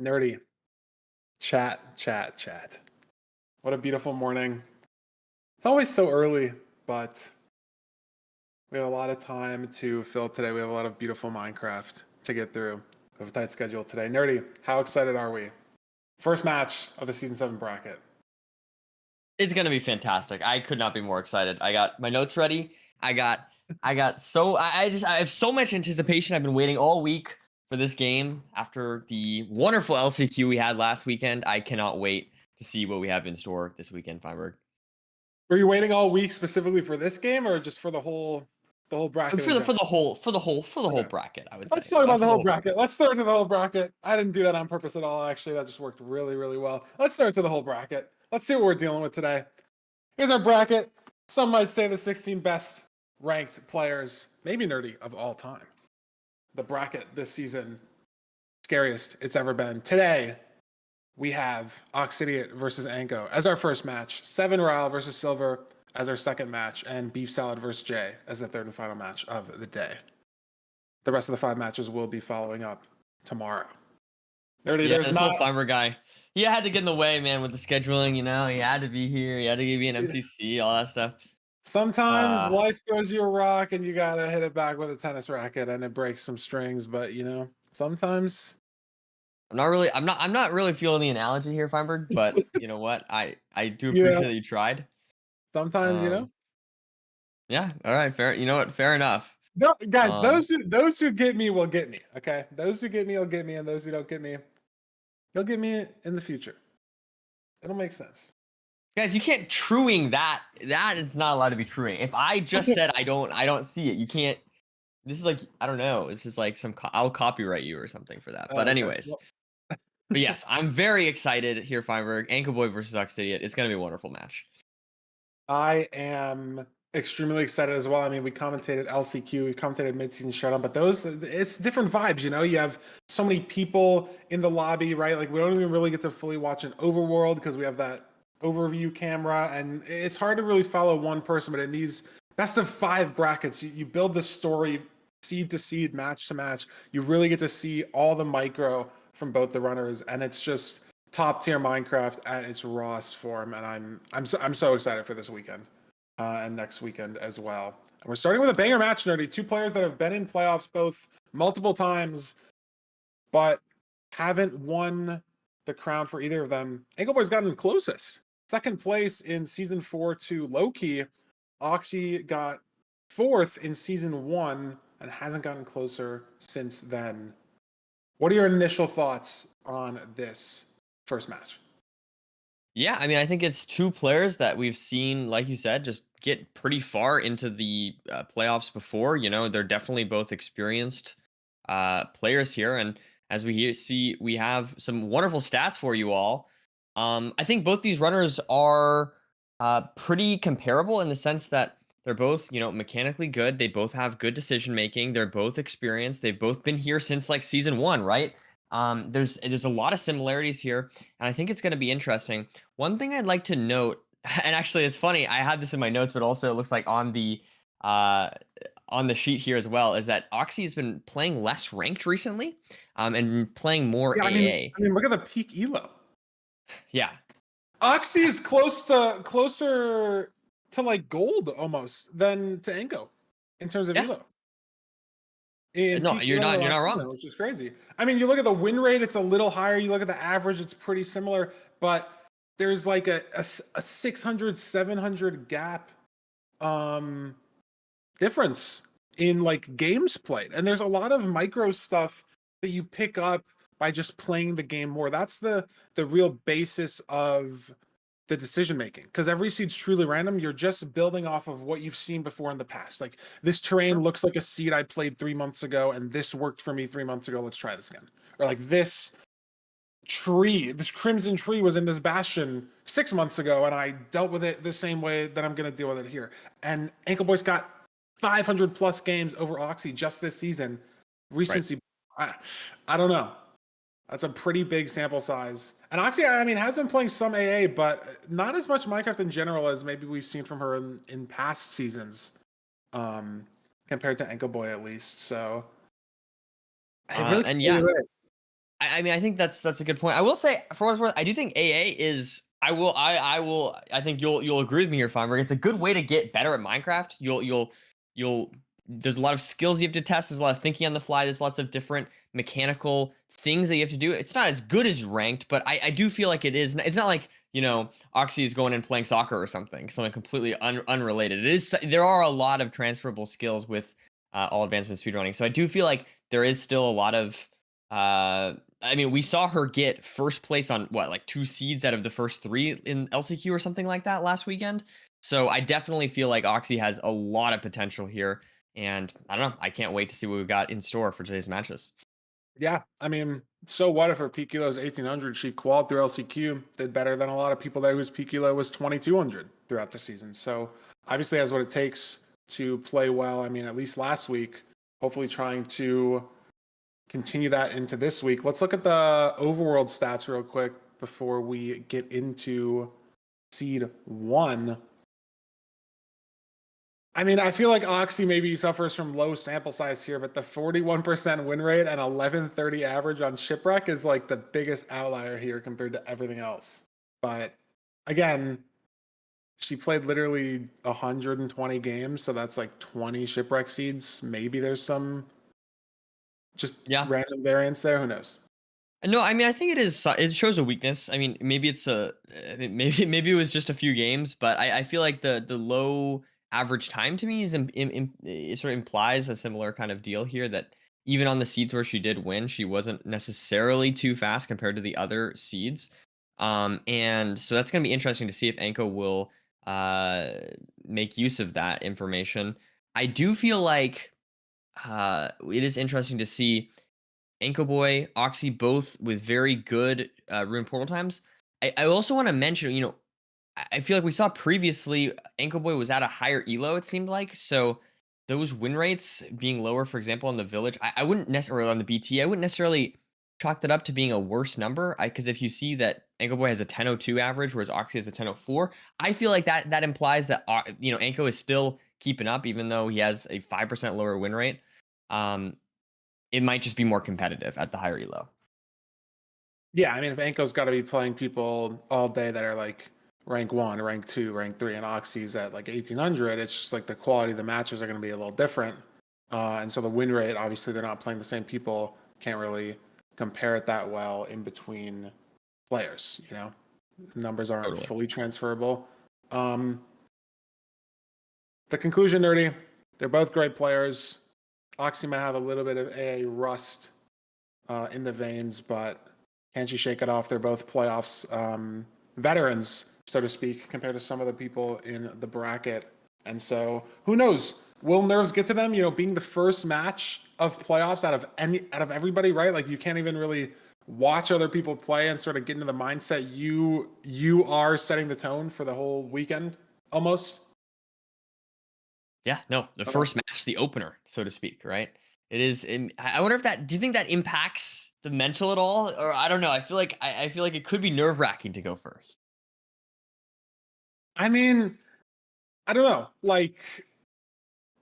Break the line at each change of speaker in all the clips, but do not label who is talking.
Nerdy. Chat, chat, chat. What a beautiful morning. It's always so early, but we have a lot of time to fill today. We have a lot of beautiful Minecraft to get through. We have a tight schedule today. Nerdy, how excited are we? First match of the Season 7 bracket.
It's gonna be fantastic. I could not be more excited. I got my notes ready. I have so much anticipation. I've been waiting all week for this game after the wonderful LCQ we had last weekend. I cannot wait to see what we have in store this weekend, Feinberg.
Were you waiting all week specifically for this game or just for the whole bracket?
For the whole
Okay.
bracket, I would
Let's
say.
talk about
For
the whole bracket. Let's start with the whole bracket. I didn't do that on purpose at all, actually. That just worked really, really well. Let's start to the whole bracket. Let's see what we're dealing with today. Here's our bracket. Some might say the 16 best ranked players, maybe Nerdy, of all time. The bracket this season, scariest it's ever been. Today, we have Oxidiot versus Anco as our first match, 7 Ral versus Silverr as our second match, and BeefSalad versus Jay as the third and final match of the day. The rest of the 5 matches will be following up tomorrow. Nerdy,
Yeah,
there's
this
not...
whole Feinberg guy. He had to get in the way, man, with the scheduling. He had to be here. He had to be an MCC, all that stuff.
Sometimes life throws you a rock and you gotta hit it back with a tennis racket and it breaks some strings, but sometimes
I'm not really feeling the analogy here, Feinberg, but you know what? I do
yeah,
appreciate that you tried.
sometimes
Yeah, all right, fair. You know what? Fair enough.
No, guys,
Um,
those who get me will get me, okay? Those who get me will get me, and those who don't get me, they'll get me in the future. It'll make sense.
guys, you can't truing that. That is not allowed to be truing. If I just said I don't see it, you can't. This is like I don't know. This is like I'll copyright you or something for that. But
Okay.
anyways, but yes, I'm very excited here, Feinberg. Anchor Boy versus Oxidiot. It's gonna be a wonderful match.
I am extremely excited as well. I mean, we commentated LCQ, we commentated mid-season showdown, but it's different vibes, You have so many people in the lobby, right? Like, we don't even really get to fully watch an overworld because we have that overview camera, and it's hard to really follow one person, but in these best of 5 brackets, you build the story seed to seed, match to match. You really get to see all the micro from both the runners, and it's just top tier Minecraft at its rawest form, and I'm so excited for this weekend and next weekend as well. And we're starting with a banger match, Nerdy. 2 players that have been in playoffs both multiple times, but haven't won the crown for either of them. Angleboy's gotten closest. Second place in season 4 to Loki. Oxy got 4th in season 1 and hasn't gotten closer since then. What are your initial thoughts on this first match?
Yeah, I mean, I think it's 2 players that we've seen, like you said, just get pretty far into the playoffs before. They're definitely both experienced players here, and as see, we have some wonderful stats for you all. I think both these runners are pretty comparable in the sense that they're both, mechanically good. They both have good decision making. They're both experienced. They've both been here since like season 1, right? There's a lot of similarities here, and I think it's going to be interesting. One thing I'd like to note, and actually it's funny, I had this in my notes, but also it looks like on the sheet here as well, is that Oxy has been playing less ranked recently, and playing more
Yeah,
AA.
I mean, look at the peak elo.
Yeah.
Oxy is closer to like gold almost than to Anco in terms of
Yeah.
elo. In
No,
peak
you're
elo
not
last
wrong.
season, which is crazy. I mean, you look at the win rate, it's a little higher. You look at the average, it's pretty similar, but there's like a 600, 700 gap difference in like games played. And there's a lot of micro stuff that you pick up by just playing the game more. That's the real basis of the decision making, because every seed's truly random. You're just building off of what you've seen before in the past. Like, this terrain looks like a seed I played 3 months ago, and this worked for me 3 months ago. Let's try this again. Or like this crimson tree was in this bastion 6 months ago, and I dealt with it the same way that I'm going to deal with it here. And Ankle Boy's got 500 plus games over Oxy just this season. Recency, right. I don't know. That's a pretty big sample size. And Oxy, I mean, has been playing some AA, but not as much Minecraft in general as maybe we've seen from her in past seasons, compared to Ankle Boy at least. So,
And yeah, I mean, I think that's a good point. I will say, for what it's worth, I do think AA is. I will. I think you'll agree with me here, Feinberg. It's a good way to get better at Minecraft. You'll. There's a lot of skills you have to test. There's a lot of thinking on the fly. There's lots of different mechanical things that you have to do. It's not as good as ranked, but I do feel like it is. It's not like, Oxy is going and playing soccer or something completely unrelated. It is. There are a lot of transferable skills with all advancement speedrunning. So I do feel like there is still a lot of. I mean, we saw her get first place on what, like 2 seeds out of the first 3 in LCQ or something like that last weekend. So I definitely feel like Oxy has a lot of potential here. And I don't know. I can't wait to see what we've got in store for today's matches.
Yeah, I mean, so what if her peak elo is 1800? She qualified through LCQ, did better than a lot of people there whose peak elo was 2200 throughout the season. So obviously has what it takes to play well. I mean, at least last week, hopefully trying to continue that into this week. Let's look at the overworld stats real quick before we get into seed 1. I mean, I feel like Oxy maybe suffers from low sample size here, but the 41% win rate and 1130 average on Shipwreck is like the biggest outlier here compared to everything else. But again, she played literally 120 games, so that's like 20 Shipwreck seeds. Maybe there's some just
Yeah.
random variance there. Who knows?
No, I mean, I think it is. It shows a weakness. I mean, maybe it's maybe it was just a few games, but I feel like the low average time to me is it sort of implies a similar kind of deal here, that even on the seeds where she did win, she wasn't necessarily too fast compared to the other seeds. And so that's going to be interesting to see if Anco will make use of that information. I do feel like it is interesting to see Anko Boy, Oxy, both with very good rune portal times. I also want to mention, I feel like we saw previously Anko Boy was at a higher elo, it seemed like. So those win rates being lower, for example, on the village, I wouldn't necessarily, on the BT, I wouldn't necessarily chalk that up to being a worse number. Because if you see that Anko Boy has a 1002 average, whereas Oxy has a 1004, I feel like that implies that Anko is still keeping up, even though he has a 5% lower win rate. It might just be more competitive at the higher elo.
Yeah, I mean, if Anko's got to be playing people all day that are like rank 1, rank 2, rank 3, and Oxy's at like 1800, it's just like the quality of the matches are going to be a little different. And so the win rate, obviously, they're not playing the same people. Can't really compare it that well in between players, The numbers aren't
Totally.
fully transferable. The conclusion, Nerdy, they're both great players. Oxy might have a little bit of a rust in the veins, but can't you shake it off? They're both playoffs veterans, so to speak, compared to some of the people in the bracket. And so, who knows? Will nerves get to them? Being the first match of playoffs out of everybody, right? Like you can't even really watch other people play and sort of get into the mindset. You are setting the tone for the whole weekend, almost.
Yeah, no, the
Okay.
first match, the opener, so to speak, right? It is. I wonder if do you think that impacts the mental at all, or I don't know. I feel like I feel like it could be nerve wracking to go first.
I mean, I don't know. Like,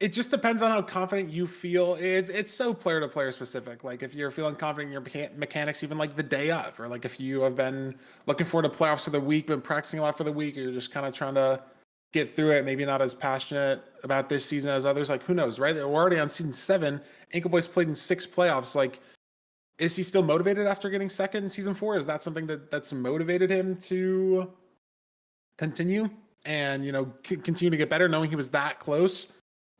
it just depends on how confident you feel. It's so player to player specific. Like if you're feeling confident in your mechanics, even like the day of, or like if you have been looking forward to playoffs for the week, been practicing a lot for the week, or you're just kind of trying to get through it. Maybe not as passionate about this season as others. Like who knows, right? We're already on season 7. Anchor Boy's played in 6 playoffs. Like, is he still motivated after getting second in season 4? Is that something that's motivated him to continue and continue to get better, knowing he was that close?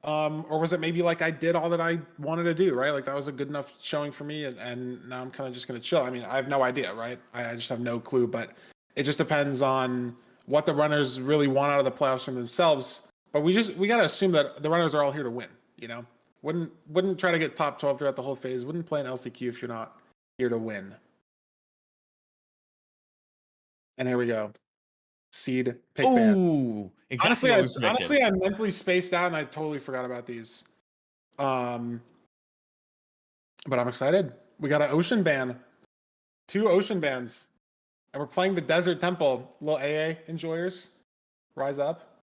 Or was it maybe like I did all that I wanted to do, right? Like that was a good enough showing for me, and now I'm kind of just going to chill. I mean, I have no idea, right? I just have no clue, but it just depends on what the runners really want out of the playoffs from themselves. But we got to assume that the runners are all here to win. Wouldn't try to get top 12 throughout the whole phase. Wouldn't play an LCQ if you're not here to win. And here we go. Seed pick ban.
Oh, exactly what we predicted.
Honestly, I mentally spaced out and I totally forgot about these. But I'm excited. We got an ocean ban, 2 ocean bans, and we're playing the Desert Temple. Little AA enjoyers, rise up.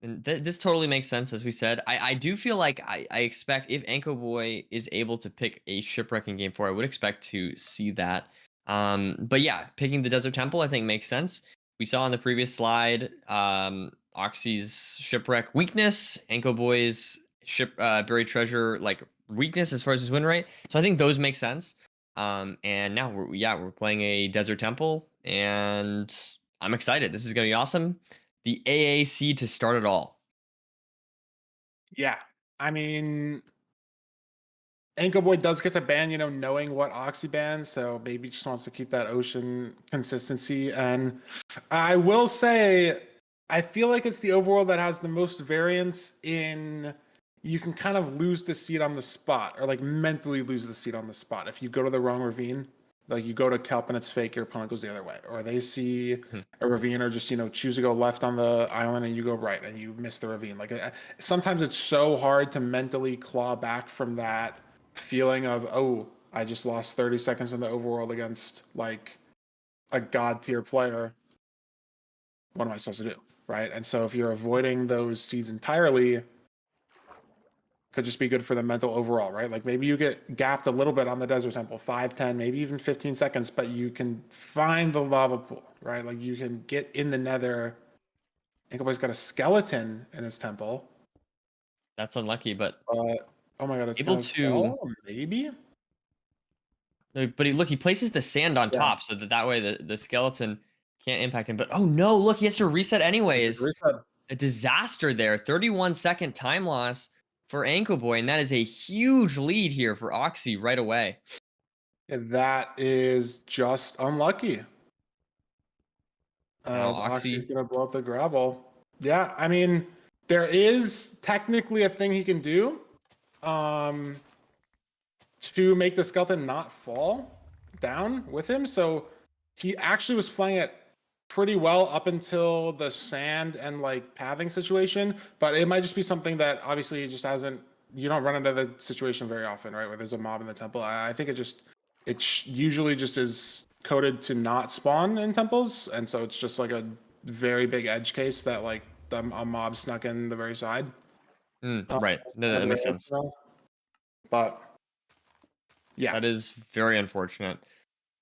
And this totally makes sense, as we said. I do feel like I expect if Anko Boy is able to pick a shipwrecking game 4, I would expect to see that. But yeah, picking the Desert Temple I think makes sense. We saw on the previous slide, Oxy's shipwreck weakness, Anko Boy's buried treasure like weakness as far as his win rate. So I think those make sense. And now we're playing a Desert Temple, and I'm excited. This is gonna be awesome. The AAC to start it all.
Yeah. I mean, Anchor Boy does get a ban, you know, knowing what Oxy bans, so maybe just wants to keep that ocean consistency. And I will say, I feel like it's the overworld that has the most variance in you can kind of lose the seat on the spot, or like mentally lose the seat on the spot. If you go to the wrong ravine, like you go to kelp and it's fake, your opponent goes the other way, or they see a ravine, or just, you know, choose to go left on the island and you go right and you miss the ravine. Like sometimes it's so hard to mentally claw back from that feeling of, oh, I just lost 30 seconds in the overworld against like a god tier player. What am I supposed to do? Right. And so if you're avoiding those seeds entirely, could just be good for the mental overall, right? Like maybe you get gapped a little bit on the Desert Temple, 5, 10, maybe even 15 seconds, but you can find the lava pool, right? Like you can get in the nether. Inkaboy's got a skeleton in his temple.
That's unlucky, but
Oh my god, it's
able
gonna
to.
fall, maybe?
But he places the sand on
Yeah.
top so that way the skeleton can't impact him. But oh no, look, he has to reset anyways.
Reset.
A disaster there. 31-second time loss for Anko Boy, and that is a huge lead here for Oxy right away.
That is just unlucky.
Now
As Oxy's
Oxy.
gonna blow up the gravel. Yeah, I mean, there is technically a thing he can do to make the skeleton not fall down with him. So he actually was playing it pretty well up until the sand and like pathing situation, but it might just be something that obviously he just hasn't, you don't run into the situation very often, right? Where there's a mob in the temple. I think it usually just is coded to not spawn in temples, and so it's just like a very big edge case that like a mob snuck in the very side.
Right. That makes sense.
But yeah.
That is very unfortunate.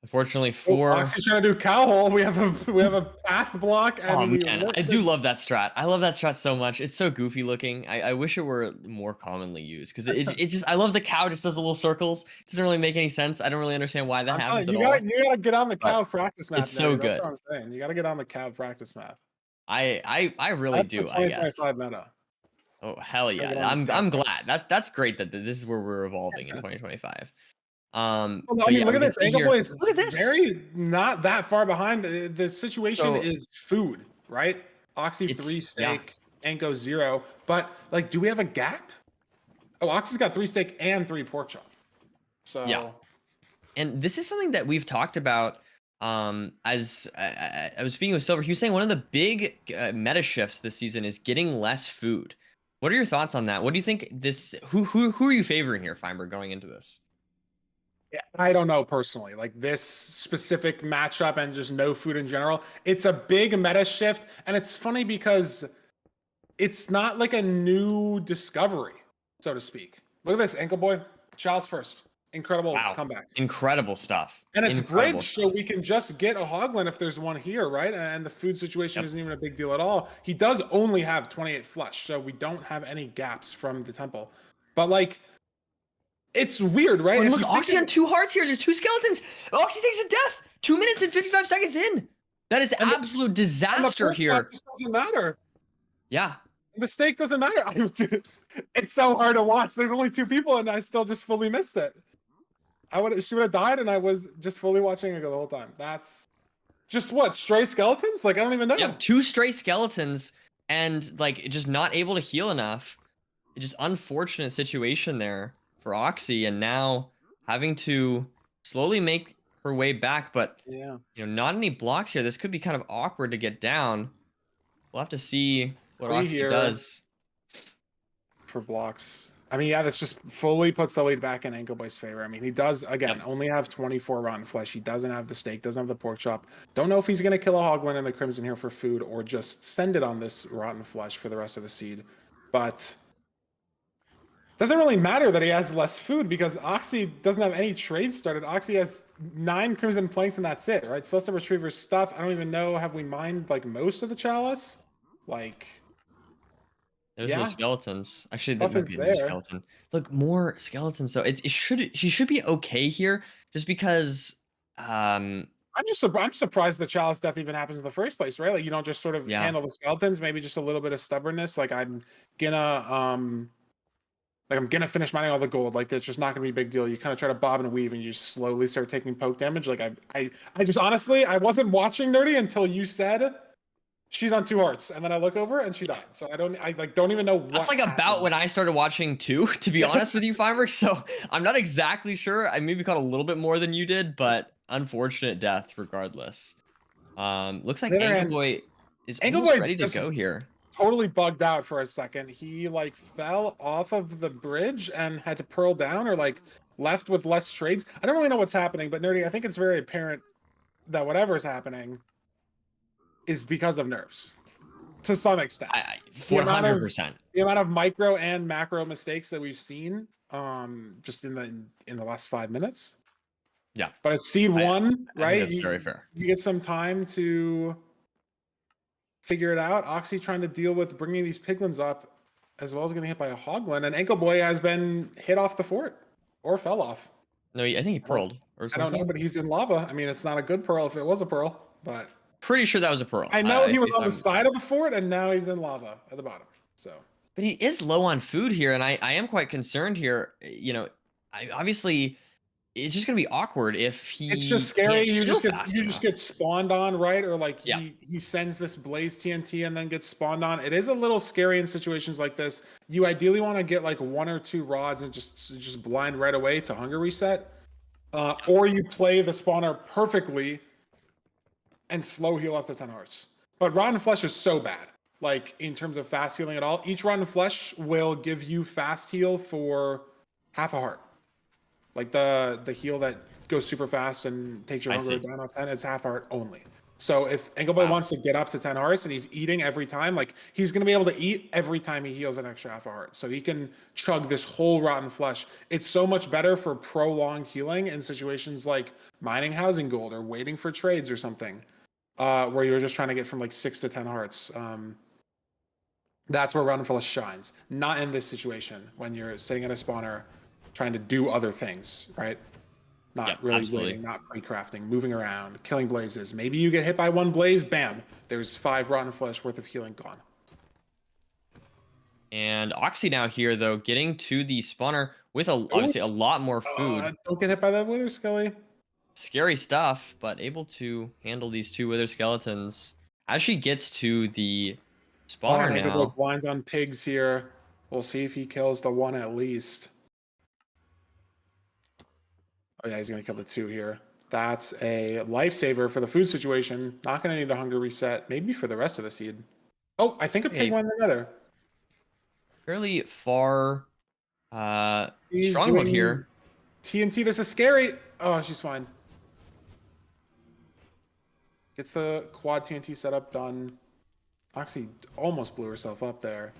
Unfortunately
Oh,
for
Oxy trying to do cow hole. We have a path block, and
oh
we
man, I do love that strat. I love that strat so much. It's so goofy looking. I wish it were more commonly used because it just I love the cow just does the little circles. It doesn't really make any sense. I don't really understand why that
I'm
happens
telling
at
you,
all.
you gotta get on the
But
cow practice map.
it's so
That's
good.
what I'm saying. You gotta get on the cow practice map.
I really
That's
do,
the
I guess.
2025 meta.
Oh hell
Gotta
yeah.
get on the cow
I'm
practice.
glad. That's great that this is where we're evolving in 2025.
Well, I
But
mean,
yeah,
look
we
at
can
this.
see
Angle
here.
Boy is
Look at this.
very not that far behind. The situation
So
is food, right? Oxy 3
yeah.
steak, Anko 0. But like, do we have a gap? Oh, Oxy's got 3 steak and 3 pork chop.
Yeah.
So
And this is something that we've talked about. As I was speaking with Silver, he was saying one of the big meta shifts this season is getting less food. What are your thoughts on that? What do you think this? Who are you favoring here, Feinberg, going into this?
yeah, I don't know personally. Like this specific matchup and just no food in general, it's a big meta shift, and it's funny because it's not like a new discovery, so to speak. Look at this, Ankle Boy, Child's first, incredible
Wow,
comeback,
incredible stuff.
and it's
Incredible
bridge, so
stuff.
we can just get a Hoglin if there's one here, right? And the food situation
Yep.
isn't even a big deal at all. He does only have 28 flesh, so we don't have any gaps from the temple, but like. It's weird, right?
Oh, and
If
look,
you think
Oxy on 2 hearts here. There's 2 skeletons. Oxy takes a death. 2 minutes and 55 seconds in. That is
and
absolute
and the
disaster
pork chop
here.
just doesn't matter.
Yeah.
The steak doesn't matter. It's so hard to watch. There's only 2 people, and I still just fully missed it. She would have died, and I was just fully watching it the whole time. That's just what, stray skeletons? Like I don't even know.
Yep. 2 stray skeletons and like just not able to heal enough. Just unfortunate situation there for Oxy, and now having to slowly make her way back, but
Yeah.
not any blocks here. This could be kind of awkward to get down. We'll have to see what
3
Oxy
here
does.
for blocks. I mean, yeah, this just fully puts the lead back in Anco Boy's favor. I mean, he does, again,
Yep.
only have 24 rotten flesh. He doesn't have the steak, doesn't have the pork chop. Don't know if he's going to kill a Hoglin in the Crimson here for food or just send it on this rotten flesh for the rest of the seed. But doesn't really matter that he has less food because Oxy doesn't have any trades started. Oxy has 9 Crimson Planks and that's it, right? Celestial Retriever's stuff. I don't even know. Have we mined like most of the chalice? Like,
There's no
yeah,
skeletons. Actually, there
stuff
might
is
be a new
there.
skeleton. Look, more skeletons. So she should be okay here, just because.
I'm surprised the chalice death even happens in the first place, right? Like you don't just sort of
Yeah.
handle the skeletons, maybe just a little bit of stubbornness. Like gonna I'm gonna finish mining all the gold. Like it's just not gonna be a big deal. You kind of try to bob and weave and you just slowly start taking poke damage. Like I just honestly I wasn't watching Nerdy until you said she's on 2 hearts, and then I look over and she died. So I like don't even know what
That's like about
happened.
when I started watching too, to be honest with you, Fiverr. So I'm not exactly sure. I maybe caught a little bit more than you did, but unfortunate death regardless. Looks
On
like
the other
Anchor
hand,
Boy is
Angle
almost
Boy
ready to
just
go here.
totally bugged out for a second. He like fell off of the bridge and had to pearl down or like left with less trades. I don't really know what's happening, but Nerdy, I think it's very apparent that whatever's happening is because of nerfs to some extent.
I
The amount of
100%.
the amount of micro and macro mistakes that we've seen just in the last 5 minutes.
Yeah,
But it's seed 1,
I think
right?
that's very fair.
You get some time to figure it out. Oxy trying to deal with bringing these piglins up, as well as getting hit by a Hoglin. And Ankle Boy has been hit off the fort or fell off.
No, I think he pearled or
I don't know,
something.
but he's in lava. I mean, it's not a good pearl if it was a pearl, but
Pretty sure that was a pearl.
I know he was
If
on the
I'm-
side of the fort and now he's in lava at the bottom. So,
But he is low on food here, and I am quite concerned here. You know, obviously it's just gonna be awkward if
it's just
he
scary.
can't heal fast
You just
enough.
get spawned on, right? Or like
Yeah.
he sends this blaze TNT and then gets spawned on. It is a little scary in situations like this. You ideally want to get like 1 or 2 rods and just blind right away to hunger reset. Or you play the spawner perfectly and slow heal up to 10 hearts. But Rotten Flesh is so bad. Like in terms of fast healing at all, each Rotten Flesh will give you fast heal for half a heart. Like the heal that goes super fast and takes your
I
hunger
see.
down off 10, it's half heart only. So if Engelboy wants to get up to 10 hearts and he's eating every time, like he's gonna be able to eat every time he heals an extra half a heart. So he can chug this whole rotten flesh. It's so much better for prolonged healing in situations like mining housing gold or waiting for trades or something, where you're just trying to get from like 6 to 10 hearts. That's where rotten flesh shines. Not in this situation when you're sitting in a spawner trying to do other things, right? Not
Yep,
really
absolutely.
waiting, not pre-crafting, moving around, killing blazes. Maybe you get hit by 1 blaze, bam, there's 5 rotten flesh worth of healing gone.
And Oxy now here though, getting to the spawner with obviously a lot more food.
Don't get hit by that wither skelly.
Scary stuff, but able to handle these 2 wither skeletons as she gets to the spawner
And
now.
blinds on pigs here. We'll see if he kills the 1 at least. Oh yeah, he's gonna kill the 2 here. That's a lifesaver for the food situation. Not gonna need a hunger reset. Maybe for the rest of the seed. Oh, I think a pig
Okay.
went in the nether.
Fairly far
He's
stronghold
doing
here.
TNT. This is scary. Oh, she's fine. Gets the quad TNT setup done. Oxy almost blew herself up there.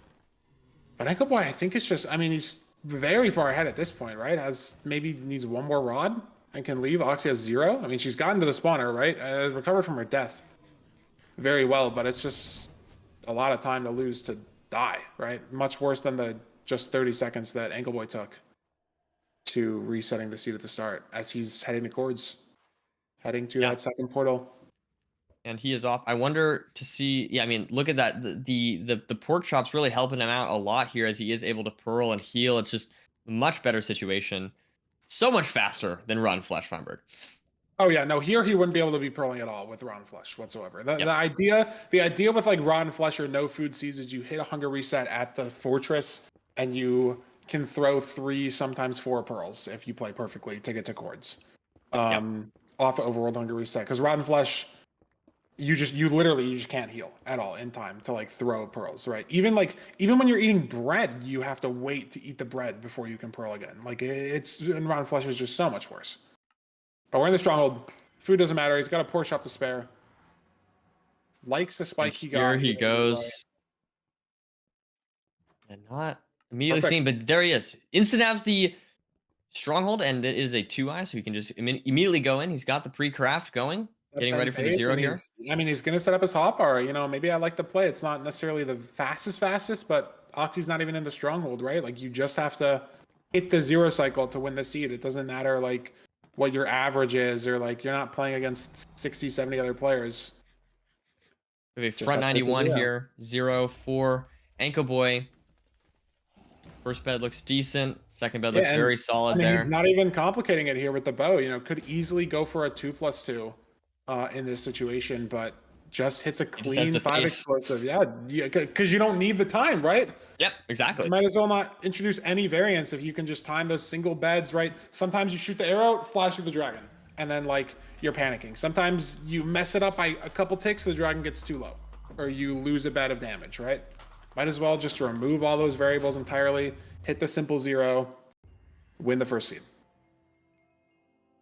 But Echo Boy, I think it's just, I mean, he's very far ahead at this point, right? Has maybe needs 1 more rod and can leave. Oxy has 0. I mean, she's gotten to the spawner, right? Recovered from her death very well, but it's just a lot of time to lose to die, right? Much worse than the just 30 seconds that Ankle Boy took to resetting the seed at the start as he's heading to Cords, heading to that second portal.
And he is off. I wonder to see. Yeah, I mean, look at that. The pork chops really helping him out a lot here as he is able to pearl and heal. It's just a much better situation. So much faster than Run Flesh Feinberg.
Oh yeah, no, here he wouldn't be able to be pearling at all with rotten flesh whatsoever. The idea with like rotten flesh or no food seeds is you hit a hunger reset at the fortress and you can throw 3, sometimes 4 pearls if you play perfectly to get to Cords. Off of overworld hunger reset. Because rotten flesh, you literally you just can't heal at all in time to like throw pearls, right? Even when you're eating bread, you have to wait to eat the bread before you can pearl again. Like it's in round flesh is just so much worse. But we're in the stronghold. Food doesn't matter. He's got a poor shop to spare. Likes the
And
spike he
here
got
he
here. Right.
goes. And not immediately seen,
Perfect.
but there he is. Instant abs the stronghold, and it is a 2-eye, so he can just immediately go in. He's got the pre-craft going,
Up
getting
10
ready for the
pace,
0
and
here.
he's gonna set up his hop bar. Maybe I like to play. It's not necessarily the fastest, but Oxy's not even in the stronghold, right? Like you just have to hit the 0 cycle to win the seed. It doesn't matter like what your average is, or like you're not playing against 60, 70 other players.
We have a
Just
front
have to hit the
91
0.
here, 0 for Anco Boy. First bed looks decent. Second bed looks
Yeah, and
very
I
solid
mean he's
there.
not even complicating it here with the bow. Could easily go for a 2+2 in this situation, but just hits a
He just has
clean
the
5
face.
explosive. Yeah, because you don't need the time, right?
Yep, exactly.
Might as well not introduce any variants if you can just time those single beds, right? Sometimes you shoot the arrow, flash through the dragon, and then like you're panicking. Sometimes you mess it up by a couple ticks, the dragon gets too low, or you lose a bed of damage, right? Might as well just remove all those variables entirely, hit the simple 0, win the first seed.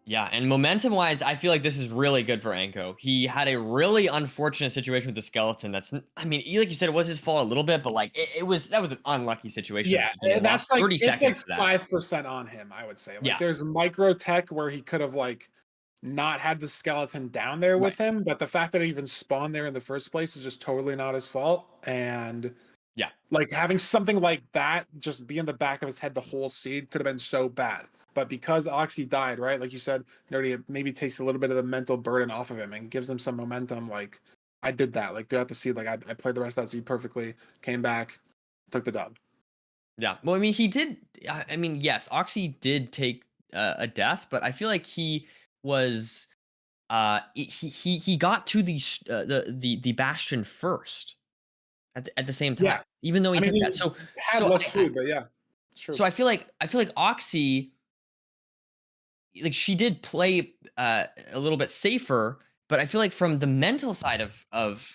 Yeah, and momentum-wise, I feel like this is really good for Anko. He had a really unfortunate situation with the skeleton. I mean, like you said, it was his fault a little bit, but like that was an unlucky situation at
Yeah,
the beginning.
that's
Lost
like
30
it's like
seconds to that.
5% on him, I would say. Like
Yeah,
there's micro tech where he could have like not had the skeleton down there
right.
with him, but the fact that it even spawned there in the first place is just totally not his fault. And
Yeah,
like having something like that just be in the back of his head the whole seed could have been so bad. But because Oxy died, right? Like you said, Nerdy, it maybe takes a little bit of the mental burden off of him and gives him some momentum. Like I did that. Like throughout the seed, like I played the rest of that seed perfectly, came back, took the dub.
yeah. Well, I mean, he did. I mean, yes, Oxy did take a death, but I feel like he was. He got to the bastion first at the same
Yeah.
time, even though
I
he
mean,
took that.
he
So
had
so
less
I
food, but yeah, it's true.
so I feel like Oxy, like she did play a little bit safer, but I feel like from the mental side of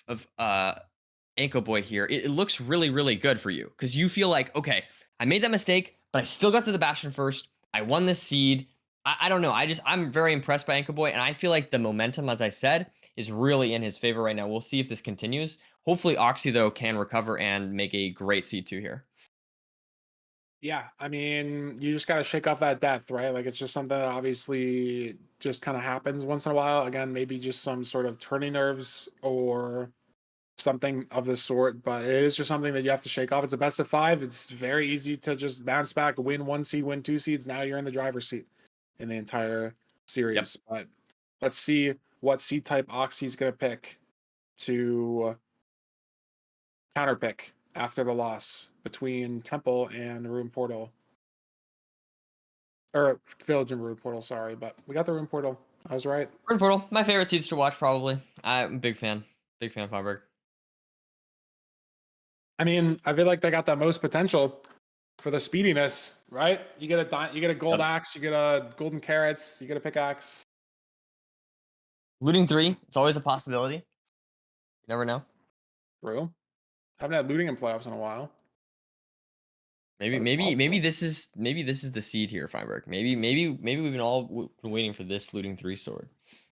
Anko Boy here, it looks really, really good for you because you feel like, okay, I made that mistake, but I still got to the Bastion first. I won this seed. I don't know. I'm very impressed by Anko Boy, and I feel like the momentum, as I said, is really in his favor right now. We'll see if this continues. Hopefully, Oxy though can recover and make a great seed 2 here.
Yeah, I mean, you just got to shake off that death, right? Like it's just something that obviously just kind of happens once in a while. Again, maybe just some sort of turning nerves or something of the sort, but it is just something that you have to shake off. It's a best of 5. It's very easy to just bounce back, win 1 seed, win 2 seeds. Now you're in the driver's seat in the entire
Yep.
series. But let's see what seed type Oxy's going to pick to counterpick after the loss between Temple and Rune Portal. Or Village and Rune Portal, sorry, but we got the Rune Portal. I was right.
Burn Portal, my favorite seeds to watch, probably. I'm a big fan. Big fan of Feinberg.
I mean, I feel like they got the most potential for the speediness, right? You get a gold
Yep.
axe, you get a golden carrots, you get a pickaxe.
Looting 3, it's always a possibility. You never know.
True. Haven't had looting in playoffs in a while,
Maybe
but it's
maybe maybe
possible.
this is maybe this is the seed here, Feinberg. Maybe we've been all been waiting for this looting 3 sword.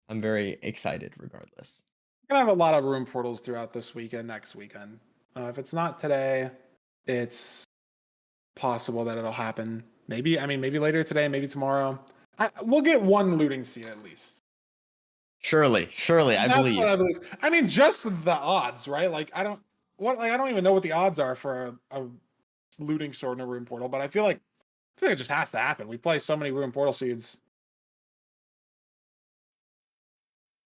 I'm very excited regardless.
We're gonna have a lot of room portals throughout this weekend, next weekend. If it's not today, it's possible that it'll happen. Maybe, I mean, maybe later today, maybe tomorrow. We'll get one looting seed at least.
Surely, I
That's what
believe.
I believe. I mean, just the odds, right? Like, I don't even know what the odds are for a looting sword in a room portal, but I feel like it just has to happen. We play so many room portal seeds.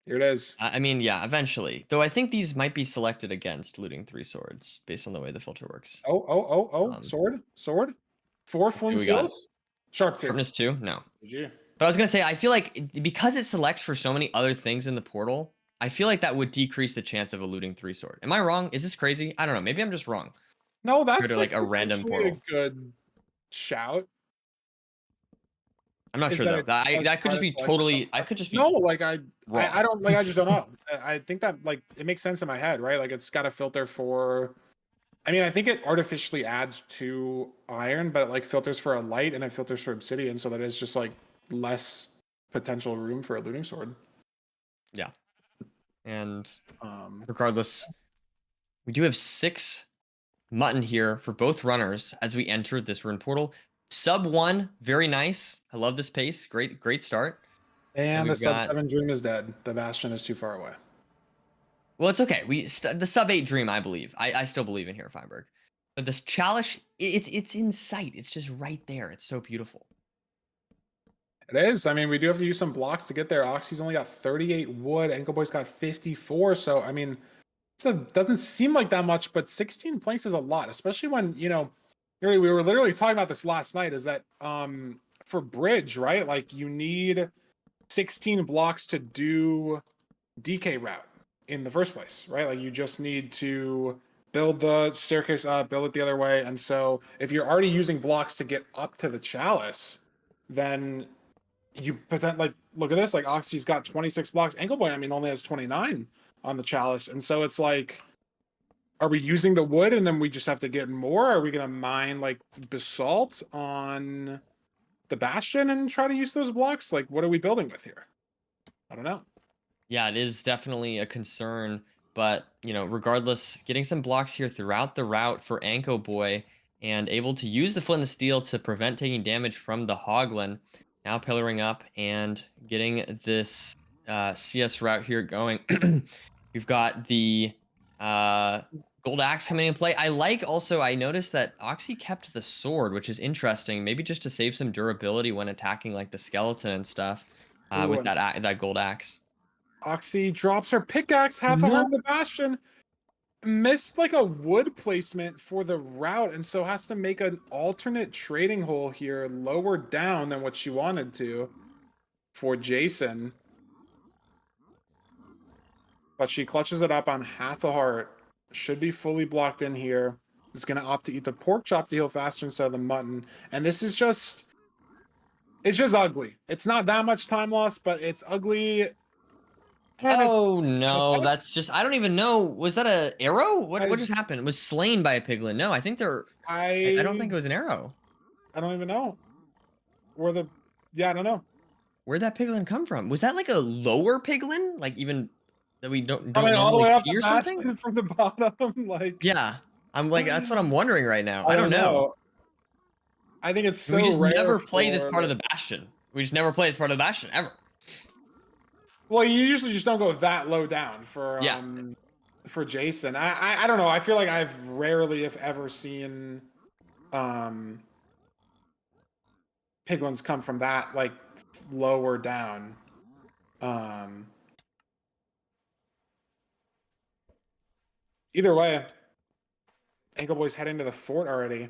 Here it is.
I mean, yeah, eventually. Though I think these might be selected against looting 3 swords based on the way the filter works.
Oh, sword. 4
Let's see
flint
what we got.
seals. Sharp 2.
Sharpness 2? No.
GG.
But I was gonna say, I feel like because it selects for so many other things in the portal, I feel like that would decrease the chance of a looting 3 sword. Am I wrong? Is this crazy? I don't know. Maybe I'm just wrong.
No,
Compared
that's
to
like
like a random
potentially a
portal.
good shout.
I'm not
is
sure
that
though.
it
That
does
that could
try
just
to
be
select for
totally.
something.
I could just
No,
be
like
wrong.
I don't like. I just don't know. I think that like it makes sense in my head, right? Like it's got a filter for. I mean, I think it artificially adds to iron, but it like filters for a light and it filters for obsidian, so that it's just like less potential room for a looting sword.
Yeah. And
Um,
regardless, we do have 6 mutton here for both runners as we enter this rune portal. Sub 1, very nice. I love this pace. Great start. And
and the
we've
sub
got
7 dream is dead. The bastion is too far away.
well, it's okay. The sub 8 dream, I believe. I still believe in here, Feinberg. But this chalice, it's in sight. It's just right there. It's so beautiful.
It is. I mean, we do have to use some blocks to get there. Oxy's only got 38 wood. Ankle Boy's got 54. So, I mean, doesn't seem like that much, but 16 planks is a lot, especially when, we were literally talking about this last night, is that for bridge, right? Like you need 16 blocks to do DK route in the first place, right? Like you just need to build the staircase up, build it the other way. And so if you're already using blocks to get up to the chalice, then you like look at this, like Oxy's got 26 blocks. Ankle Boy, I mean, only has 29 on the chalice. And so it's like, are we using the wood and then we just have to get more? Are we gonna mine like basalt on the bastion and try to use those blocks? Like, what are we building with here? I don't know.
Yeah, it is definitely a concern. But, regardless, getting some blocks here throughout the route for Anco Boy and able to use the flint and steel to prevent taking damage from the Hoglin. Now pillaring up and getting this CS route here going. We've got the gold axe coming in play. I noticed that Oxy kept the sword, which is interesting. Maybe just to save some durability when attacking like the skeleton and stuff
Ooh,
with
and
that gold axe.
Oxy drops her pickaxe half a
No.
heart in the bastion. Missed like a wood placement for the route, and so has to make an alternate trading hole here lower down than what she wanted to for Jason. But she clutches it up on half a heart. Should be fully blocked in here. Is going to opt to eat the pork chop to heal faster instead of the mutton. And this is just, it's just ugly. It's not that much time loss, but it's ugly. And it's,
Oh no, that's just I don't even know. Was that a arrow? What
I,
just happened? It was slain by a piglin. No, I think they're I don't
I,
think it was an arrow.
I don't even know where yeah, I don't know.
Where'd that piglin come from? Was that like a lower piglin? Like even that we don't
Coming all the
normally
way up
see
the
or something?
bastion from the bottom. Like,
Yeah. I'm like that's what I'm wondering right now.
I
I don't
don't
know.
know. I think it's
We
so
just
rare
never play this part of
for.
the bastion. We just never play this part of the bastion ever.
Well, you usually just don't go that low down
Yeah.
for Jason. I don't know. I feel like I've rarely, if ever, seen um piglins come from that like lower down. Um Either way, Ankle Boy's heading to the fort already.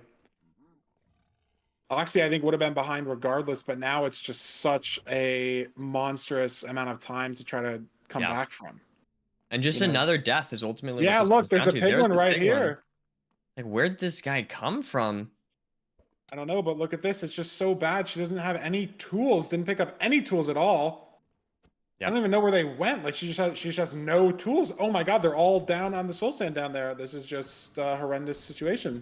Oxy, I think, would have been behind regardless, but now it's just such a monstrous amount of time to try to come
Yeah.
back from.
And just
You know?
another death is ultimately what
Yeah,
this
look,
comes
there's
down
a
to. There's
piglin
the
right
piglin.
here.
Like where'd this guy come from?
I don't know, but look at this. It's just so bad. She doesn't have any tools, didn't pick up any tools at all. I don't even know where they went. Like she just has no tools. Oh my god, they're all down on the soul sand down there. This is just a horrendous situation.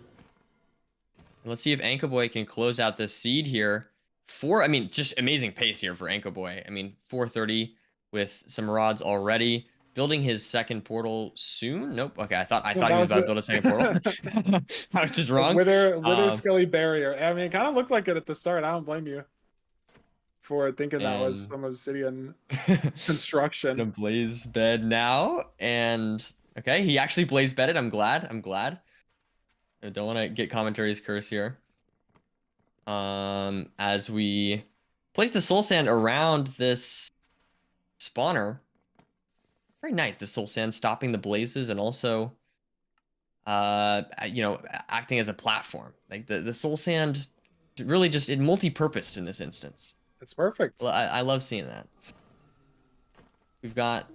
Let's see if Anco Boy can close out this seed here. I mean, just amazing pace here for Anco Boy. I mean, 430 with some rods already. Building his second portal soon. Nope. Okay, I thought
No,
he
that
was
was
about to build a second portal.
the
I was just
the
wrong.
wither skelly barrier. I mean, it kind of looked like it at the start. I don't blame you for thinking that was
And
some obsidian construction.
gonna blaze bed now. And okay, he actually blaze bedded. I'm glad. I don't want to get commentary's curse here. As we place the soul sand around this spawner. Very nice. The soul sand stopping the blazes and also, acting as a platform. Like the soul sand really just it multi-purposed in this instance.
It's perfect.
I love seeing that. We've got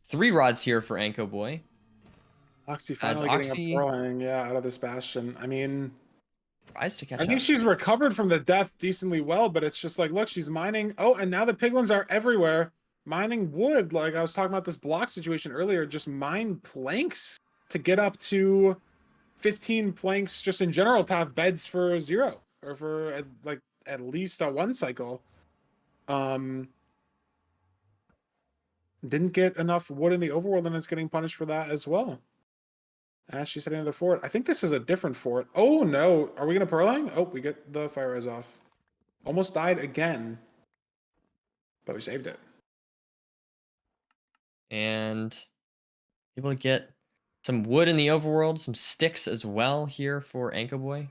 3 rods here for Anco Boy.
Oxy
As
finally getting a
Oxy,
throwing, yeah, out of this bastion. I mean,
Tries to catch
I think
up.
she's recovered from the death decently well, but it's just like, look, she's mining. Oh, and now the piglins are everywhere. Mining wood. Like I was talking about this block situation earlier, just mine planks to get up to 15 planks just in general to have beds for 0 or for like at least a 1 cycle. Didn't get enough wood in the overworld and is getting punished for that as well. As she's heading to the fort. I think this is a different fort. Oh no. Are we gonna Purrling? Oh, we get the fire res off. Almost died again. But we saved it.
And able to get some wood in the overworld, some sticks as well here for Anco Boy.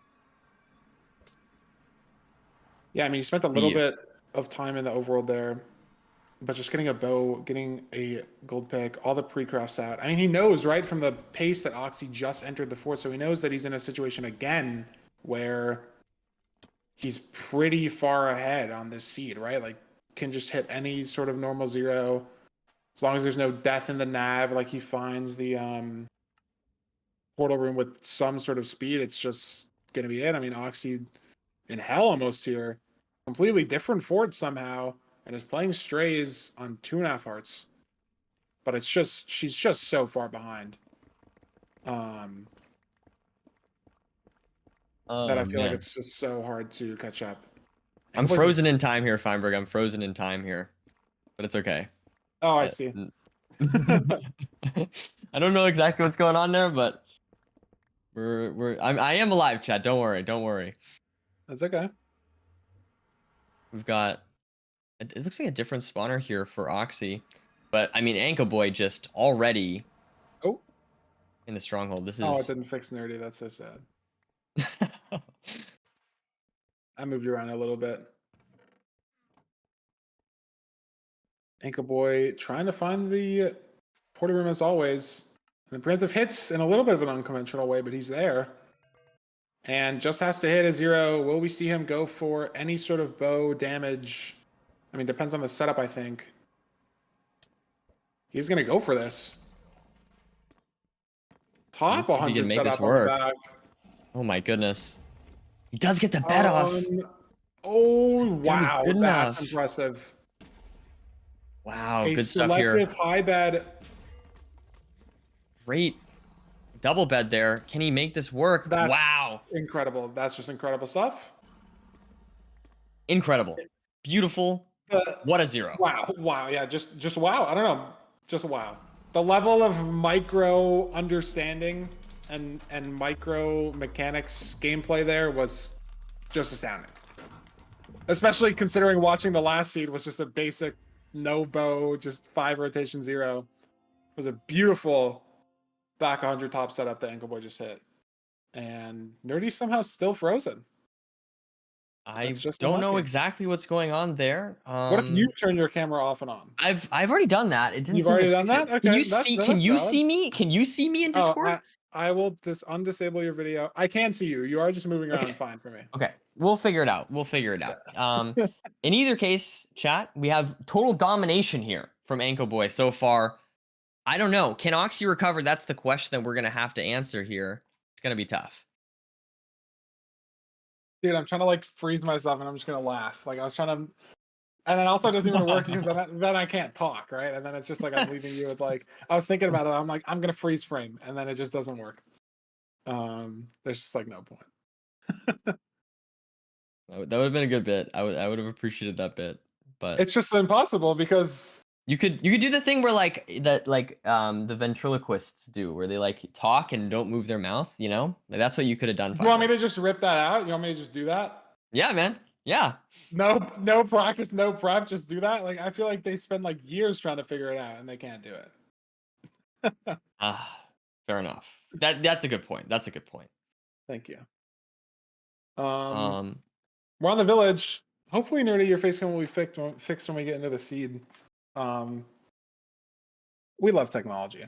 Yeah, I mean, you spent a little bit of time in the overworld there, but just getting a bow, getting a gold pick, all the pre-crafts out. I mean, he knows, right, from the pace that Oxy just entered the fort, so he knows that he's in a situation again where he's pretty far ahead on this seed, right? Like, can just hit any sort of normal 0. As long as there's no death in the nav, like he finds the portal room with some sort of speed, it's just going to be it. I mean, Oxy in hell almost here. Completely different fort somehow, and is playing strays on 2.5 hearts. But it's just, she's just so far behind. That I feel like it's just so hard to catch up.
I'm frozen in time here, Feinberg. I'm frozen in time here, but it's okay.
Oh, I see.
I don't know exactly what's going on there, but I am alive, Chad. Don't worry. Don't worry.
That's okay.
We've got, it looks like a different spawner here for Oxy, but I mean, Anco Boy just already in the stronghold. This is.
Oh, it didn't fix nerdy. That's so sad. I moved around a little bit. Anco Boy trying to find the portal room as always. And the preemptive hits in a little bit of an unconventional way, but he's there. And just has to hit a 0. Will we see him go for any sort of bow damage? I mean, depends on the setup, I think. He's going to go for this. Top 100 setup on the back.
Oh my goodness. He does get the bed off.
Oh, wow. That's impressive.
Wow, good stuff here.
A selective high bed.
Great double bed there. Can he make this work? Wow.
Incredible. That's just incredible stuff.
Incredible. Beautiful. What a 0.
Wow. Wow. Yeah, just wow. I don't know. Just wow. The level of micro understanding and micro mechanics gameplay there was just astounding. Especially considering watching the last seed was just a basic no bow, just 5 rotation 0. It was a beautiful back 100 top setup that Anco Boy just hit. And Nerdy's somehow still frozen.
I don't know exactly what's going on there.
What if you turn your camera off and on?
I've already done that. It didn't.
You've already done that? Okay.
Can you see? Can you see me? Can you see me in Discord?
Oh, I will just undisable your video. I can see you. You are just moving around fine for me.
Okay. We'll figure it out. We'll figure it out. In either case, chat, we have total domination here from Anco Boy so far. I don't know. Can Oxy recover? That's the question that we're going to have to answer here. It's going to be tough.
Dude, I'm trying to like freeze myself and I'm just going to laugh. Like I was trying to, and it also doesn't even work because then I can't talk, right? And then it's just like I'm leaving you with like, I was thinking about it. I'm like, I'm going to freeze frame and then it just doesn't work. There's just like no point.
That would have been a good bit. I would have appreciated that bit, but
it's just impossible because
you could do the thing where the ventriloquists do, where they like talk and don't move their mouth. You know, like, that's what you could have done.
You want me to just rip that out? You want me to just do that?
Yeah, man. Yeah.
No practice, no prep. Just do that. Like I feel like they spend like years trying to figure it out and they can't do it.
Fair enough. That's a good point. That's a good point.
Thank you. We're on the village. Hopefully, Nerdy, your face cam will be fixed when we get into the seed. We love technology.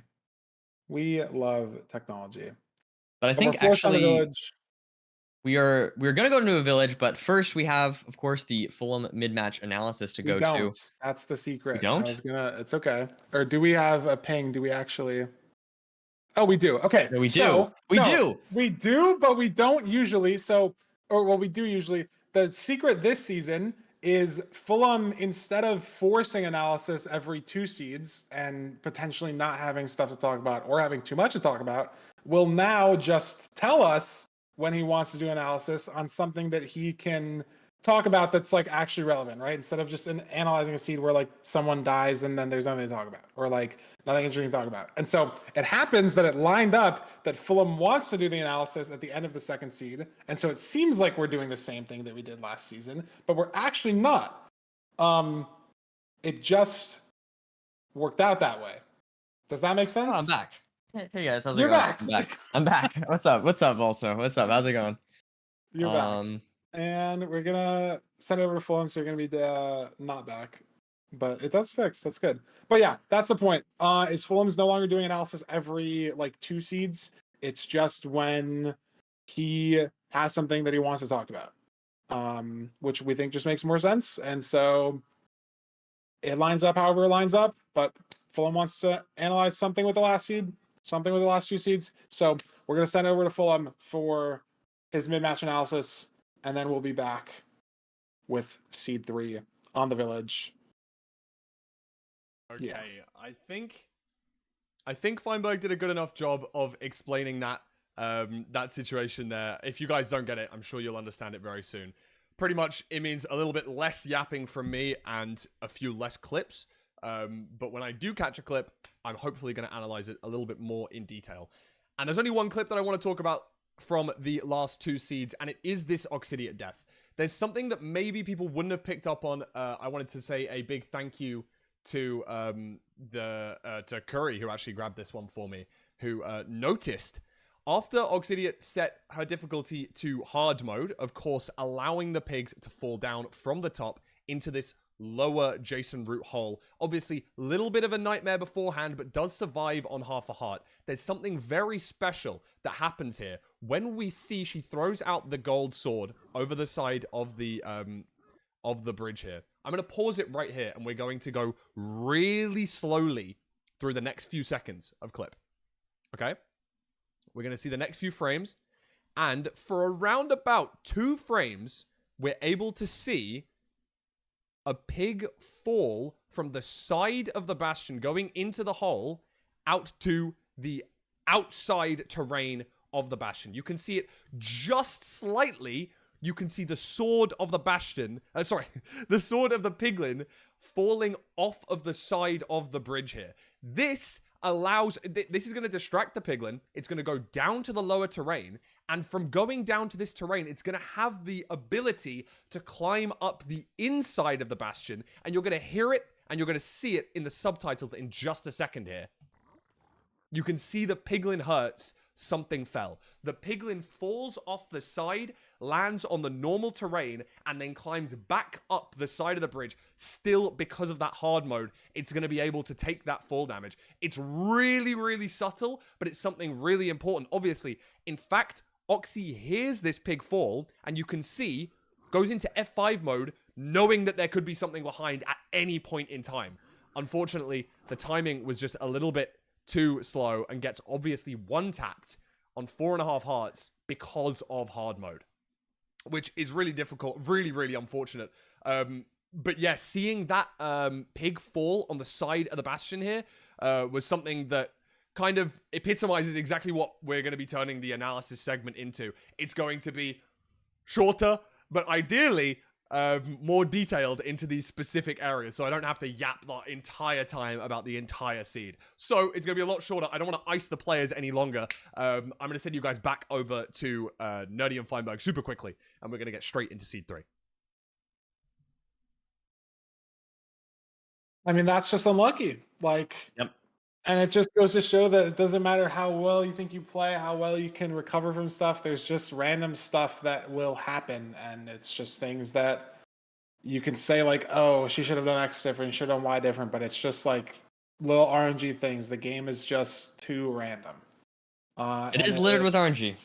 We love technology.
But I think actually we're gonna go to a village, but first we have, of course, the Fulham mid-match analysis to go to.
That's the secret.
We don't?
It's okay. Or do we have a ping? Do we actually? Oh, we do. Okay.
No, we do. We do,
but we don't usually. So or well, we do usually. The secret this season is Fulham, instead of forcing analysis every 2 seeds and potentially not having stuff to talk about or having too much to talk about, will now just tell us when he wants to do analysis on something that he can talk about that's like actually relevant, right? Instead of just analyzing a seed where like someone dies and then there's nothing to talk about, or like nothing interesting to talk about. And so it happens that it lined up that Fulham wants to do the analysis at the end of the 2nd seed, and so it seems like we're doing the same thing that we did last season, but we're actually not. It just worked out that way. Does that make sense?
Oh, I'm back. Hey guys, how's it
You're
going?
back.
I'm back. I'm back. What's up? What's up, also? What's up? How's it going?
You're back. And we're gonna send it over to Fulham, so you're gonna be not back. But it does fix. That's good. But yeah, that's the point. Is Fulham's no longer doing analysis every like 2 seeds. It's just when he has something that he wants to talk about. Which we think just makes more sense. And so it lines up however it lines up, but Fulham wants to analyze something with the last seed, something with the last 2 seeds. So we're gonna send it over to Fulham for his mid-match analysis, and then we'll be back with seed 3 on the village.
Okay,
Yeah.
I think Feinberg did a good enough job of explaining that that situation there. If you guys don't get it, I'm sure you'll understand it very soon. Pretty much, it means a little bit less yapping from me and a few less clips. But when I do catch a clip, I'm hopefully going to analyze it a little bit more in detail. And there's only one clip that I want to talk about from the last 2 seeds, and it is this Oxidiot death. There's something that maybe people wouldn't have picked up on. I wanted to say a big thank you to to Curry, who actually grabbed this one for me, who noticed after Oxidiot set her difficulty to hard mode, of course, allowing the pigs to fall down from the top into this lower Jason root hole. Obviously, little bit of a nightmare beforehand, but does survive on half a heart. There's something very special that happens here when we see she throws out the gold sword over the side of the bridge here. I'm going to pause it right here, and we're going to go really slowly through the next few seconds of clip. Okay? We're going to see the next few frames, and for around about 2 frames, we're able to see a pig fall from the side of the bastion going into the hole out to the outside terrain of the bastion. You can see it just slightly. You can see the sword of the bastion, the sword of the piglin falling off of the side of the bridge here. This is going to distract the piglin. It's going to go down to the lower terrain. And from going down to this terrain, it's going to have the ability to climb up the inside of the bastion. And you're going to hear it and you're going to see it in the subtitles in just a second here. You can see the piglin hurts. Something fell. The piglin falls off the side, lands on the normal terrain, and then climbs back up the side of the bridge. Still, because of that hard mode, it's going to be able to take that fall damage. It's really, really subtle, but it's something really important. Obviously, in fact, Oxy hears this pig fall, and you can see, goes into F5 mode, knowing that there could be something behind at any point in time. Unfortunately, the timing was just a little bit too slow and gets obviously one-tapped on 4.5 hearts because of hard mode, which is really difficult, really, really unfortunate. But yeah, seeing that pig fall on the side of the bastion here was something that kind of epitomizes exactly what we're going to be turning the analysis segment into. It's going to be shorter, but ideally more detailed into these specific areas, so I don't have to yap the entire time about the entire seed. So it's going to be a lot shorter. I don't want to ice the players any longer. I'm going to send you guys back over to Nerdy and Feinberg super quickly, and we're going to get straight into seed 3.
I mean, that's just unlucky. Like,
Yep.
And it just goes to show that it doesn't matter how well you think you play, how well you can recover from stuff. There's just random stuff that will happen, and it's just things that you can say like, "Oh, she should have done X different, should have done Y different," but it's just like little RNG things. The game is just too random.
It is littered with RNG.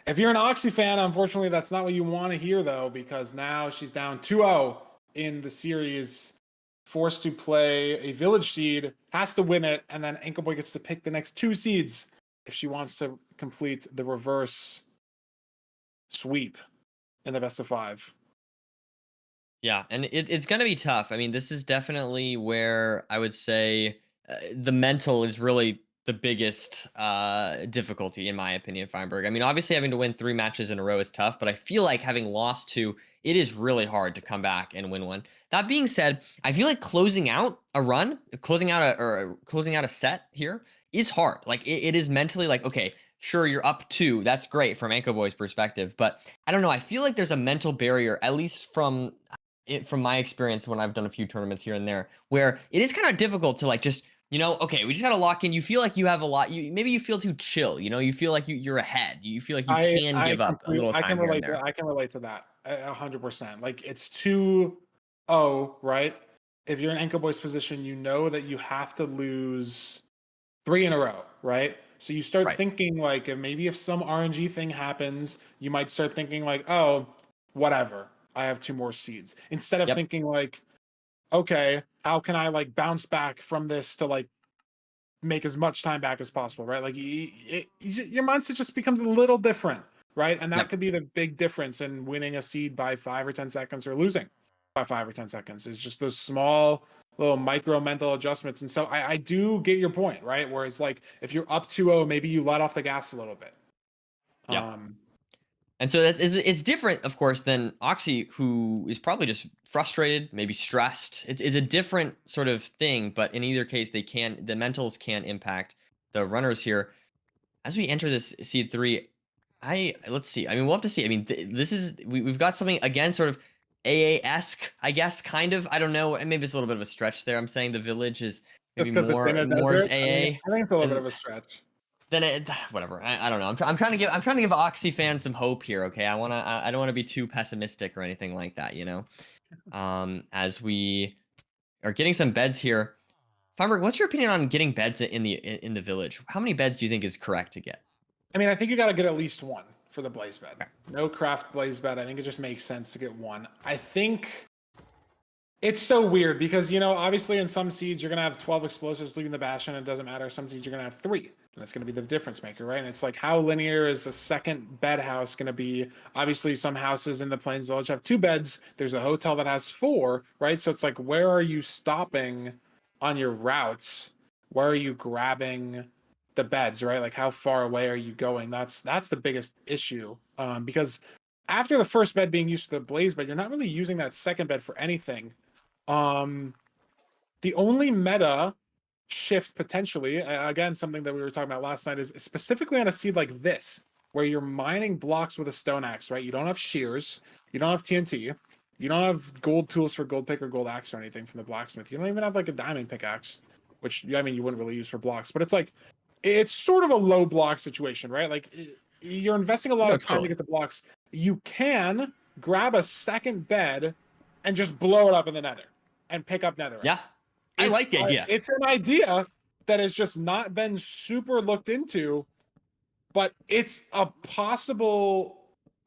If you're an Oxy fan, unfortunately, that's not what you want to hear, though, because now she's down 2-0 in the series, forced to play a village seed, has to win it, and then Anco Boy gets to pick the next 2 seeds if she wants to complete the reverse sweep. in the best of 5.
Yeah, and it's going to be tough. I mean, this is definitely where I would say the mental is really the biggest difficulty, in my opinion, Feinberg. I mean, obviously, having to win 3 matches in a row is tough, but I feel like having lost 2, it is really hard to come back and win one. That being said, I feel like closing out a run, closing out a set here is hard. Like it is mentally like, okay, sure, you're up 2. That's great from Anco Boy's perspective, but I don't know. I feel like there's a mental barrier, at least from my experience when I've done a few tournaments here and there, where it is kind of difficult to like just, okay, we just gotta lock in. You feel like you have a lot. Maybe you feel too chill. You feel like you're ahead. You feel like you can give up a little time here and there.
I can relate to that 100%. Like it's 2-0, right? If you're in Anchor Boy's position, you know that you have to lose 3 in a row, right? So you start
Right.
thinking like if some RNG thing happens, you might start thinking like, oh, whatever. I have 2 more seeds. Instead of
Yep.
thinking like, okay, how can I like bounce back from this to like make as much time back as possible, right? Like your mindset just becomes a little different, right? And that
Yep.
could be the big difference in winning a seed by 5 or 10 seconds or losing by 5 or 10 seconds. Is just those small little micro mental adjustments. And so I do get your point, right? Where it's like if you're up 2-0, maybe you let off the gas a little bit.
Yep. And so it's different, of course, than Oxy, who is probably just frustrated, maybe stressed. It's a different sort of thing, but in either case, the mentals can impact the runners here. As we enter this seed 3, let's see. I mean, we'll have to see. I mean, we've got something again, sort of AA-esque, I guess, kind of. I don't know. Maybe it's a little bit of a stretch there. I'm saying the village is maybe
Just because it's in a
more
desert,
AA,
I think it's a little bit
and
of a stretch.
then whatever. I don't know. I'm trying to give Oxy fans some hope here. Okay, I don't want to be too pessimistic or anything like that. As we are getting some beds here. Feinberg, what's your opinion on getting beds in the village? How many beds do you think is correct to get?
I mean, I think you got to get at least 1 for the blaze bed.
Okay.
No craft blaze bed. I think it just makes sense to get 1. I think it's so weird because, obviously in some seeds, you're going to have 12 explosives leaving the bastion. And it doesn't matter. Some seeds, you're going to have 3. And it's going to be the difference maker, right? And it's like, how linear is the second bed house going to be? Obviously, some houses in the Plains Village have 2 beds. There's a hotel that has 4, right? So it's like, where are you stopping on your routes? Where are you grabbing the beds, right? Like, how far away are you going? That's the biggest issue. Because after the first bed being used to the blaze bed, you're not really using that second bed for anything. The only meta shift potentially, again, something that we were talking about last night, is specifically on a seed like this, where you're mining blocks with a stone axe, right? You don't have shears, you don't have TNT, you don't have gold tools for gold pick or gold axe or anything from the blacksmith. You don't even have like a diamond pickaxe, which I mean you wouldn't really use for blocks, but it's sort of a low block situation, right? Like you're investing a lot of time to get the blocks. You can grab a second bed and just blow it up in the nether and pick up netherite.
Yeah, I like the idea.
It's an idea that has just not been super looked into, but it's a possible,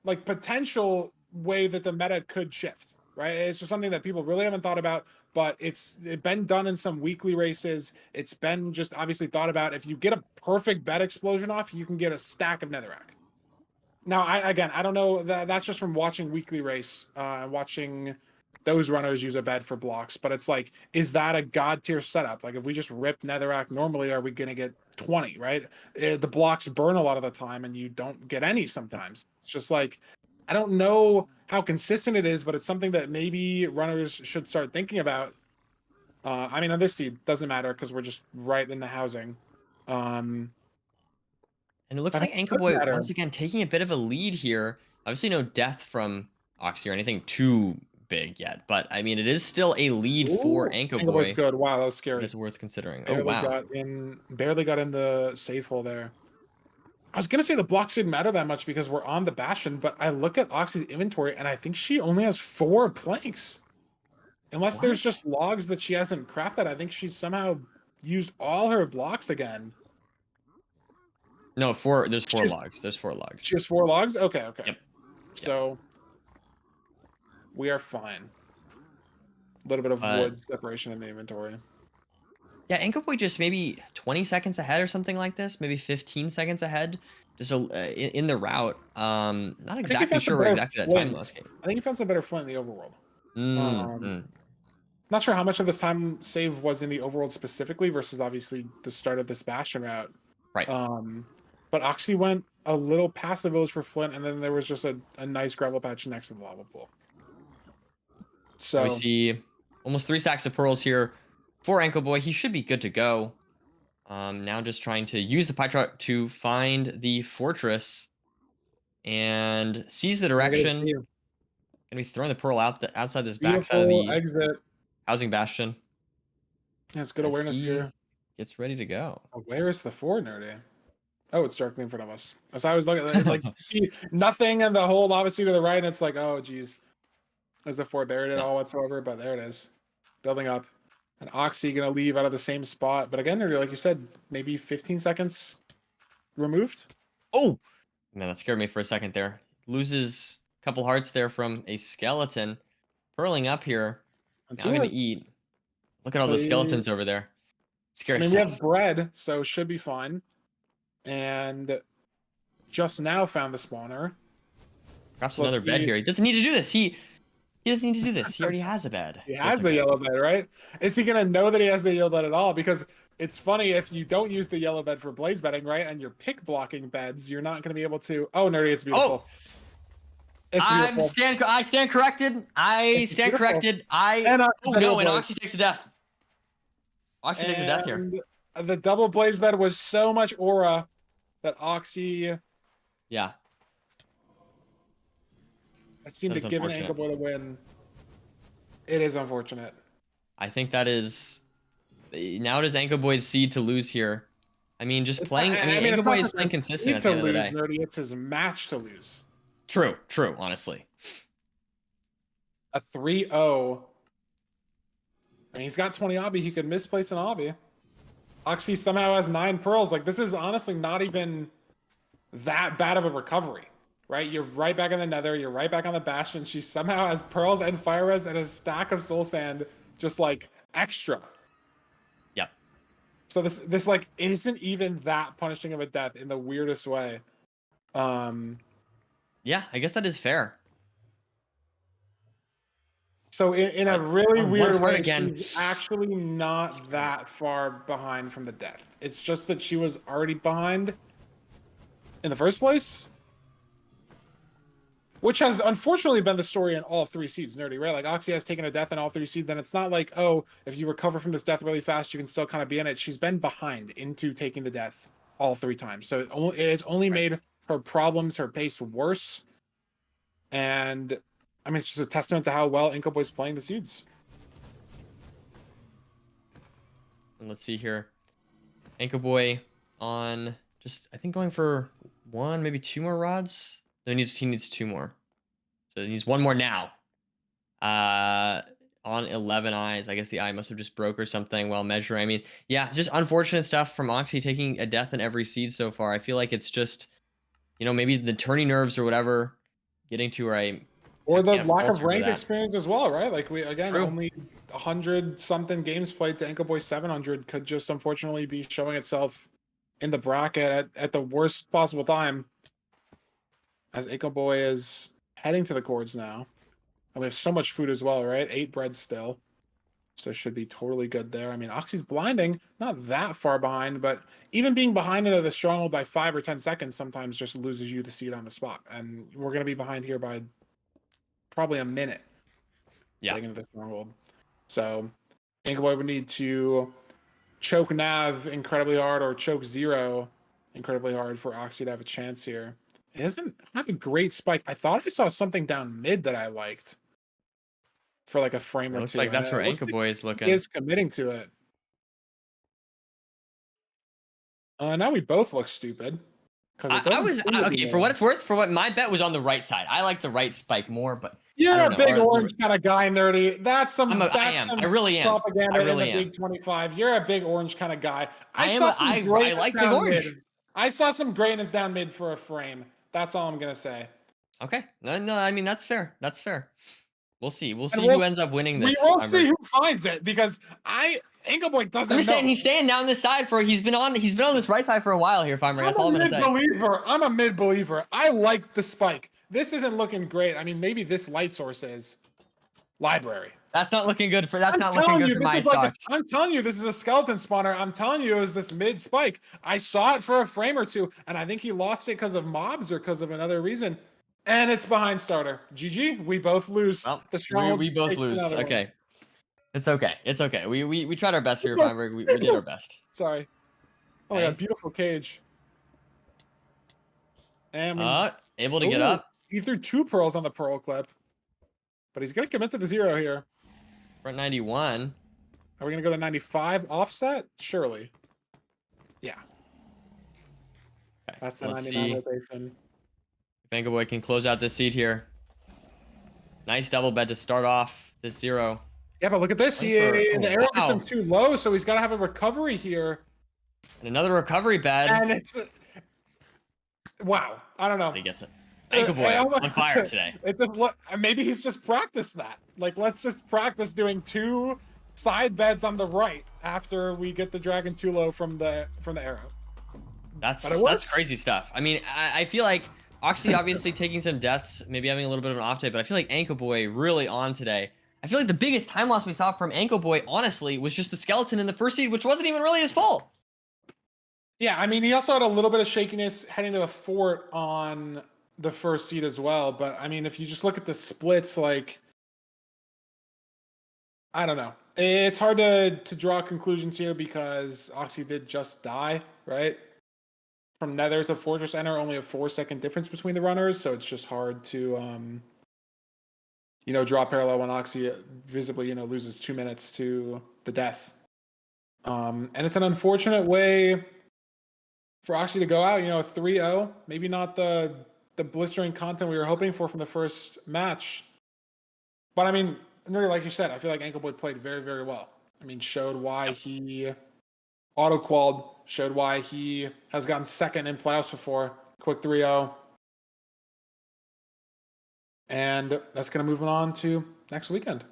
like, potential way that the meta could shift, right? It's just something that people really haven't thought about, but it's been done in some weekly races. It's been just obviously thought about. If you get a perfect bed explosion off, you can get a stack of netherrack. Now, I don't know. That's just from watching weekly race, watching those runners use a bed for blocks. But it's like, is that a god tier setup? Like, if we just rip netherrack normally, are we going to get 20, right? The blocks burn a lot of the time, and you don't get any sometimes. It's just like, I don't know how consistent it is, but it's something that maybe runners should start thinking about. I mean, on this seed, doesn't matter because we're just right in the housing.
And it looks like Anco Boy once again taking a bit of a lead here. Obviously, no death from Oxy or anything too big yet, but I mean, it is still a lead for Anco Boy.
Boy's good. Wow, that was scary.
It's worth considering.
Barely
wow.
Barely got in the safe hole there. I was gonna say the blocks didn't matter that much because we're on the bastion, but I look at Oxy's inventory and I think she only has 4 planks. Unless there's just logs that she hasn't crafted, I think she's somehow used all her blocks again.
No, 4. There's 4 logs. There's 4 logs.
She has 4 logs? Okay.
Yep.
So we are fine. A little bit of wood separation in the inventory.
Yeah, Anco Boy just maybe 20 seconds ahead or something like this, maybe 15 seconds ahead, just in the route. Not
I think he
exactly
found some
sure where
better
exactly that time
flints.
loss came.
I think he found some better flint in the overworld.
Mm,
Um,
mm,
not sure how much of this time save was in the overworld specifically versus obviously the start of this Bastion route.
right.
But Oxy went a little past the village for flint, and then there was just a nice gravel patch next to the lava pool.
Now we
So
see almost 3 stacks of pearls here for Anco Boy. He should be good to go. Now just trying to use the pie chart to find the fortress and sees the
we're gonna
direction.
see
Gonna be throwing the pearl outside this backside of
beautiful
the
exit.
housing bastion
Yeah, it's good
as
awareness
he
here.
gets ready to go.
Oh, where is the four, nerdy? Oh, it's directly in front of us. As I was looking at it, like nothing and the whole obviously to the right, and it's like, oh geez. There's the four buried at
Yeah.
all whatsoever, but there it is. Building up. And Oxy gonna leave out of the same spot. But again, nerdy, like you said, maybe 15 seconds removed.
Oh, man, that scared me for a second there. Loses a couple hearts there from a skeleton. Purling up here.
And
Now
two
gonna
hearts.
eat. Look at all those skeletons over there.
I
Scary
mean, we have
stuff.
bread, so should be fine. And just now found the spawner.
Perhaps
So let's
another bed
see.
here. He doesn't need to do this. He doesn't need to do this. He already has a bed.
He
Just
has
in
the
case.
yellow bed, right? Is he gonna know that he has the yellow bed at all? Because it's funny if you don't use the yellow bed for blaze bedding, right? And you're pick blocking beds, you're not gonna be able to. Oh, nerdy, it's beautiful.
Oh,
It's beautiful.
I stand corrected. I
It's
stand
beautiful.
corrected.
And
Oh no, and Oxy takes a death. Oxy takes a death here.
And the double blaze bed was so much aura that Oxy
Yeah.
seemed
That
to
is
give an
unfortunate.
Anco Boy the win. It is unfortunate.
I think that is now it is Anco Boy's seed to lose here. I mean, just playing. I mean, Anco
it's
Boy
not
is
just
playing
his
consistent
seed
at the
to
end of the
lose,
day.
nerdy. It's his match to lose.
True, honestly.
A 3-0. I mean, he's got 20 obby. He could misplace an obby. Oxy somehow has 9 pearls. Like, this is honestly not even that bad of a recovery, right? You're right back in the nether. You're right back on the bastion. She somehow has pearls and fire res and a stack of soul sand just like extra.
Yep.
So this like isn't even that punishing of a death in the weirdest way.
Yeah, I guess that is fair.
So in a
But
really
on one
weird
heart
way,
again.
she's actually not that far behind from the death. It's just that she was already behind in the first place, which has unfortunately been the story in all 3 seeds, nerdy, right? Like Oxy has taken a death in all 3 seeds, and it's not like, oh, if you recover from this death really fast, you can still kind of be in it. She's been behind into taking the death all 3 times, so it's only made her problems, her pace worse. And I mean, it's just a testament to how well Anco Boy's playing the seeds.
And let's see here. Anco Boy on just I think going for 1, maybe 2 more rods. No, he needs 2 more. So he needs 1 more now. On 11 eyes. I guess the eye must have just broke or something while measuring. I mean, yeah, just unfortunate stuff from Oxy taking a death in every seed so far. I feel like it's just, maybe the turning nerves or whatever getting to where I
Or the
can't
lack
fault
of
her for
ranked
that.
experience as well, right? Like we again
True.
only 100 something games played to Anco Boy 700 could just unfortunately be showing itself in the bracket at the worst possible time. As Anco Boy is heading to the cords now. And we have so much food as well, right? 8 bread still. So should be totally good there. I mean, Oxy's blinding, not that far behind, but even being behind into the stronghold by 5 or 10 seconds sometimes just loses you the seed on the spot. And we're going to be behind here by probably a minute.
Yeah.
Getting into the stronghold. So Anco Boy would need to choke Nav incredibly hard or choke Zero incredibly hard for Oxy to have a chance here. It doesn't have a great spike. I thought I saw something down mid that I liked for like a frame
It
or
looks
two.
like that's
and
where
it looks
Anco
like
Boy is
he
looking.
is committing to it. Now we both look stupid.
I was okay for what it's worth. For what my bet was on the right side. I like the right spike more, but
You're
I
a
don't
big
know.
orange kind of guy, nerdy. That's some.
I
That's
am.
some
I really am.
propaganda
I really
in the
am.
Big 25. You're a big orange kind of guy.
I am.
saw some
I
greatness
like big
down
orange.
mid. I saw some greatness down mid for a frame. That's all I'm gonna say.
Okay. No. I mean that's fair. That's fair. We'll see. We'll see
we'll
who ends up winning this.
We will see who finds it because Anco Boy doesn't
I'm just
know.
saying he's staying down this side for he's been on this right side for a while here, Farmer. That's all I'm gonna say.
I'm a mid believer. I like the spike. This isn't looking great. I mean, maybe this light source is library.
That's not looking good for my stocks.
I'm telling you, this is a skeleton spawner. I'm telling you, it was this mid spike. I saw it for a frame or two, and I think he lost it because of mobs or because of another reason. And it's behind starter. GG. We both lose.
Well,
The
we both lose. Okay. It's okay. It's okay. We tried our best here, Feinberg. We did our best.
Sorry. Oh my god, beautiful cage. And
able to get up.
He threw 2 pearls on the pearl clip. But he's gonna commit to the 0 here.
We're at 91.
Are we gonna go to 95 offset? Surely. Yeah.
Okay.
That's the
Let's
99
see
rotation.
if Anco Boy can close out this seed here. Nice double bed to start off this 0.
Yeah, but look at this. The arrow gets him too low, so he's got to have a recovery here.
And another recovery bed.
And it's wow. I don't know.
He gets it. Anco Boy on fire today.
It just look. Maybe he's just practiced that. Like, let's just practice doing 2 side beds on the right after we get the dragon too low from the arrow.
That's crazy stuff. I mean, I feel like Oxy obviously taking some deaths, maybe having a little bit of an off day, but I feel like Anco Boy really on today. I feel like the biggest time loss we saw from Anco Boy, honestly, was just the skeleton in the first seed, which wasn't even really his fault.
Yeah, I mean, he also had a little bit of shakiness heading to the fort on the first seed as well. But I mean, if you just look at the splits, like, I don't know. It's hard to draw conclusions here because Oxy did just die, right? From Nether to Fortress Enter, only a 4-second difference between the runners, so it's just hard to draw a parallel when Oxy visibly, loses 2 minutes to the death. And it's an unfortunate way for Oxy to go out, 3-0. Maybe not the blistering content we were hoping for from the first match. But I mean, Nerdy, like you said, I feel like Anco Boy played very, very well. I mean, showed why he auto-qualled, showed why he has gotten second in playoffs before. Quick 3-0. And that's going to move on to next weekend.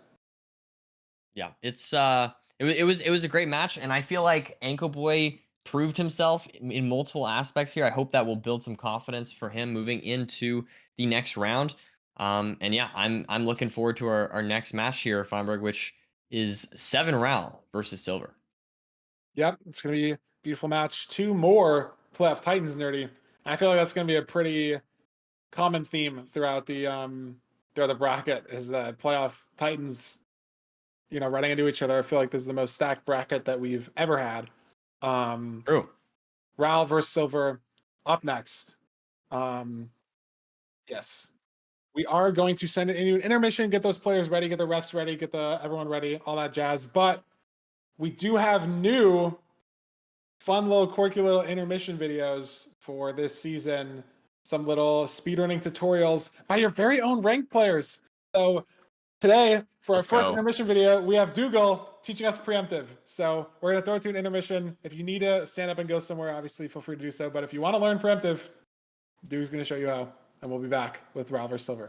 Yeah, it was a great match, and I feel like Anco Boy proved himself in multiple aspects here. I hope that will build some confidence for him moving into the next round. And yeah, I'm looking forward to our next match here, Feinberg, which is 7 Ral versus Silverr. Yep,
it's going to be a beautiful match. 2 more playoff Titans, Nerdy. I feel like that's going to be a pretty common theme throughout the bracket is the playoff Titans, running into each other. I feel like this is the most stacked bracket that we've ever had.
True.
Ral versus Silverr up next. Yes. We are going to send it into an intermission, get those players ready, get the refs ready, get everyone ready, all that jazz. But we do have new fun little quirky little intermission videos for this season. Some little speedrunning tutorials by your very own ranked players. So today, for our first intermission video, we have Dougal teaching us preemptive. So we're going to throw it to an intermission. If you need to stand up and go somewhere, obviously feel free to do so. But if you want to learn preemptive, Dougal's going to show you how. And we'll be back with Ral vs. Silverr.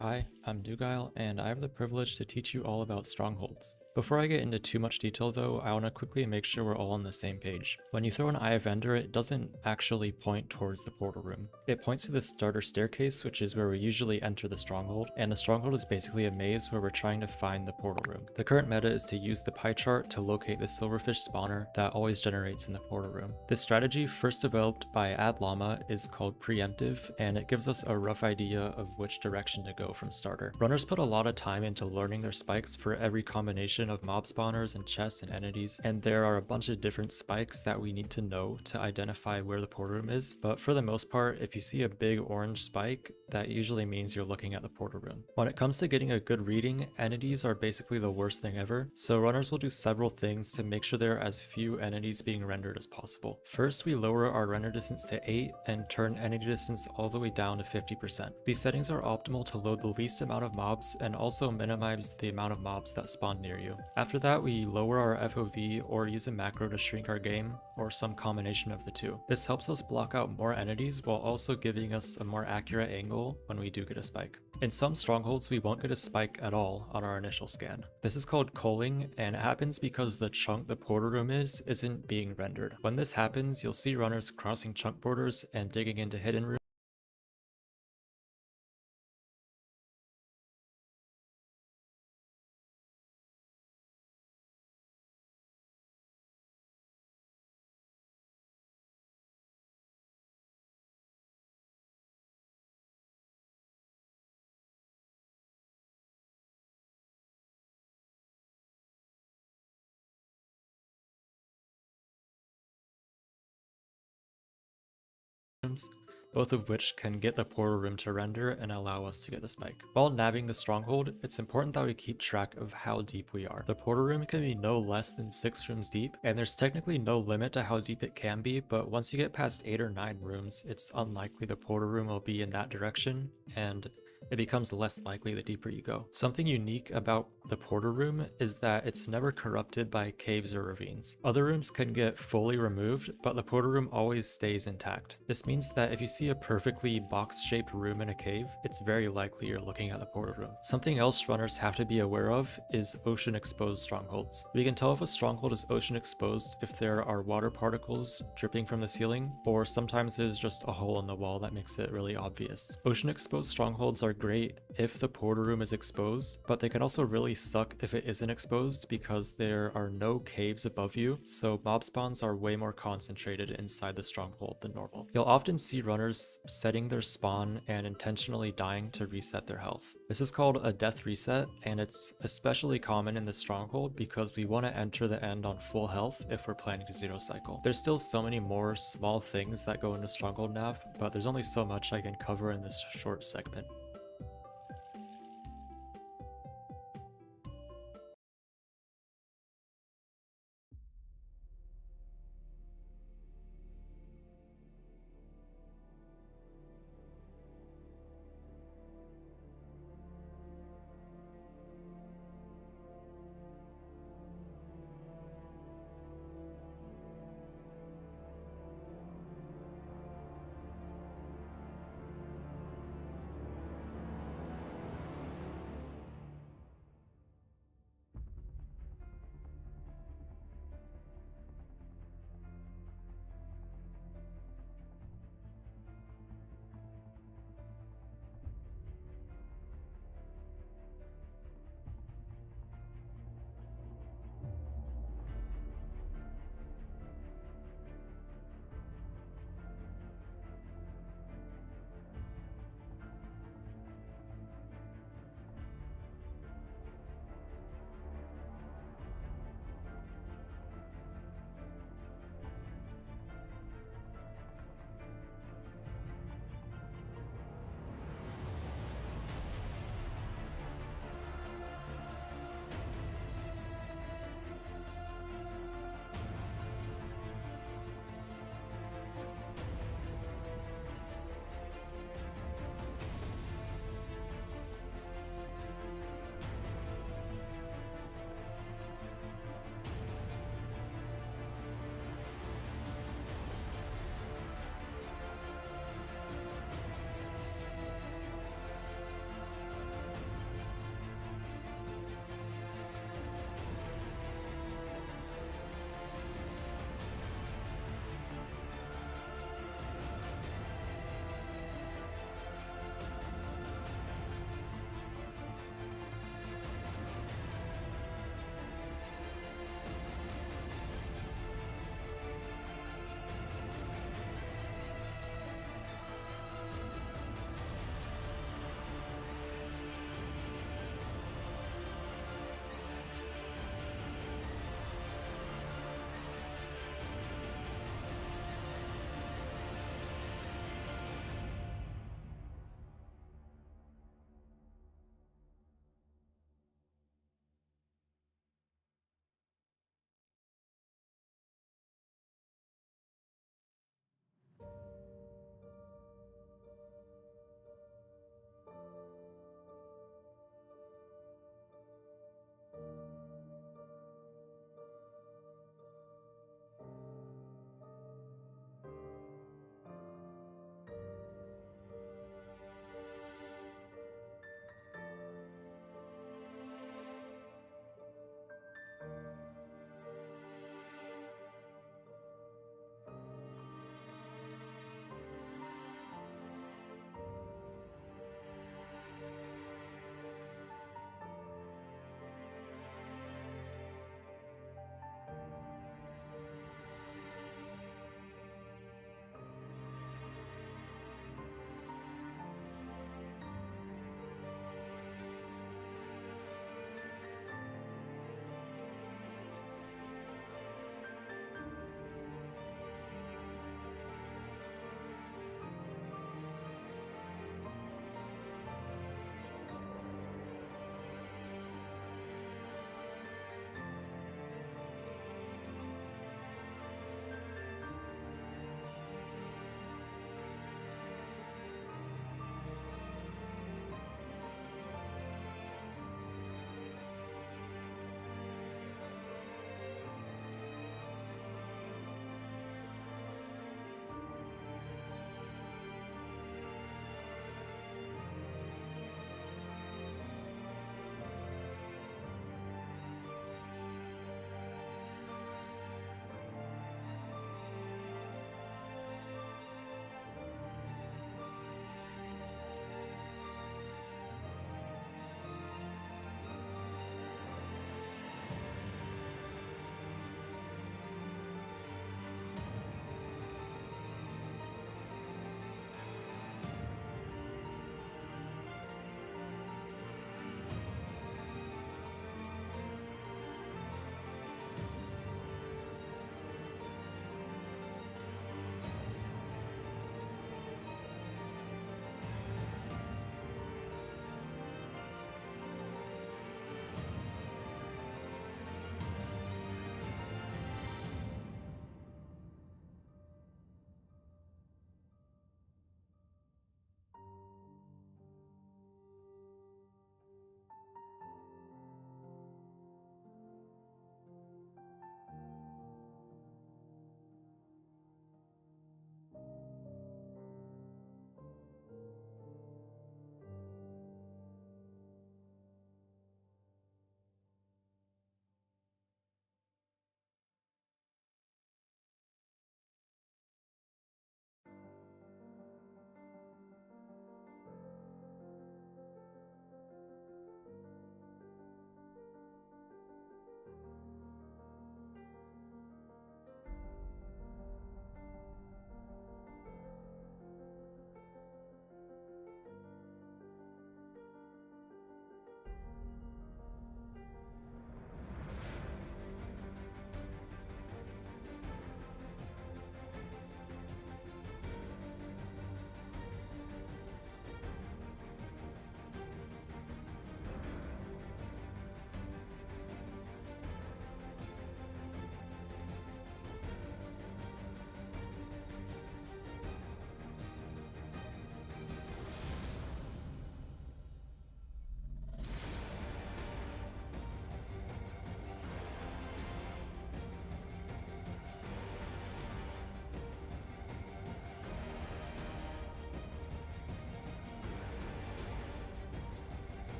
Hi, I'm Dougal, and I have the privilege to teach you all about strongholds. Before I get into too much detail though, I want to quickly make sure we're all on the same page. When you throw an Eye of Ender, it doesn't actually point towards the portal room. It points to the starter staircase, which is where we usually enter the stronghold, and the stronghold is basically a maze where we're trying to find the portal room. The current meta is to use the pie chart to locate the silverfish spawner that always generates in the portal room. This strategy, first developed by AdLlama, is called preemptive, and it gives us a rough idea of which direction to go from starter. Runners put a lot of time into learning their spikes for every combination of mob spawners and chests and entities, and there are a bunch of different spikes that we need to know to identify where the portal room is, but for the most part, if you see a big orange spike, that usually means you're looking at the portal room. When it comes to getting a good reading, entities are basically the worst thing ever, so runners will do several things to make sure there are as few entities being rendered as possible. First, we lower our render distance to 8 and turn entity distance all the way down to 50%. These settings are optimal to load the least amount of mobs and also minimize the amount of mobs that spawn near you. view. After that, we lower our FOV or use a macro to shrink our game, or some combination of the two. This helps us block out more entities while also giving us a more accurate angle when we do get a spike. In some strongholds, we won't get a spike at all on our initial scan. This is called culling, and it happens because the chunk the portal room isn't being rendered. When this happens, you'll see runners crossing chunk borders and digging into hidden rooms. Both of which can get the portal room to render and allow us to get the spike. While nabbing the stronghold, it's important that we keep track of how deep we are. The portal room can be no less than 6 rooms deep, and there's technically no limit to how deep it can be, but once you get past 8 or 9 rooms, it's unlikely the portal room will be in that direction, and it becomes less likely the deeper you go. Something unique about the portal room is that it's never corrupted by caves or ravines. Other rooms can get fully removed, but the portal room always stays intact. This means that if you see a perfectly box-shaped room in a cave, it's very likely you're looking at the portal room. Something else runners have to be aware of is ocean exposed strongholds. We can tell if a stronghold is ocean exposed if there are water particles dripping from the ceiling, or sometimes there's just a hole in the wall that makes it really obvious. Ocean exposed strongholds are great if the portal room is exposed, but they can also really suck if it isn't exposed because there are no caves above you, so mob spawns are way more concentrated inside the stronghold than normal. You'll often see runners setting their spawn and intentionally dying to reset their health. This is called a death reset, and it's especially common in the stronghold because we want to enter the end on full health if we're planning to zero cycle. There's still so many more small things that go into stronghold nav, but there's only so much I can cover in this short segment.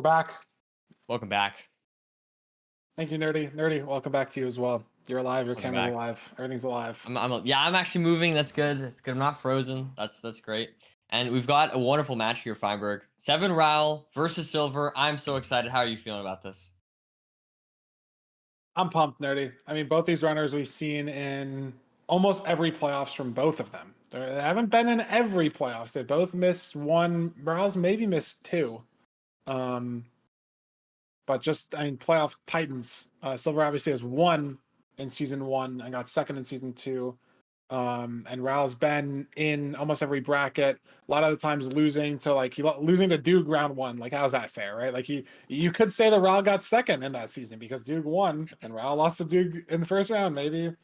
We're back.
Welcome back.
Thank you, Nerdy. Nerdy, welcome back to you as well. You're alive. Your
Welcome
camera's
back.
alive. Everything's alive.
I'm actually moving. That's good. That's good. I'm not frozen. That's great. And we've got a wonderful match here, Feinberg. 7 Raul versus Silverr. I'm so excited. How are you feeling about this?
I'm pumped, Nerdy. I mean, both these runners we've seen in almost every playoffs from both of them. They haven't been in every playoffs. They both missed one. Raul's maybe missed 2. But just, I mean, playoff titans. Silverr obviously has won in season 1 and got second in season 2. And Raul's been in almost every bracket. A lot of the times losing to losing to Duke round 1. Like, how's that fair, right? Like, you could say that Raul got second in that season because Duke won and Raul lost to Duke in the first round. Maybe.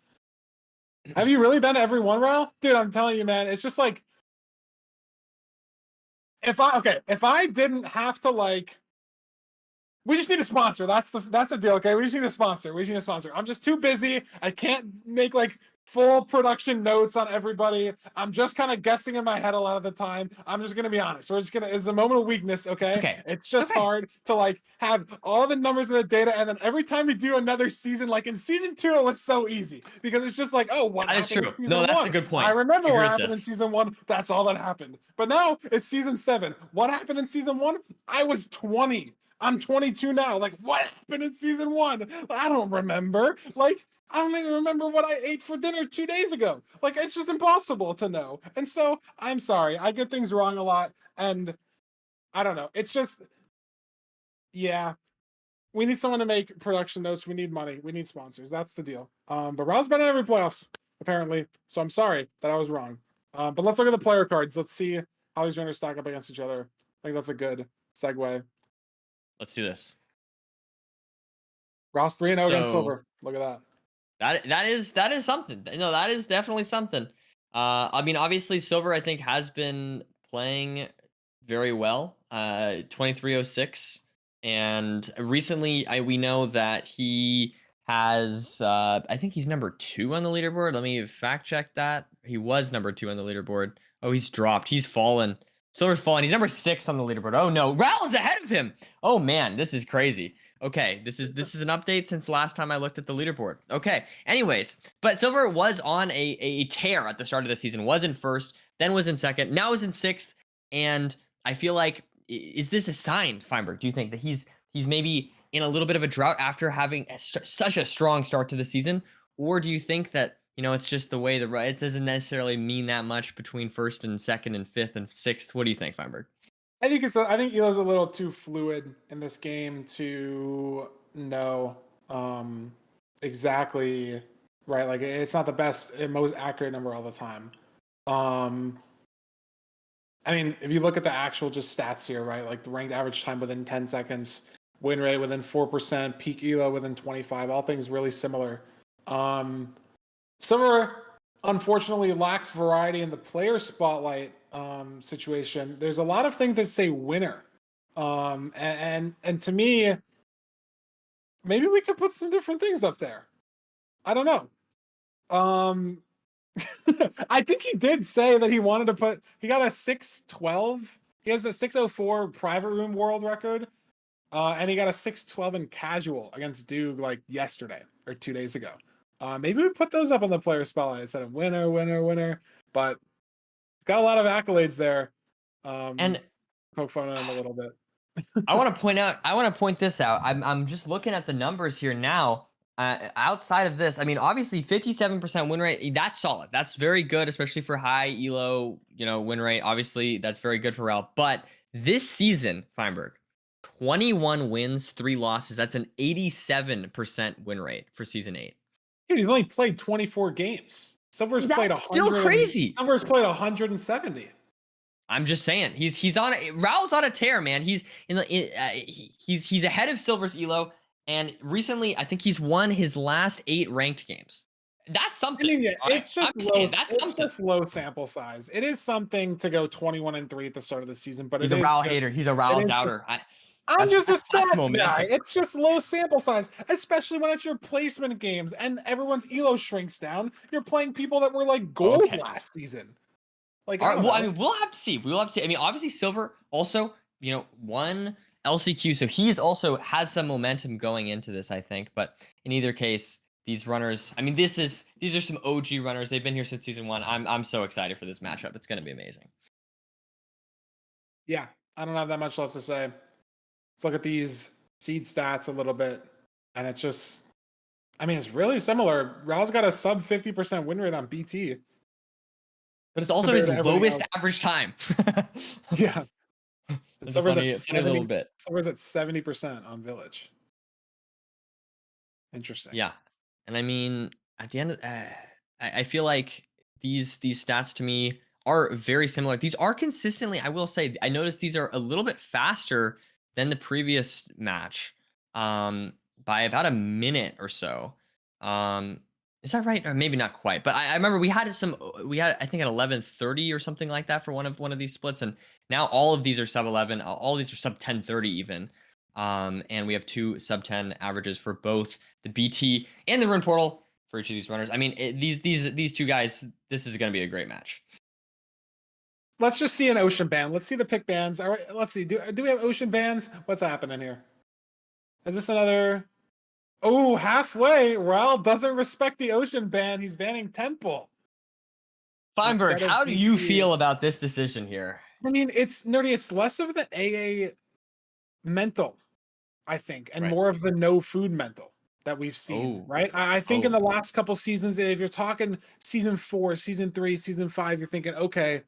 Have you really been to every one, Raul? Dude, I'm telling you, man, it's just like, if I didn't have to we just need a sponsor. That's the deal. Okay, we just need a sponsor. I'm just too busy. I can't make full production notes on everybody. I'm just kind of guessing in my head a lot of the time. I'm just gonna be honest. It's a moment of weakness. Okay. It's just hard to have all the numbers and the data, and then every time we do another season, like in season 2, it was so easy because it's just what
That is
happened
true.
in season
No, that's
1?
a good point.
I remember
I
what
agree with
happened in
this.
season 1. That's all that happened. But now it's season 7. What happened in season 1? I was 20. I'm 22 now. What happened in season 1? I don't remember. I don't even remember what I ate for dinner 2 days ago. It's just impossible to know. And so I'm sorry. I get things wrong a lot. And I don't know. It's just, yeah. We need someone to make production notes. We need money. We need sponsors. That's the deal. But Raul's been in every playoffs, apparently. So I'm sorry that I was wrong. But let's look at the player cards. Let's see how these runners stack up against each other. I think that's a good segue.
Let's do this.
Ross 3-0 against
So-
Silverr. Look at that.
That is something. No, that is definitely something. I mean, obviously, Silverr I think has been playing very well. 2306, and recently we know that he has. I think he's number 2 on the leaderboard. Let me fact check that. He was number 2 on the leaderboard. Oh, he's dropped. He's fallen. Silver's fallen. He's number 6 on the leaderboard. Oh no, Raul is ahead of him. Oh man, this is crazy. Okay, this is an update since last time I looked at the leaderboard. Okay, anyways, but Silverr was on a tear at the start of the season. Was in first, then was in second, now is in 6th, and I feel like, is this a sign, Feinberg? Do you think that he's maybe in a little bit of a drought after having such a strong start to the season, or do you think that it's just the way it doesn't necessarily mean that much between first and second and 5th and 6th? What do you think, Feinberg?
I think Elo's a little too fluid in this game to know exactly right. It's not the best and most accurate number all the time. I mean, if you look at the actual just stats here, right? The ranked average time within 10 seconds, win rate within 4%, peak Elo within 25, all things really similar. Silverr unfortunately lacks variety in the player spotlight situation. There's a lot of things that say winner. And to me, maybe we could put some different things up there. I don't know. I think he did say that he wanted to he got a 612. He has a 604 private room world record. And he got a 612 in casual against Duke yesterday or 2 days ago. Maybe we put those up on the player spotlight instead of winner. But got a lot of accolades there.
And
poke fun at him a little bit.
I want to point this out. I'm just looking at the numbers here now. Outside of this, I mean, obviously 57% win rate, that's solid. That's very good, especially for high elo, win rate. Obviously, that's very good for Raul. But this season, Feinberg, 21 wins, 3 losses. That's an 87% win rate for season 8.
Dude, he's only played 24 games. Silver's played 100.
Still crazy.
Silver's played 170.
I'm just saying, he's on Raul's on a tear, man. He's he's ahead of Silver's elo, and recently I think he's won his last 8 ranked games. That's something.
I mean, yeah, it's just low.
That's
it's
something.
just low sample size. It is something to go 21-3 at the start of the season, but
He's a Raul hater. He's a Raul doubter.
I'm just a
that's
stats
momentum.
guy. It's just low sample size, especially when it's your placement games and everyone's elo shrinks down. You're playing people that were gold last season.
All right, well, I mean, we'll have to see. I mean, obviously, Silverr also, won LCQ, so he's also has some momentum going into this, I think. But in either case, these runners, I mean, these are some OG runners. They've been here since season 1. I'm so excited for this matchup. It's going to be amazing.
Yeah, I don't have that much left to say. Let's look at these seed stats a little bit, and it's just, I mean, it's really similar. Raul's got a sub 50% win rate on BT.
But it's also his
Compared to everything
lowest
else.
average time.
Yeah.
It's a funny little bit.
Silver's at 70% on Village. Interesting.
Yeah, and I mean, at the end of, I feel like these stats to me are very similar. These are consistently, I will say, I noticed these are a little bit faster than the previous match, by about a minute or so. Is that right? Or maybe not quite, but I remember we had I think at 11:30 or something like that for one of these splits, and now all of these are sub 11. All of these are sub 10:30 even. And we have 2 sub 10 averages for both the BT and the Rune Portal for each of these runners. I mean, these two guys, this is going to be a great match.
Let's just see an ocean ban. Let's see the pick bans. All right, let's see. Do we have ocean bans? What's happening here? Is this another? Oh, halfway. Raul doesn't respect the ocean ban. He's banning Temple.
Feinberg, how do you feel about this decision here?
I mean, it's nerdy. It's less of the AA mental, I think, and more of the no food mental that we've seen, right? I think in the last couple seasons, if you're talking season 4, season 3, season 5, you're thinking, okay,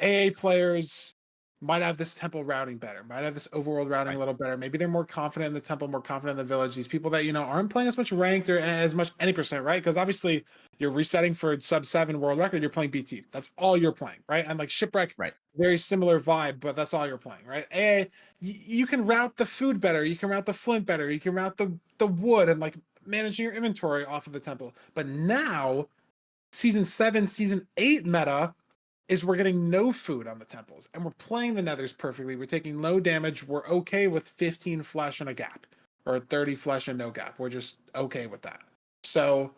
AA players might have this temple routing better, might have this overworld routing a little better. Maybe they're more confident in the temple, more confident in the village. These people that, you know, aren't playing as much ranked or as much any percent, right? Because obviously you're resetting for sub 7 world record, you're playing BT. That's all you're playing, right? And like Shipwreck,
right,
very similar vibe, but that's all you're playing, right? AA, you can route the food better, you can route the flint better, you can route the wood and like managing your inventory off of the temple. But now, season 7, season 8 meta is we're getting no food on the temples, and we're playing the nethers perfectly. We're taking low damage. We're okay with 15 flesh and a gap, or 30 flesh and no gap. We're just okay with that. So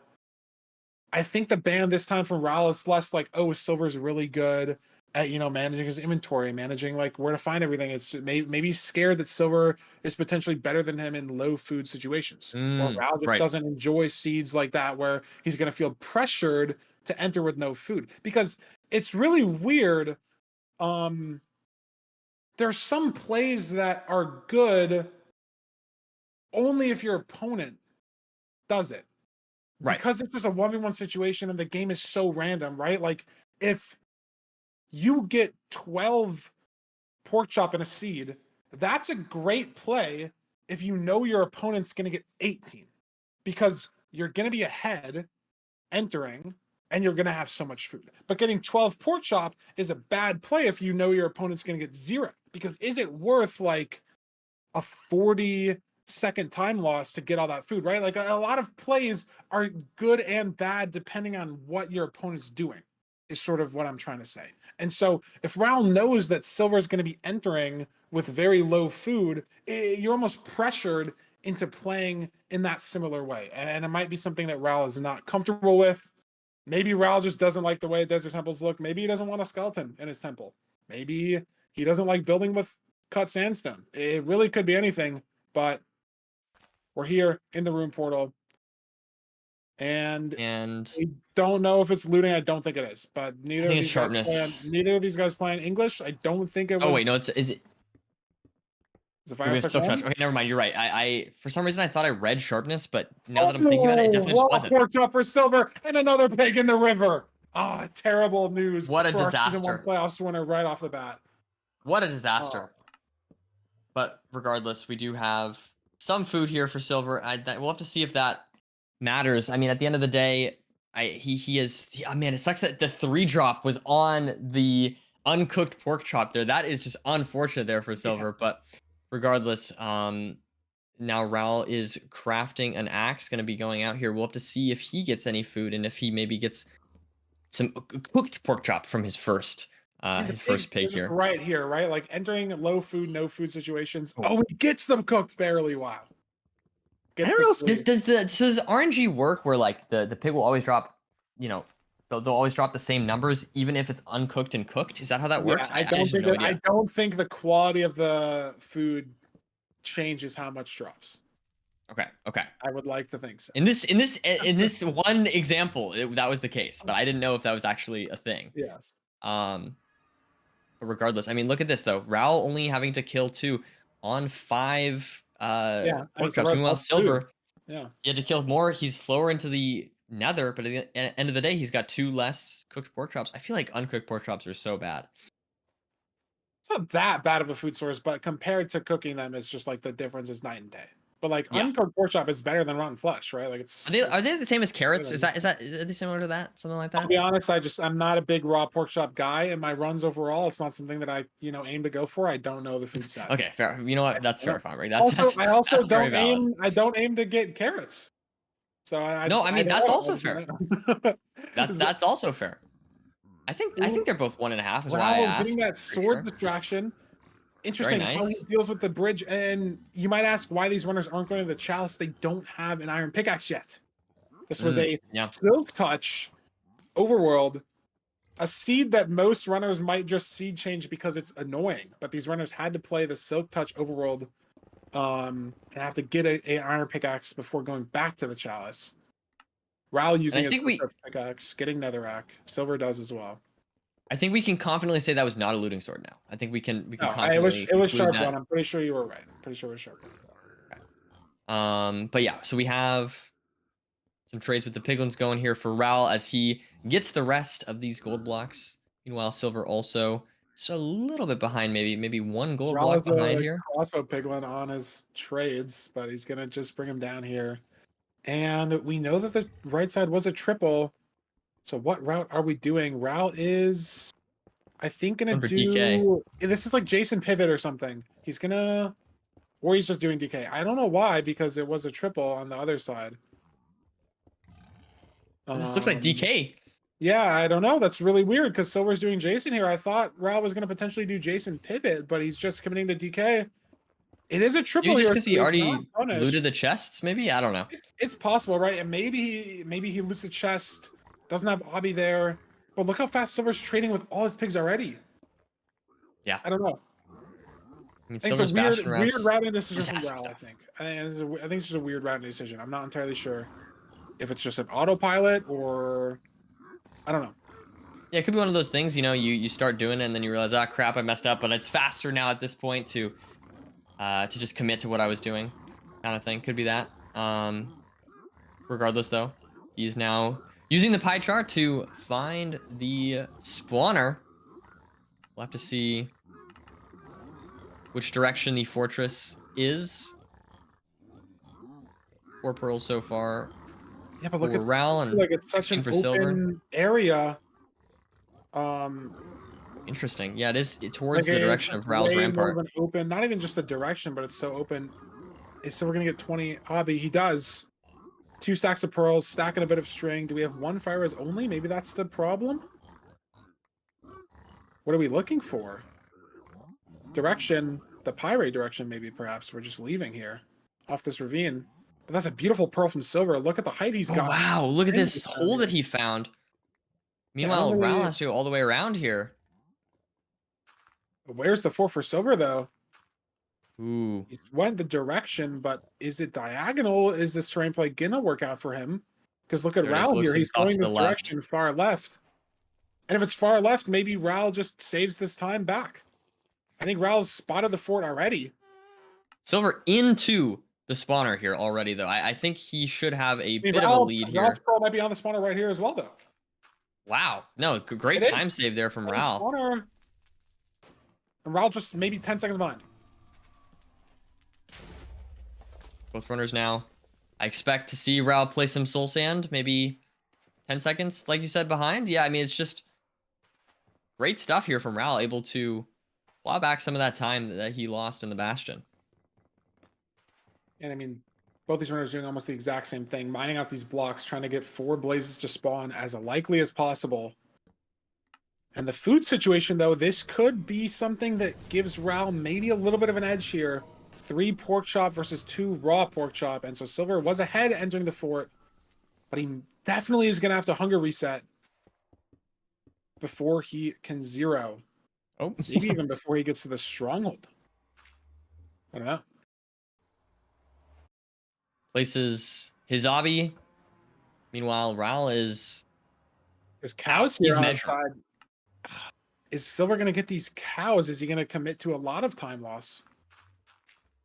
I think the ban this time from Raul is less like, oh, Silver's really good at, you know, managing his inventory, managing like where to find everything. It's maybe scared that Silver is potentially better than him in low food situations. Or Raul just doesn't enjoy seeds like that, where he's going to feel pressured to enter with no food. Because it's really weird. There's some plays that are good only if your opponent does it. Right. Because it's just a 1v1 situation and the game is so random, right? Like if you get 12 pork chop and a seed, that's a great play if you know your opponent's going to get 18. Because you're going to be ahead entering, and you're going to have so much food. But getting 12 pork chop is a bad play if you know your opponent's going to get 0. Because is it worth like a 40-second time loss to get all that food, right? Like a lot of plays are good and bad depending on what your opponent's doing, is sort of what I'm trying to say. And so if Raul knows that Silver is going to be entering with very low food, you're almost pressured into playing in that similar way. And it might be something that Raul is not comfortable with. Maybe Raul just doesn't like the way desert temples look. Maybe he doesn't want a skeleton in his temple. Maybe he doesn't like building with cut sandstone. It really could be anything, but we're here in the Rune Portal. And we don't know if it's looting. I don't think it is, but neither of these guys playing English. I don't think it was.
Oh wait, no, is it?
Okay,
never mind. You're right. I for some reason I thought I read sharpness, but now that I'm thinking about it, it definitely just wasn't.
Pork chop for Silver and another pig in the river. Terrible news.
What a
for
disaster!
Our season 1 playoffs winner right off the bat.
What a disaster. But regardless, we do have some food here for Silver. We'll have to see if that matters. I mean, at the end of the day, man, it sucks that the 3-drop was on the uncooked pork chop there. That is just unfortunate there for Silver. But regardless, now Raul is crafting an axe, going to be going out here. We'll have to see if he gets any food and if he maybe gets some cooked pork chop from his first pig here.
Right here, right? Like entering low food, no food situations. Oh, he gets them cooked barely. Wow.
I don't know if does RNG work where like the pig will always drop, you know, they'll always drop the same numbers even if it's uncooked and cooked. Is that how that works?
I don't think the quality of the food changes how much drops.
Okay. Okay.
I would like to think so.
In this one example, that was the case, but I didn't know if that was actually a thing.
Yes.
But regardless, I mean, look at this though. Raul only having to kill 2 on 5
Yeah.
pork chops. Meanwhile,
Food.
Silverr,
Yeah.
he had to kill more. He's slower into the nether, but at the end of the day, he's got 2 less cooked pork chops. I feel like uncooked pork chops are so bad.
It's not that bad of a food source, but compared to cooking them, it's just like the difference is night and day. But like
Yeah.
uncooked pork chop is better than rotten flesh, right? Like it's.
Are they the same as carrots?
Really?
Is they similar to that? Something like
I'll
that?
be honest, I'm not a big raw pork chop guy in my runs overall. It's not something that I aim to go for. I don't know the food side.
Okay, fair. You know what? That's fair, Fomri.
I also
that's very
don't
valid.
I don't aim to get carrots. So
I mean that's also fair.
That's
That's also fair. I think they're both 1.5 is why I asked.
Getting that sword distraction. Interesting how he
nice.
deals with the bridge. And you might ask why these runners aren't going to the chalice. They don't have an iron pickaxe yet. This was a silk touch overworld, a seed that most runners might just seed change because it's annoying. But these runners had to play the silk touch overworld and have to get an iron pickaxe before going back to the chalice. Raul using his pickaxe, getting netherrack. Silverr does as well.
I think we can confidently say that was not a looting sword now. I think we can confidently
it was sharp one. I'm pretty sure you were right. I'm pretty sure it was sharp one.
Okay. But yeah, so we have some trades with the piglins going here for Raul as he gets the rest of these gold blocks. Meanwhile, Silverr also just a little bit behind, maybe 1 gold block behind here.
Crossbow piglin on his trades, but he's gonna just bring him down here. And we know that the right side was a triple. So what route are we doing? Raul is, I think, gonna do DK. This is like Jason pivot or something. He's gonna, or he's just doing DK. I don't know why, because it was a triple on the other side.
This looks like DK.
Yeah, I don't know. That's really weird because Silver's doing Jason here. I thought Raul was gonna potentially do Jason pivot, but he's just committing to DK. It is a triple
maybe
here.
Just because he already looted the chests, maybe? I don't know.
It's possible, right? And maybe he loots the chest. Doesn't have Obby there, but look how fast Silver's trading with all his pigs already.
Yeah,
I don't know.
I mean,
Silver's weird routing decision from
Raul.
I think it's just a weird routing decision. I'm not entirely sure if it's just an autopilot or I don't know.
Yeah, it could be one of those things. You start doing it and then you realize, crap, I messed up. But it's faster now at this point to just commit to what I was doing, kind of thing. Could be that. Regardless, though, he's now using the pie chart to find the spawner. We'll have to see which direction the fortress is. 4 pearls so far.
Yeah, but look, it's such an open
Silverr
area.
Interesting. Yeah, it is towards the direction of Raul's rampart.
Open, not even just the direction, but it's so open. So we're gonna get 20 Obby. He does. 2 stacks of pearls, stacking a bit of string. Do we have 1 fire res only? Maybe that's the problem. What are we looking for? Direction, the pirate direction, maybe perhaps. We're just leaving here off this ravine. But that's a beautiful pearl from Silverr. Look at the height he's got.
Wow, look at this hole that he found. Meanwhile, Raul has to go all the way around here.
Where's the 4 for Silverr, though?
Ooh.
He went the direction, but is it diagonal? Is this terrain play gonna work out for him? Because look at Raul here. He's going this direction, far left. And if it's far left, maybe Raul just saves this time back. I think Raul's spotted the fort already.
Silverr into the spawner here already, though. I think he should have a bit of a lead here.
Raul's pearl might be on the spawner right here as well, though.
Wow. No, great time save there from Raul.
Spawner. And Raul just maybe 10 seconds behind.
Both runners now. I expect to see Raul play some soul sand, maybe 10 seconds, like you said, behind. Yeah, I mean, it's just great stuff here from Raul, able to claw back some of that time that he lost in the Bastion.
And I mean, both these runners doing almost the exact same thing, mining out these blocks, trying to get 4 blazes to spawn as likely as possible. And the food situation, though, this could be something that gives Raul maybe a little bit of an edge here. 3 pork chop versus 2 raw pork chop. And so Silverr was ahead entering the fort, but he definitely is going to have to hunger reset before he can zero.
Oh,
maybe even before he gets to the stronghold. I don't know.
places his obby. Meanwhile, Ral is
There's cows
He's
here on the
measuring.
side. Is Silverr going to get these cows? Is he going to commit to a lot of time loss?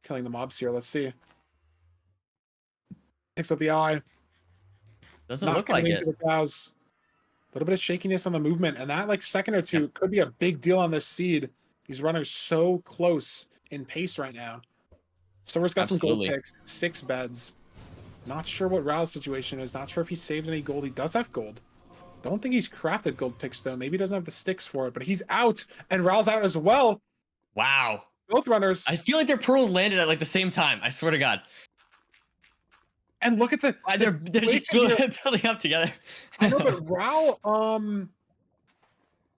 Killing the mobs here. Let's see. Picks up the eye.
doesn't
Not
look like
committing
it.
to the cows. A little bit of shakiness on the movement, and that like second or two could be a big deal on this seed. These runners so close in pace right now. Silver's got some gold
Absolutely.
picks, 6 beds. Not sure what Ral's situation is. Not sure if he saved any gold. He does have gold. Don't think he's crafted gold picks though. Maybe he doesn't have the sticks for it, but he's out, and Ral's out as well.
Wow.
Both runners.
I feel like their pearls landed at like the same time. I swear to God.
And look at the
They're just
placement here.
building up together.
I know, but Ral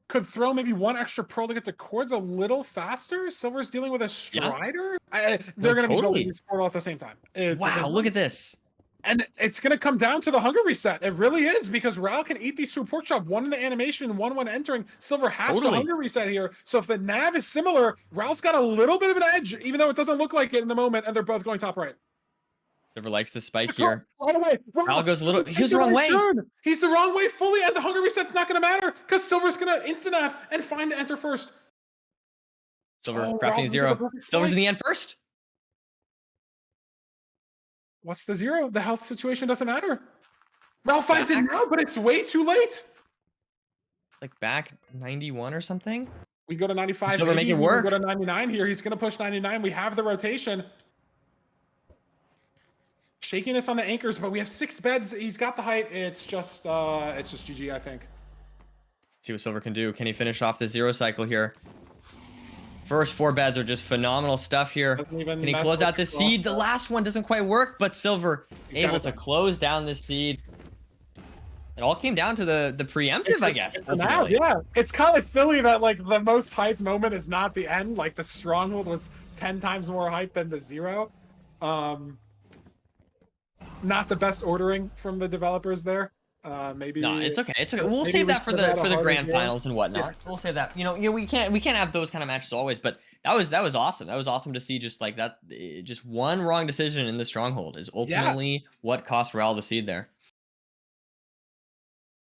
could throw maybe one extra pearl to get the cords a little faster. Silver's dealing with a Strider. They're going to be
totally.
building this portal at the same time.
Wow, look at this.
And it's going to come down to the hunger reset. It really is, because Ral can eat these 2 pork chop, one in the animation, one when entering. Silverr has to hunger reset here. So if the nav is similar, Ral's got a little bit of an edge, even though it doesn't look like it in the moment, and they're both going top right.
Silverr likes the spike here.
Right away.
Ral goes a little. He goes the wrong way.
He's the wrong way fully, and the hunger reset's not going to matter because Silver's going to instant nav and find the enter first.
Silverr
Oh,
crafting
Ral
0.
with the perfect
Silver's in
spike.
the end first.
What's the 0? The health situation doesn't matter. Ral finds it
Back.
now, but it's way too late.
Like back 91 or something.
We go to 95.
Silverr
maybe
make it
we
work.
Go to 99 here. He's going to push 99. We have the rotation. Shakiness on the anchors, but we have 6 beds. He's got the height. It's just GG, I think.
See what Silverr can do. Can he finish off the 0 cycle here? First 4 beds are just phenomenal stuff here. Can he close out the seed? The last one doesn't quite work, but Silverr able to close down this seed. It all came down to the preemptive, I guess.
Now, yeah, it's kind of silly that like the most hyped moment is not the end. Like the stronghold was 10 times more hyped than the 0. Not the best ordering from the developers there. Maybe.
No, it's okay. It's okay. We'll save that for the grand finals and whatnot. Yeah. We'll save that. You know, we can't have those kind of matches always. But that was awesome. That was awesome to see. Just like that, just one wrong decision in the stronghold is ultimately what cost Ral the seed there.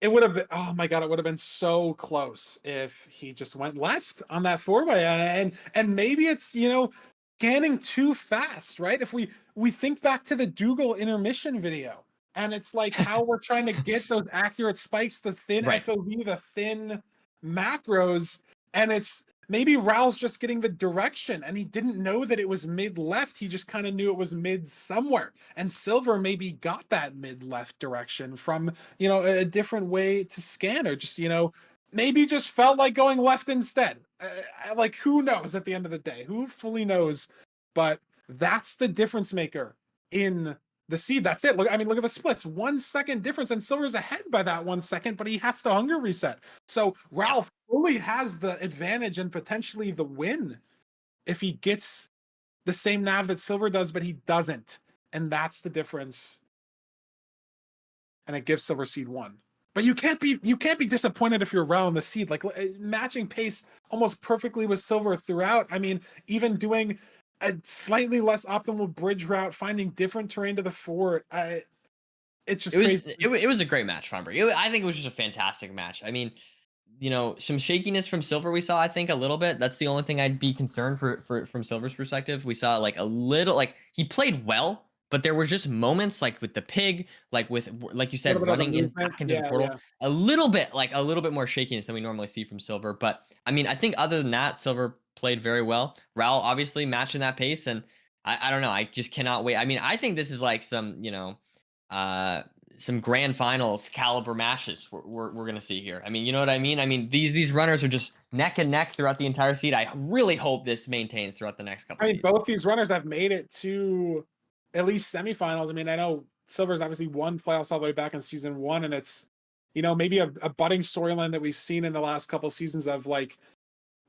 It would have been, oh my god, it would have been so close if he just went left on that 4-way, and maybe it's, you know, scanning too fast, right? If we think back to the Dougal intermission video, and it's like how we're trying to get those accurate spikes, the thin FOV, the thin macros, and it's maybe Ral's just getting the direction, and he didn't know that it was mid-left. He just kind of knew it was mid somewhere. And Silverr maybe got that mid-left direction from, you know, a different way to scan, or just, you know, maybe just felt like going left instead. Like, who knows at the end of the day? Who fully knows? But that's the difference maker in the seed. That's it. Look, I mean, look at the splits. 1 second difference, and Silver's ahead by that 1 second, but he has to hunger reset. So Ralph fully has the advantage and potentially the win if he gets the same nav that Silverr does, but he doesn't. And that's the difference. And it gives Silverr seed 1. But you can't be disappointed if you're Ral in the seed. Like matching pace almost perfectly with Silverr throughout. I mean, even doing a slightly less optimal bridge route, finding different terrain to the fort. It's just crazy.
It was a great match, Funberg. I think it was just a fantastic match. I mean, you know, some shakiness from Silverr we saw, I think, a little bit. That's the only thing I'd be concerned from Silver's perspective. We saw like a little, like he played well, but there were just moments like with the pig, like you said, running in back into the portal, a little bit more shakiness than we normally see from Silverr. But I mean, I think other than that, Silverr played very well. Ral obviously matching that pace, and I don't know. I just cannot wait. I mean, I think this is like some, you know, some grand finals caliber matches we're gonna see here. I mean, you know what I mean? I mean, these runners are just neck and neck throughout the entire seed. I really hope this maintains throughout the next couple.
I mean, both these runners have made it to at least semifinals. I mean, I know Silver's obviously won playoffs all the way back in season 1, and it's, you know, maybe a budding storyline that we've seen in the last couple seasons of like,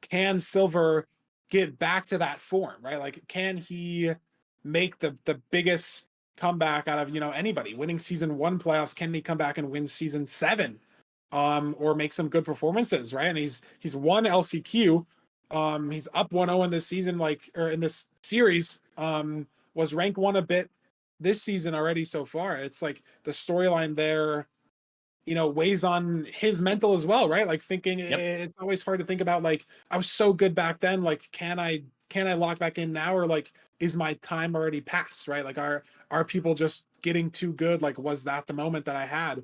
can Silverr get back to that form, right? Like, can he make the biggest comeback out of, you know, anybody winning season 1 playoffs? Can he come back and win season 7 or make some good performances, right? And he's won LCQ, he's up 1-0 in this season, like, or in this series, was rank 1 a bit this season already so far. It's like the storyline there, you know, weighs on his mental as well, right? Like thinking it's always hard to think about, like, I was so good back then, like can I lock back in now, or like is my time already passed, right? Like are people just getting too good? Like was that the moment that I had?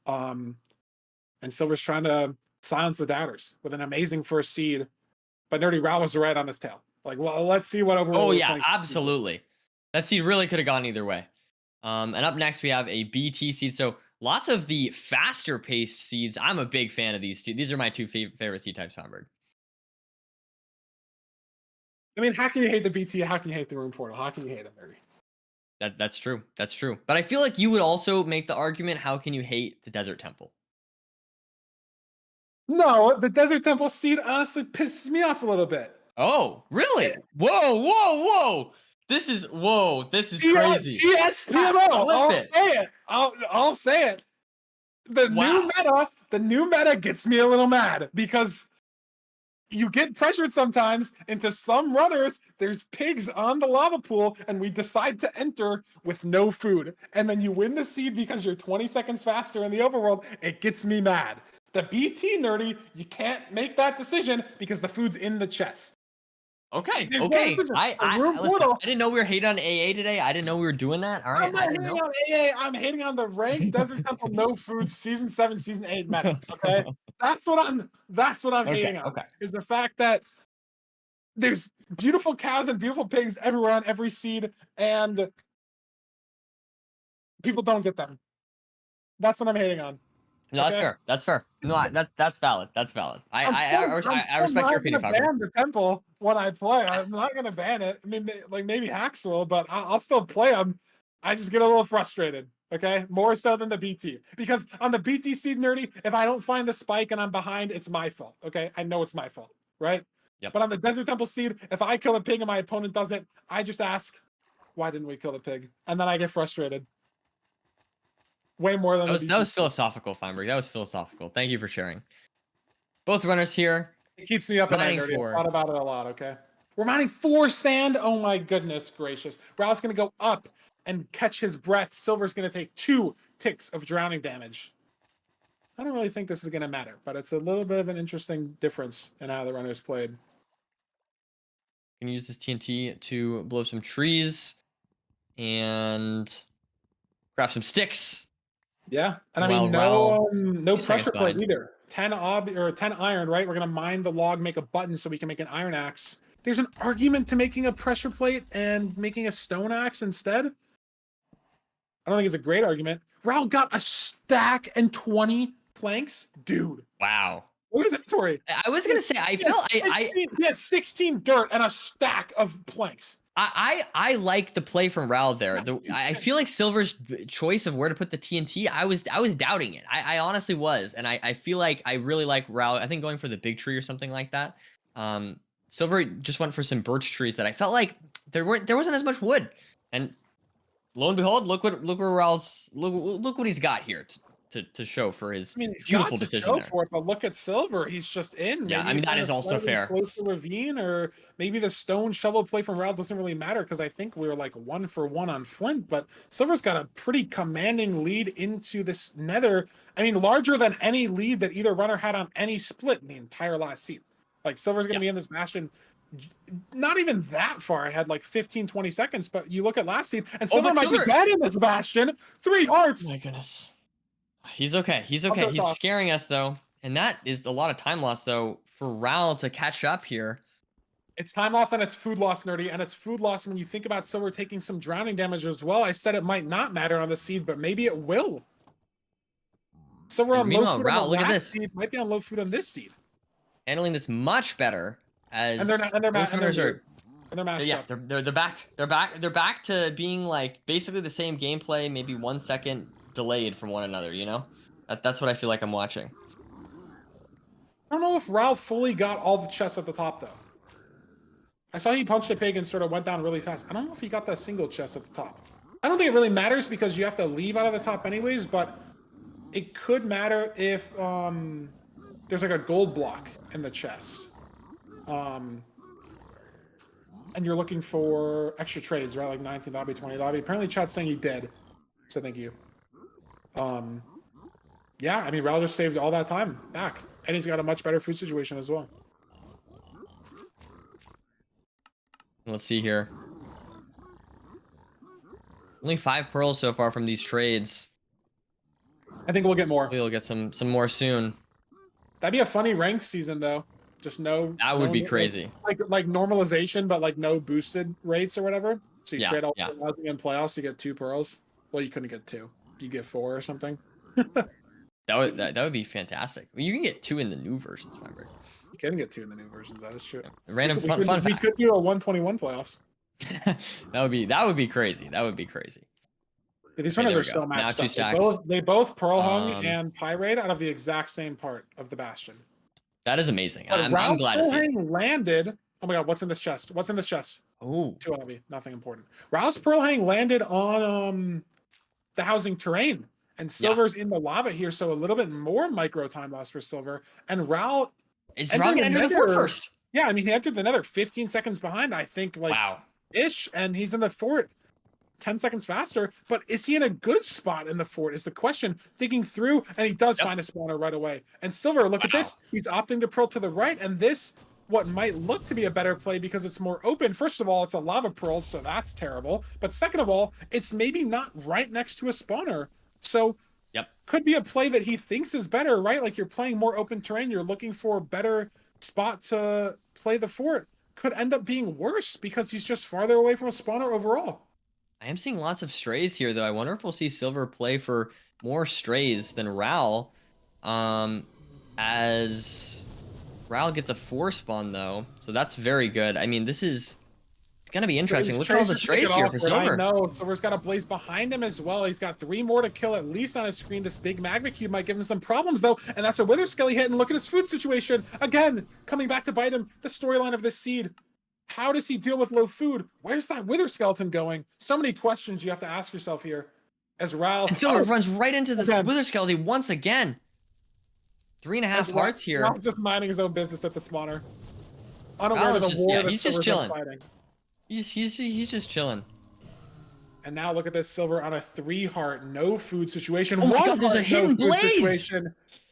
And Silver's trying to silence the doubters with an amazing first seed, but Nerdy Rao was right on his tail. Like, well, let's see what overall.
Oh yeah, absolutely. That seed really could have gone either way. And up next we have a BT seed. So lots of the faster paced seeds. I'm a big fan of these two. These are my two favorite seed types, Hamburg.
I mean, how can you hate the BT? How can you hate the Rune Portal? How can you hate it, Nerdy?
That's true. That's true. But I feel like you would also make the argument, how can you hate the Desert Temple?
No, the Desert Temple seed honestly pisses me off a little bit.
Oh, really? Whoa. This is crazy.
TSPMO. I'll say it. The new meta gets me a little mad because you get pressured sometimes into some runners. There's pigs on the lava pool, and we decide to enter with no food. And then you win the seed because you're 20 seconds faster in the overworld. It gets me mad. The BT, Nerdy, you can't make that decision because the food's in the chest.
Okay.
There's
Okay.
no
I didn't know we were hating on AA today. I didn't know we were doing that. All right.
I'm not hating on AA. I'm hating on the ranked Desert Temple no food season 7, season 8 meta. Okay, that's what I'm hating on.
Okay.
Is the fact that there's beautiful cows and beautiful pigs everywhere on every seed, and people don't get them. That's what I'm hating on.
No, that's fair. That's fair. No, that's valid. That's valid. I respect your opinion.
I'm not gonna ban the temple when I play. I'm not gonna ban it. I mean, like maybe Hacks will, but I'll still play them. I just get a little frustrated. Okay, more so than the BT, because on the BT seed, Nerdy, if I don't find the spike and I'm behind, it's my fault. Okay, I know it's my fault, right?
Yep.
But on the Desert Temple seed, if I kill a pig and my opponent doesn't, I just ask, why didn't we kill the pig? And then I get frustrated. Way more than
that was philosophical, Feinberg. That was philosophical. Thank you for sharing. Both runners here.
It keeps me up at night, Nerdy. I've thought about it a lot, okay? We're mining 4 sand. Oh my goodness gracious. Rao's going to go up and catch his breath. Silver's going to take 2 ticks of drowning damage. I don't really think this is going to matter, but it's a little bit of an interesting difference in how the runners played.
Gonna use this TNT to blow some trees and craft some sticks.
Yeah, and I mean no pressure plate either. 10 iron, right? We're gonna mine the log, make a button so we can make an iron axe. There's an argument to making a pressure plate and making a stone axe instead. I don't think it's a great argument. Raul got a stack and 20 planks, dude.
Wow.
What is inventory?
I was gonna say
he has 16 dirt and a stack of planks.
I like the play from Raul there. I feel like Silver's choice of where to put the TNT, I was doubting it. I honestly was, and I feel like I really like Raul. I think going for the big tree or something like that. Silver just went for some birch trees that I felt like there wasn't as much wood, and lo and behold, look where Raul's look what he's got here to show for his beautiful decision there.
For it, but look at Silver, he's just in.
Yeah, I mean that is also fair.
Close to ravine, or maybe the stone shovel play from Raul doesn't really matter because I think we were like 1 for 1 on Flint. But Silver's got a pretty commanding lead into this Nether. I mean, larger than any lead that either runner had on any split in the entire last season. Like Silver's going to be in this bastion. Not even that far ahead, like 15-20 seconds. But you look at last seed, and Silver might be dead in this bastion. 3 hearts.
Oh my goodness. He's okay. He's okay. He's scaring us though. And that is a lot of time loss though for Raul to catch up here.
It's time loss and it's food loss, Nerdy. And it's food loss when you think about Silver taking some drowning damage as well. I said it might not matter on the seed, but maybe it will. Silver on low food on the last seed might be on low food on this seed.
Handling this much better as
they're matched up.
They're back to being like basically the same gameplay, maybe 1 second delayed from one another, you know? That's what I feel like I'm watching.
I don't know if Raul fully got all the chests at the top, though. I saw he punched a pig and sort of went down really fast. I don't know if he got that single chest at the top. I don't think it really matters because you have to leave out of the top anyways, but it could matter if there's like a gold block in the chest. and you're looking for extra trades, right? Like 19 lobby, 20 lobby. Apparently, chat's saying he did. So thank you. Yeah, I mean, Ral just saved all that time back, and he's got a much better food situation as well.
Let's see here. Only 5 pearls so far from these trades.
I think we'll get more.
We'll get some more soon.
That'd be a funny ranked season, though. Just no.
That would be crazy.
Like normalization, but like no boosted rates or whatever. So you trade all the housing in playoffs, you get 2 pearls. Well, you couldn't get 2. You get 4 or something.
That would be fantastic. You can get 2 in the new versions, Fiber.
You can get 2 in the new versions. That is true.
Random fun fact.
We could do a 121 playoffs.
that would be crazy. That would be crazy.
These runners are so matched up. They both pearl hung and pyrite out of the exact same part of the bastion.
That is amazing. I'm glad to see it.
Landed. Oh my god, what's in this chest? What's in this chest?
Oh,
2 LB, nothing important. Rao's pearl hang landed on the housing terrain, and Silver's in the lava here, so a little bit more micro time loss for Silverr. And Rao
is Rao gonna enter the fort first?
Yeah, I mean he entered the nether 15 seconds behind, I think, like ish, and he's in the fort 10 seconds faster. But is he in a good spot in the fort is the question. Digging through, and he does find a spawner right away. And Silverr, look at this. He's opting to pearl to the right, and this, what might look to be a better play because it's more open. First of all, it's a lava pearl, so that's terrible. But second of all, it's maybe not right next to a spawner. So could be a play that he thinks is better, right? Like you're playing more open terrain. You're looking for a better spot to play the fort. Could end up being worse because he's just farther away from a spawner overall.
I am seeing lots of strays here, though. I wonder if we'll see Silverr play for more strays than Ral. As Ral gets a 4 spawn, though. So that's very good. I mean, this is... It's going to be interesting. Look at all the strays here for Silverr.
I know. Silver's got a blaze behind him as well. He's got 3 more to kill at least on his screen. This big magma cube might give him some problems, though. And that's a wither skelly hit. And look at his food situation. Again, coming back to bite him. The storyline of this seed. How does he deal with low food? Where's that wither skeleton going? So many questions you have to ask yourself here. As Ral...
And Silverr runs right into the wither skeleton once again. 3.5 hearts here.
Ral's just minding his own business at the spawner. Unaware of the war that
he's just chilling.
Fighting.
He's just chilling.
And now look at this Silverr on a 3 heart, no food situation.
Oh my god, there's a hidden blaze!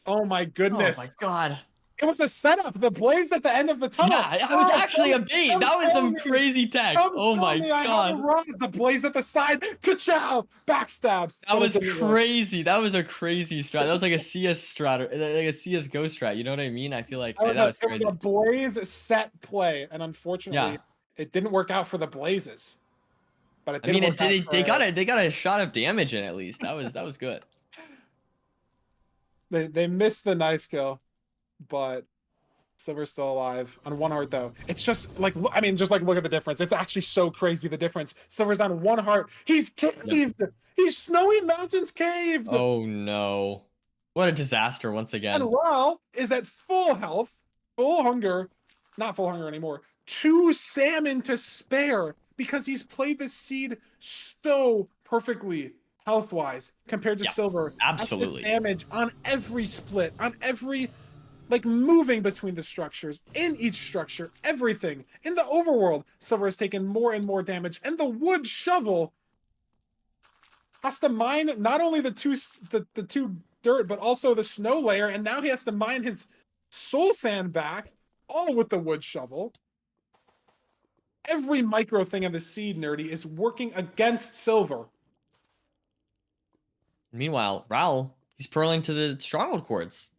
Oh my goodness.
Oh my god.
It was a setup. The blaze at the end of the tunnel.
Yeah, that was actually a bait. That was some crazy tech. Oh my god.
The blaze at the side. Ka-chow! Backstab.
That was crazy. That was a crazy strat. That was like a CS strat, like a CS Go strat. You know what I mean? I feel like that was crazy.
It was a blaze set play, and unfortunately, it didn't work out for the blazes. But it did.
I mean, they got a shot of damage in at least. That was good.
They missed the knife kill. But Silver's still alive on 1 heart, though. It's just like, I mean, just like look at the difference. It's actually so crazy, the difference. Silver's on 1 heart. He's caved. He's Snowy Mountains caved.
Oh no. What a disaster once again.
And Ral is at full health, full hunger, not full hunger anymore. 2 salmon to spare because he's played this seed so perfectly health-wise compared to Silverr.
Absolutely.
Damage on every split, on every... like moving between the structures, in each structure, everything. In the overworld, Silverr has taken more and more damage, and the wood shovel has to mine not only the two dirt, but also the snow layer, and now he has to mine his soul sand back, all with the wood shovel. Every micro thing of the seed, Nerdy, is working against Silverr.
Meanwhile, Ral, he's pearling to the stronghold cords.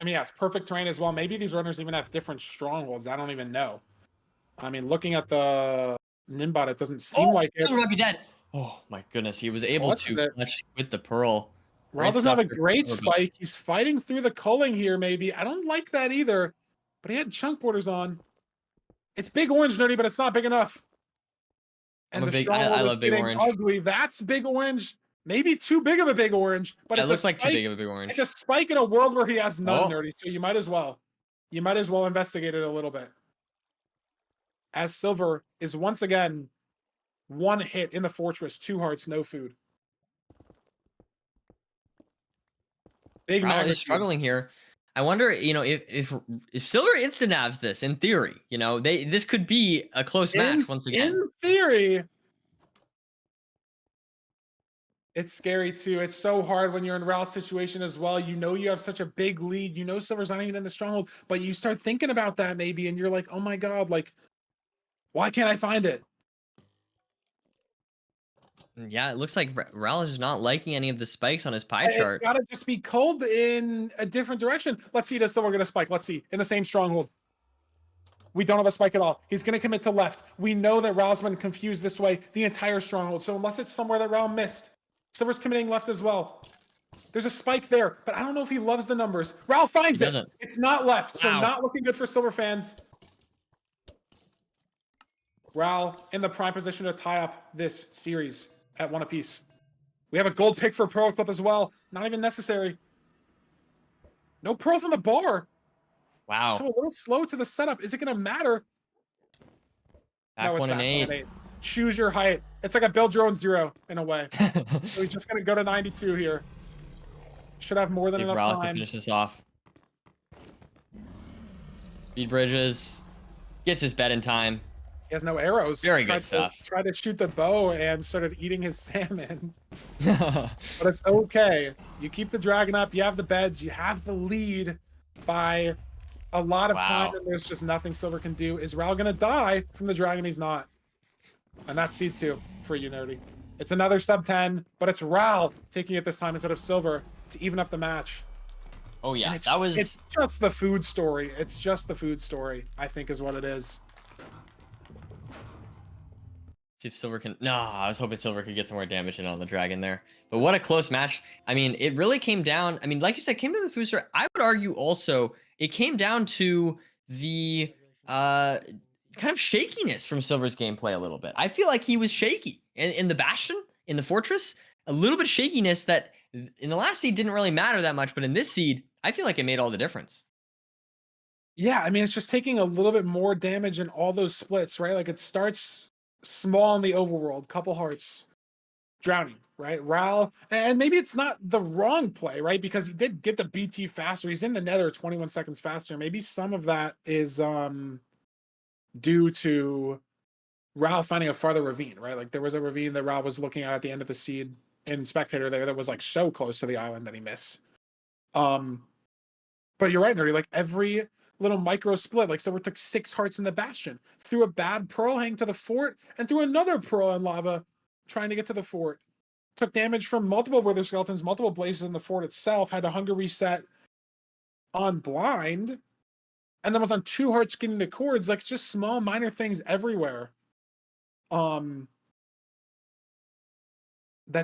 I mean, yeah, it's perfect terrain as well. Maybe these runners even have different strongholds. I don't even know. I mean, looking at the Nimbot, it doesn't seem like it.
Silverr might be dead. Oh my goodness, he was able to clutch with the pearl.
Ral doesn't have a great spike. He's fighting through the culling here, maybe. I don't like that either. But he had chunk borders on. It's big orange, Nerdy, but it's not big enough. And
I love big orange.
Ugly. That's big orange. Maybe too big of a big orange, but
it looks like too big of a big orange.
It's a spike in a world where he has none, Nerdy. So you might as well investigate it a little bit. As Silverr is once again 1 hit in the fortress, 2 hearts, no food.
Big Ral is struggling here. I wonder, if Silver instant nabs this in theory, this could be a close match once again.
In theory, it's scary too. It's so hard when you're in Ralph's situation as well. You know you have such a big lead. You know Silver's not even in the stronghold, but you start thinking about that maybe, and you're like, oh my god, like, why can't I find it?
Yeah, it looks like Ral is not liking any of the spikes on his pie chart.
It's gotta just be cold in a different direction. Let's see, does Silver get a spike? Let's see, in the same stronghold. We don't have a spike at all. He's going to commit to left. We know that Raul's been confused this way the entire stronghold. So unless it's somewhere that Raul missed, Silver's committing left as well. There's a spike there, but I don't know if he loves the numbers. Raul finds it. It's not left, so not looking good for Silver fans. Raul in the prime position to tie up this series at 1 apiece. We have a gold pick for Pearl Clip as well. Not even necessary. No pearls on the bar.
Wow.
So a little slow to the setup. Is it going to matter?
Back 1 and 8.
Choose your height. It's like a build your own 0 in a way. So he's just going to go to 92 here. Should have more than enough
Raul
time.
Can finish this off. Speed bridges. Gets his bed in time.
He has no arrows.
Very good stuff.
Tried to shoot the bow and started eating his salmon. But it's okay. You keep the dragon up. You have the beds. You have the lead by a lot of time, and there's just nothing Silver can do. Is Raul gonna die from the dragon? He's not. And that's seed 2 for you, Nerdy. It's another sub 10, but it's Raul taking it this time instead of Silver to even up the match.
Oh yeah,
it's just the food story. It's just the food story, I think, is what it is.
See if Silver can. No, I was hoping Silver could get some more damage in on the dragon there. But what a close match. I mean, it really came down. I mean, like you said, it came to the food story. I would argue also it came down to the kind of shakiness from Silver's gameplay a little bit. I feel like he was shaky in the Bastion, in the Fortress. A little bit of shakiness that in the last seed didn't really matter that much, but in this seed, I feel like it made all the difference.
Yeah, I mean, it's just taking a little bit more damage in all those splits, right? Like it starts small in the overworld, couple hearts, drowning, right? Raul, and maybe it's not the wrong play, right? Because he did get the BT faster. He's in the nether 21 seconds faster. Maybe some of that is due to Raul finding a farther ravine, right? Like there was a ravine that Raul was looking at the end of the seed in Spectator there that was like so close to the island that he missed. But you're right, Nerdy, like every little micro split, like Silver took 6 hearts in the Bastion, threw a bad pearl hang to the fort, and threw another pearl in lava trying to get to the fort. Took damage from multiple wither skeletons, multiple blazes in the fort itself, had a hunger reset on blind, and then was on 2 hearts getting the cords, like just small minor things everywhere. That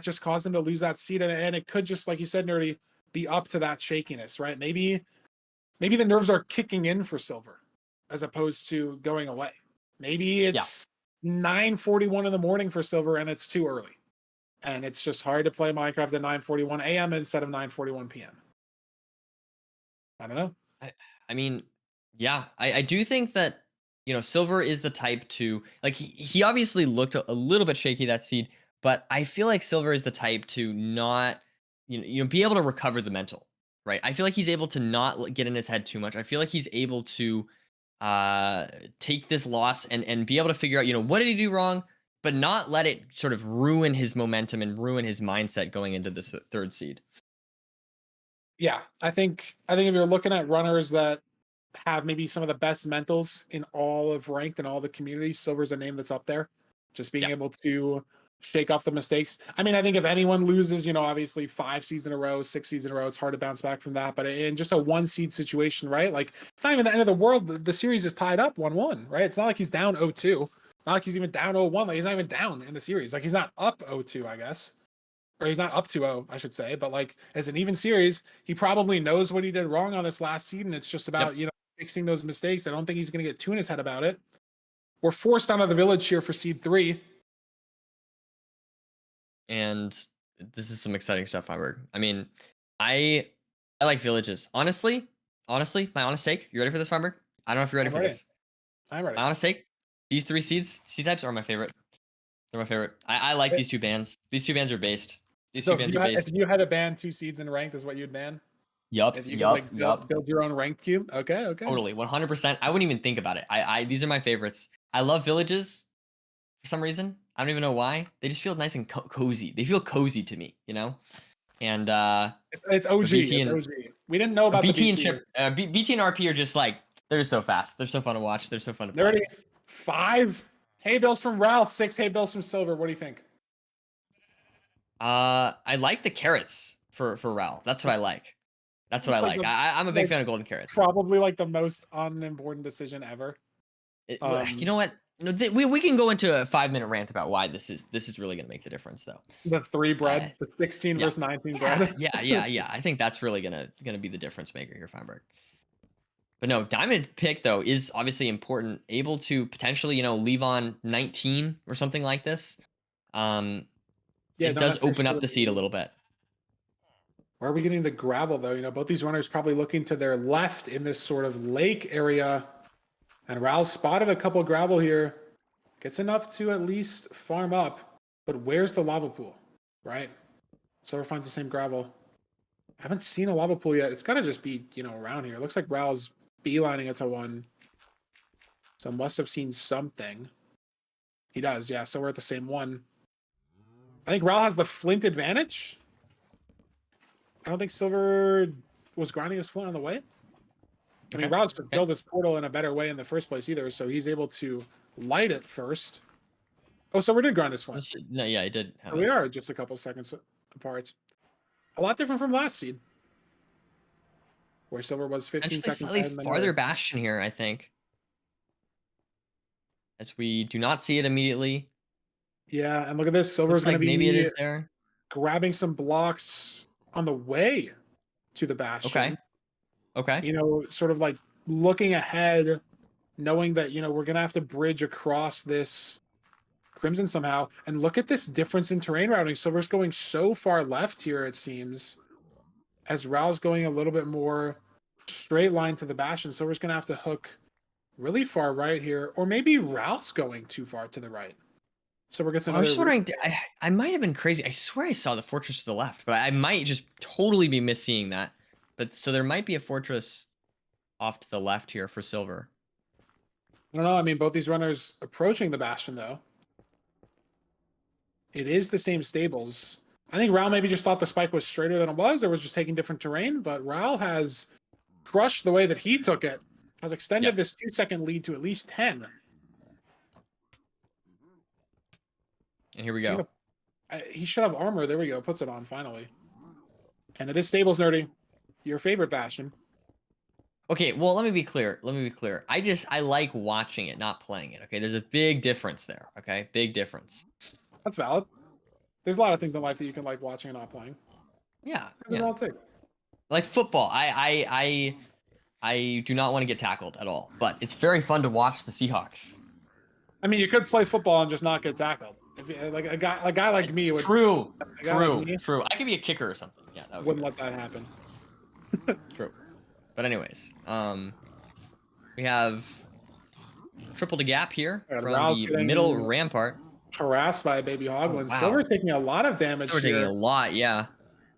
just caused him to lose that seed, and it could just, like you said, Nerdy, be up to that shakiness, right? Maybe the nerves are kicking in for Silver as opposed to going away. Maybe it's 9:41 in the morning for Silver and it's too early. And it's just hard to play Minecraft at 9:41 a.m. instead of 9:41 p.m. I don't know.
I mean, yeah, I do think that, Silver is the type to, like, he obviously looked a little bit shaky that seed, but I feel like Silver is the type to not, be able to recover the mental. Right. I feel like he's able to not get in his head too much. I feel like he's able to take this loss and be able to figure out, what did he do wrong, but not let it sort of ruin his momentum and ruin his mindset going into this 3rd seed.
Yeah, I think if you're looking at runners that have maybe some of the best mentals in all of ranked and all the communities, Silver's a name that's up there. Just being able to shake off the mistakes. I mean, I think if anyone loses, obviously 5 seeds in a row, 6 seeds in a row, it's hard to bounce back from that. But in just a 1 seed situation, right? Like it's not even the end of the world. The series is tied up 1-1, right? It's not like he's down 0-2. Not like he's even down 0-1. Like he's not even down in the series. Like he's not up 0-2, I guess. Or he's not up 2-0, I should say. But like as an even series, he probably knows what he did wrong on this last seed. And it's just about, fixing those mistakes. I don't think he's going to get too in his head about it. We're forced out of the village here for seed 3.
And this is some exciting stuff, Feinberg. I mean, I like villages. Honestly, my honest take. You ready for this, Feinberg? I don't know if you're ready for this.
I'm ready.
My honest take. These 3 seed types are my favorite. They're my favorite. I like these 2 bands. These 2 bands are based. These 2 bands are based.
If you had to ban 2 seeds in ranked, is what you'd ban?
Yup,
If you can
yup,
like
yup.
build your own ranked cube. Okay, okay.
Totally, 100%. I wouldn't even think about it. These are my favorites. I love villages for some reason. I don't even know why. They just feel nice and cozy. They feel cozy to me, you know. And
It's OG.
BT
It's
and
OG. We didn't know about the
BT and
BT.
BT and RP are just like they're so fast. They're so fun to watch. They're so fun to play.
35 hay bales from Ral, 6 hay bales from Silverr. What do you think?
I like the carrots for Ral. That's what I like. That's what I
It's like
like.
the-
I'm a big
like,
fan of golden carrots.
Probably like the most unimportant decision ever.
You know what? No, we can go into a 5-minute rant about why this is really gonna make the difference, though.
The 3 bread, the 16
yeah.
versus 19
Yeah,
bread.
yeah. I think that's really gonna be the difference maker here, Feinberg. But no, diamond pick though is obviously important. Able to potentially, leave on 19 or something like this.
Yeah,
It
not
does open up
necessarily.
the seed a little bit.
Where are we getting the gravel though? Both these runners probably looking to their left in this sort of lake area. And Ral's spotted a couple gravel here. Gets enough to at least farm up. But where's the lava pool? Right? Silverr finds the same gravel. Haven't seen a lava pool yet. It's gotta just be, around here. It looks like Ral's beelining it to one. So must have seen something. He does, yeah. So we're at the same one. I think Ral has the flint advantage. I don't think Silverr was grinding his flint on the way. I mean, Ral's just built this portal in a better way in the first place either, so he's able to light it first. Oh, Silverr did grind his flint.
No, yeah, he did.
So we are just a couple seconds apart. A lot different from last seed, where Silverr was 15 seconds
slightly
ahead.
farther bastion here, I think. As we do not see it immediately.
Yeah, and look at this. Silver's going to be
maybe it is there.
Grabbing some blocks on the way to the bastion.
Okay.
Sort of like looking ahead, knowing that, we're going to have to bridge across this Crimson somehow. And look at this difference in terrain routing. Silver's going so far left here, it seems, as Ral's going a little bit more straight line to the bastion. Silver's going to have to hook really far right here, or maybe Ral's going too far to the right. So we're getting.
I was just wondering. I might have been crazy. I swear I saw the fortress to the left, but I might just totally be misseeing that. But so there might be a fortress off to the left here for Silverr.
I don't know. I mean, both these runners approaching the bastion, though. It is the same stables. I think Ral maybe just thought the spike was straighter than it was, or was just taking different terrain. But Ral has crushed the way that he took it. Has extended this 2-second lead to at least 10.
And here we go.
He should have armor. There we go. Puts it on finally. And it is stables, Nerdy. Your favorite bastion.
Okay, well, let me be clear. I like watching it, not playing it. Okay, there's a big difference there. Okay, big difference.
That's valid. There's a lot of things in life that you can like watching and not playing.
Yeah.
I'll take.
Like football, I do not want to get tackled at all, but it's very fun to watch the Seahawks.
I mean, you could play football and just not get tackled. If you, like a guy like me would.
True. I could be a kicker or something. Yeah, that
wouldn't let that happen.
True. But anyways, we have triple the gap here from the middle rampart.
Harassed by a baby Hoglin.
Wow.
Silverr taking a lot of damage here.
Taking a lot, yeah.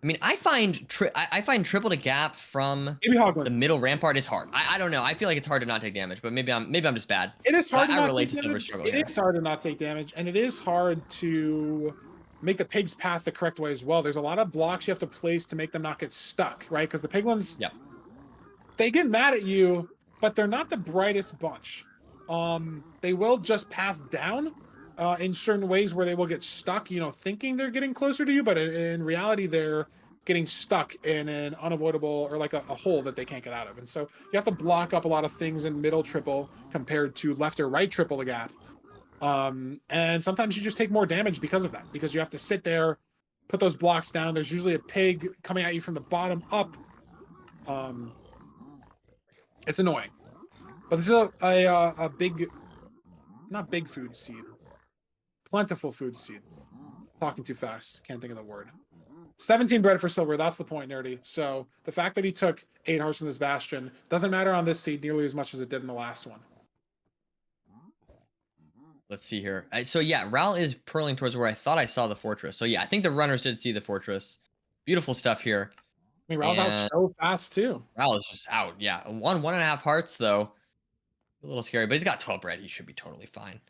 I mean, I find triple the gap from the middle rampart is hard. I don't know. I feel like it's hard to not take damage, but maybe I'm just bad.
It is hard.
I relate to Silver's struggle.
It is hard to not take damage, and it is hard to make the pig's path the correct way as well. There's a lot of blocks you have to place to make them not get stuck, right? Because the piglins, they get mad at you, but they're not the brightest bunch. They will just path down in certain ways where they will get stuck, thinking they're getting closer to you, but in reality, they're getting stuck in an unavoidable or like a hole that they can't get out of. And so you have to block up a lot of things in middle triple compared to left or right triple the gap. And sometimes you just take more damage because of that, because you have to sit there, put those blocks down. There's usually a pig coming at you from the bottom up. It's annoying, but this is a big, not big food seed, plentiful food seed. Talking too fast. Can't think of the word. 17 bread for Silverr. That's the point, Nerdy. So the fact that he took 8 hearts in this bastion doesn't matter on this seed nearly as much as it did in the last one.
Let's see here. So yeah, Ral is purling towards where I thought I saw the fortress. So yeah, I think the runners did see the fortress. Beautiful stuff here.
I mean, Raul's out
And
so fast too.
Ral is just out. Yeah, 1.5 hearts though. A little scary, but he's got 12 bread. He should be totally fine.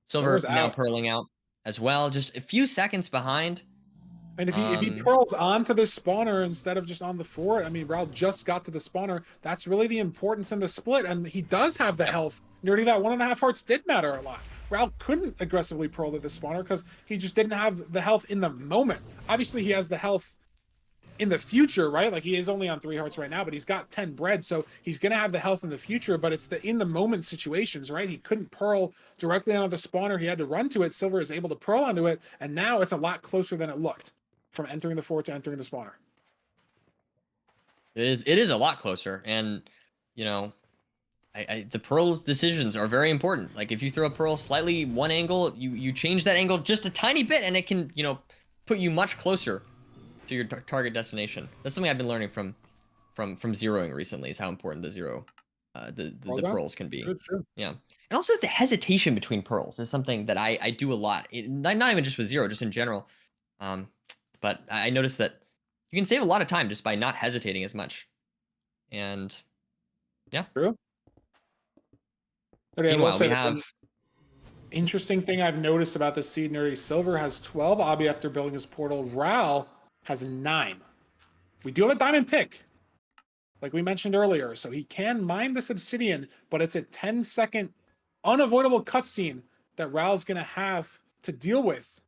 Silver's
Silver now
out.
pearling out as well. Just a few seconds behind.
And if he pearls onto this spawner instead of just on the fort, I mean, Raul just got to the spawner. That's really the importance in the split, and he does have the health. Nearly that 1.5 hearts did matter a lot. Raul couldn't aggressively pearl to the spawner because he just didn't have the health in the moment. Obviously, he has the health in the future, right? Like he is only on 3 hearts right now, but he's got 10 bread, so he's gonna have the health in the future. But it's the in the moment situations, right? He couldn't pearl directly onto the spawner. He had to run to it. Silverr is able to pearl onto it, and now it's a lot closer than it looked from entering the fort to entering the spawner.
It is a lot closer, and you know, the pearl's decisions are very important. Like if you throw a pearl slightly one angle, you change that angle just a tiny bit, and it can put you much closer to your target destination. That's something I've been learning from zeroing recently, is how important the pearls can be.
True.
Yeah, and also the hesitation between pearls is something that I do a lot. Not even just with zero, just in general. But I noticed that you can save a lot of time just by not hesitating as much. And yeah.
True. Okay,
Meanwhile, we have
interesting thing I've noticed about this seed nerdy. Silverr has 12 obby after building his portal. Raul has 9. We do have a diamond pick, like we mentioned earlier, so he can mine this obsidian, but it's a 10-second unavoidable cutscene that Raul's gonna have to deal with.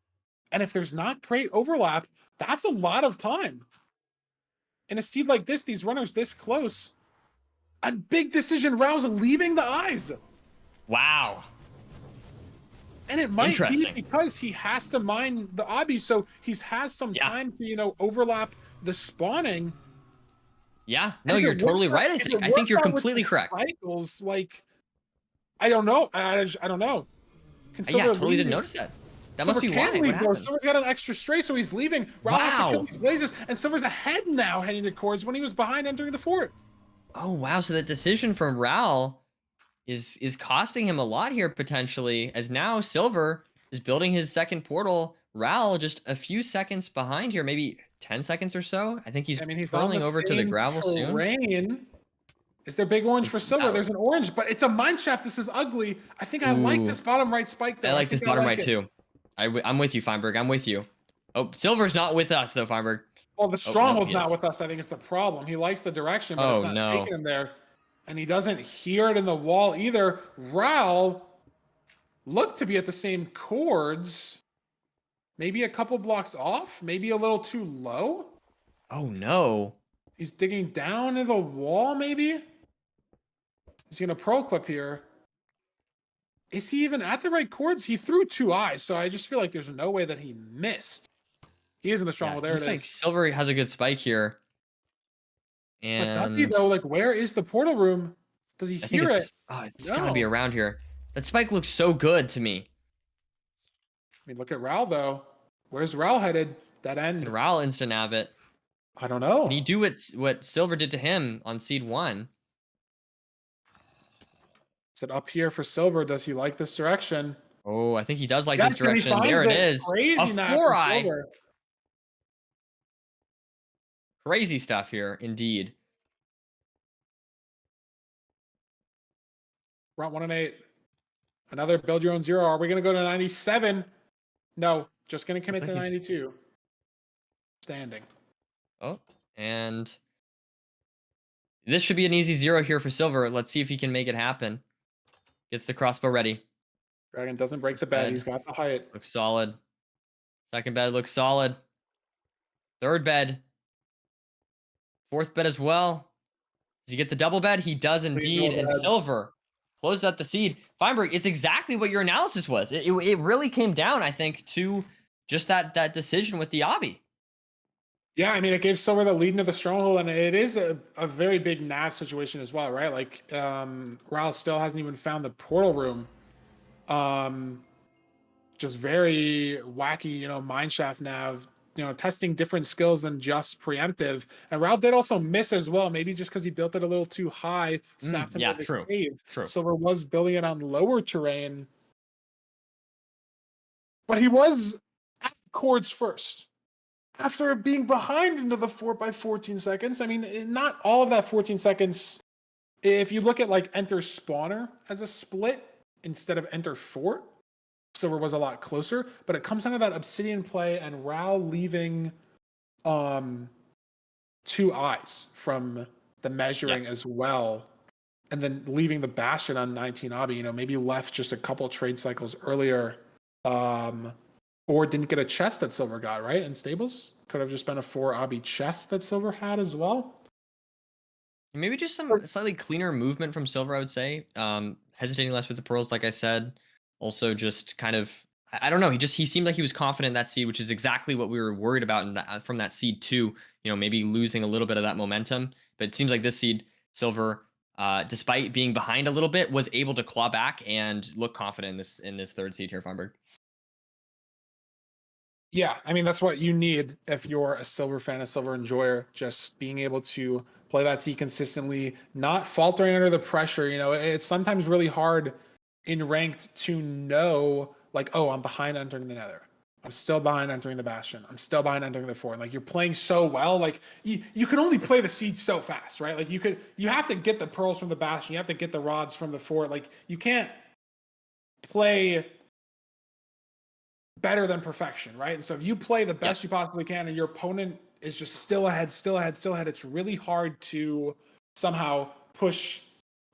And if there's not great overlap, that's a lot of time. In a seed like this, these runners this close, and big decision, Raul's leaving the eyes.
wow.
And it might be
Interesting.
because he has to mine the obby, so he has some time to, overlap the spawning.
Yeah, no, you're totally right. I think you're completely correct.
Cycles, like, I don't know. I don't know.
Yeah, totally didn't notice that. That must be why. What happened?
Silver's got an extra stray, so he's leaving. Raul has to kill these blazes, and Silver's ahead now heading to cords when he was behind entering the fort.
Oh wow, so that decision from Raul is costing him a lot here potentially, as now Silverr is building his second portal. Raul just a few seconds behind here, maybe 10 seconds or so. I think he's pulling over to the gravel soon.
Is there big orange for Silverr? There's an orange, but it's a mine shaft. This is ugly. I think I like this bottom right spike though.
I like this bottom right too. I'm with you, Feinberg. I'm with you. Oh, Silver's not with us though, Feinberg.
Well, the stronghold's not with us. I think it's the problem. He likes the direction, but it's not taking him there. And he doesn't hear it in the wall either. Raul looked to be at the same chords. Maybe a couple blocks off. Maybe a little too low.
Oh no.
He's digging down in the wall, maybe? He's going to pro clip here. Is he even at the right chords? He threw 2 eyes, so I just feel like there's no way that he missed. He is in the stronghold. There it is.
Looks like Silverr has a good spike here. And
but Ducky, though, like, where is the portal room? Does he hear it?
Oh, it's got to be around here. That spike looks so good to me.
I mean, look at Raul, though. Where's Raul headed? That end.
Can Raul instant nav it?
I don't know.
Can he do what Silverr did to him on seed 1?
Is it up here for Silverr? Does he like this direction?
Oh, I think he does like this direction. There it is.
Crazy
a 4-eye. Crazy stuff here, indeed.
Round 1 and 8. Another build your own 0. Are we going to go to 97? No, just going to commit to 92. Standing.
Oh, and this should be an easy 0 here for Silverr. Let's see if he can make it happen. Gets the crossbow ready.
Dragon doesn't break the bed. He's got the height.
Looks solid. Second bed looks solid. Third bed. Fourth bed as well. Does he get the double bed? He does indeed. And Silverr closes out the seed. Feinberg, it's exactly what your analysis was. It really came down, I think, to just that decision with the obby.
Yeah, I mean, it gave Silverr the lead into the stronghold, and it is a very big nav situation as well, right? Like, Raul still hasn't even found the portal room. Just very wacky, mineshaft nav, testing different skills than just preemptive. And Raul did also miss as well, maybe just because he built it a little too high, snapped him with the cave.
True.
Silverr was building it on lower terrain. But he was at chords first. after being behind into the fort by 14 seconds. I mean, not all of that 14 seconds. If you look at like enter spawner as a split instead of enter fort, Silverr was a lot closer, but it comes down to that Obsidian play and Rao leaving 2 eyes from the measuring as well, and then leaving the Bastion on 19 obby, you know, maybe left just a couple trade cycles earlier, or didn't get a chest that Silverr got, right? In stables, could have just been a 4 obby chest that Silverr had as well.
Maybe just some slightly cleaner movement from Silverr, I would say. Hesitating less with the pearls, like I said. Also, just kind of, I don't know. He seemed like he was confident in that seed, which is exactly what we were worried about in that, from that seed 2. You know, maybe losing a little bit of that momentum. But it seems like this seed, Silverr, despite being behind a little bit, was able to claw back and look confident in this 3rd seed here, Feinberg.
Yeah, I mean, that's what you need if you're a Silverr fan, a Silverr enjoyer, just being able to play that seed consistently, not faltering under the pressure. You know, it's sometimes really hard in ranked to know, like, oh, I'm behind entering the Nether. I'm still behind entering the Bastion. I'm still behind entering the Fort. Like, you're playing so well. Like, you can only play the seed so fast, right? Like, you have to get the pearls from the Bastion. You have to get the rods from the Fort. Like, you can't play better than perfection, right? And so if you play the best you possibly can and your opponent is just still ahead, it's really hard to somehow push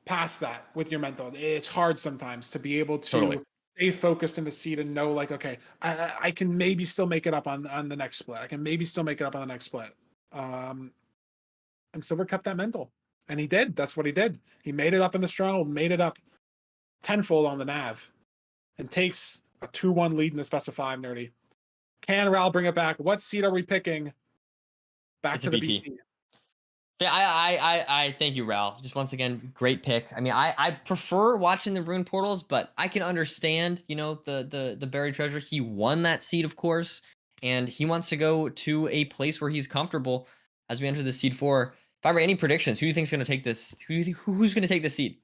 past that with your mental. It's hard sometimes to be able to stay focused in the seat and know, like, okay, I can maybe still make it up on the next split. I can maybe still make it up on the next split. And Silverr kept that mental. And he did. That's what he did. He made it up in the stronghold, made it up tenfold on the nav, and takes a 2-1 lead in the specify, Nerdy. Can Ral bring it back? What seed are we picking? Back to the BT.
Yeah, I thank you, Ral. Just once again, great pick. I mean, I prefer watching the rune portals, but I can understand, you know, the buried treasure. He won that seed, of course, and he wants to go to a place where he's comfortable as we enter the seed 4. Fiber, any predictions? Who do you think is going to take this? Who's going to take the seed?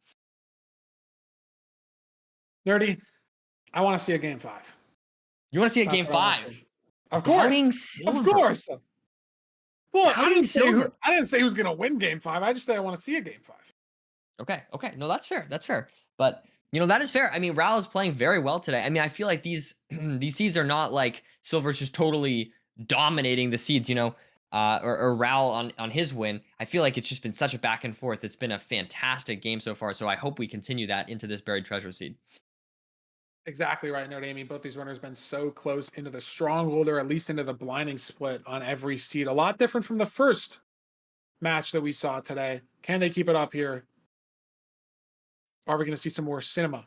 Nerdy, I want to see a game 5.
You want to see a game 5?
Of course. Of course. Well, I didn't say who's going to win game 5. I just said I want to see a game 5.
Okay. No, that's fair. That's fair. But, you know, that is fair. I mean, Ral is playing very well today. I mean, I feel like these seeds are not like Silverr's just totally dominating the seeds, you know, or Ral on his win. I feel like it's just been such a back and forth. It's been a fantastic game so far. So I hope we continue that into this buried treasure seed.
Exactly right, Note Amy. Both these runners been so close into the stronghold, or at least into the blinding split on every seed. A lot different from the first match that we saw today. Can they keep it up here? Are we going to see some more cinema?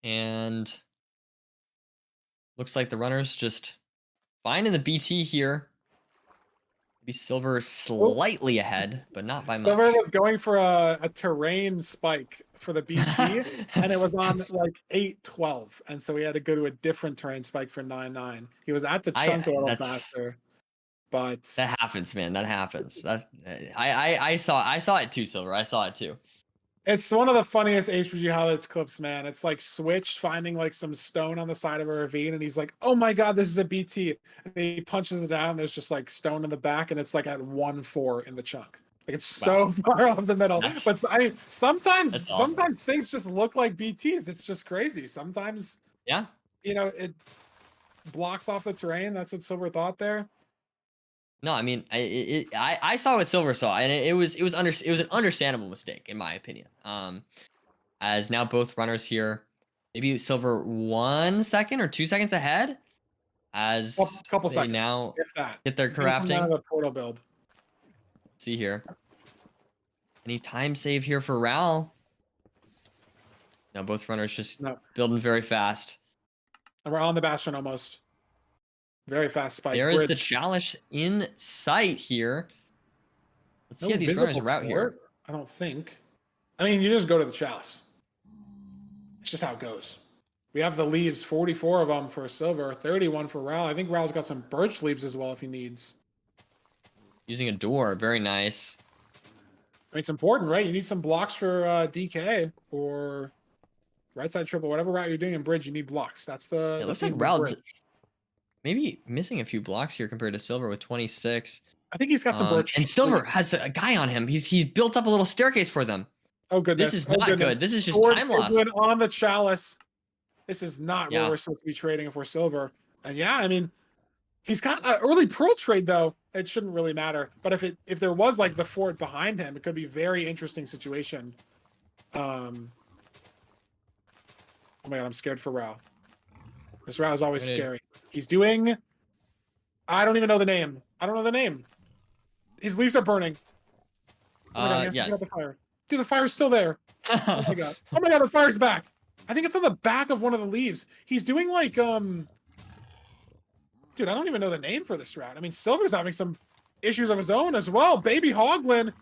And looks like the runners just fine in the BT here. Maybe Silverr slightly ahead, but not by much.
Silverr was going for a terrain spike for the BT, and it was on like 8-12, and so we had to go to a different terrain spike for 9-9. He was at the chunk a little faster, but
that happens, man. That happens. I saw it too, Silverr. I saw it too.
It's one of the funniest HPG highlights clips, man. It's like Switch finding like some stone on the side of a ravine, and he's like, "Oh my god, this is a BT!" And he punches it down. There's just like stone in the back, and it's like at 1-4 in the chunk. Like it's so far off the middle. But I mean, sometimes things just look like BTs. It's just crazy. Sometimes, you know, it blocks off the terrain. That's what Silverr thought there.
No, I mean, I saw what Silverr saw, and it was an understandable mistake in my opinion. As now both runners here, maybe Silverr 1 second or 2 seconds ahead, as
couple
they
seconds,
now
if that.
get their crafting.
The portal build.
Let's see here. Any time save here for Ral? Now both runners just building very fast.
And we're on the Bastion almost. Very fast spike.
There is the chalice in sight here. Let's see how these runners route here.
I don't think. I mean, you just go to the chalice. It's just how it goes. We have the leaves, 44 of them for Silverr, 31 for Ral. I think Ral's got some birch leaves as well if he needs.
Using a door, very nice.
I mean, it's important, right? You need some blocks for DK or right side triple, whatever route you're doing in bridge. You need blocks. That's the.
It looks like Ral. maybe missing a few blocks here compared to Silverr with 26.
I think he's got some birch.
And Silverr has a guy on him. He's built up a little staircase for them.
Oh goodness.
This is
oh,
not
goodness.
good. This is just
Sword
time loss.
Piglin on the chalice. This is not
Yeah.
where we're supposed to be trading if we're Silverr. And yeah, I mean, he's got an early pearl trade though. It shouldn't really matter. But if there was like the fort behind him, it could be a very interesting situation. Oh my god, I'm scared for Rao. This Rao is always scary. He's doing. I don't even know the name. I don't know the name. His leaves are burning. Oh my god, he has to get out the fire. Dude, the fire's still there. Oh my god. Oh my god, the fire's back. I think it's on the back of one of the leaves. He's doing like Dude, I don't even know the name for this strat. I mean, Silver's having some issues of his own as well. Baby Hoglin.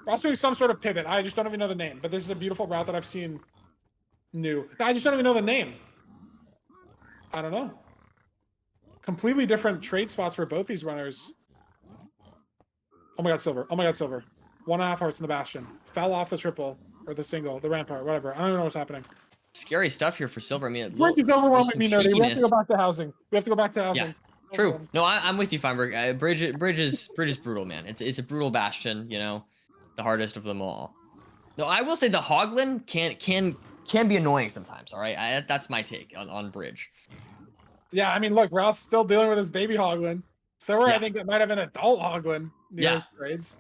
We're also doing some sort of pivot. I just don't even know the name. But this is a beautiful route that I've seen new. I just don't even know the name. I don't know. Completely different trade spots for both these runners. Oh my god, Silverr. Oh my god, Silverr. 1.5 hearts in the Bastion. Fell off the triple. Or the single. The rampart. Whatever. I don't even know what's happening.
Scary stuff here for Silverr. I mean,
Bridge is overwhelming me, Nerdy. We have to go back to housing. We have to go back to housing.
Yeah, true. No, I'm with you, Feinberg. Bridge is brutal, man. It's a brutal Bastion. You know, the hardest of them all. No, I will say the Hoglin can be annoying sometimes. All right, that's my take on Bridge.
Yeah, I mean, look, Ralph's still dealing with his baby Hoglin. Silverr, I think that might have an adult Hoglin near his trades.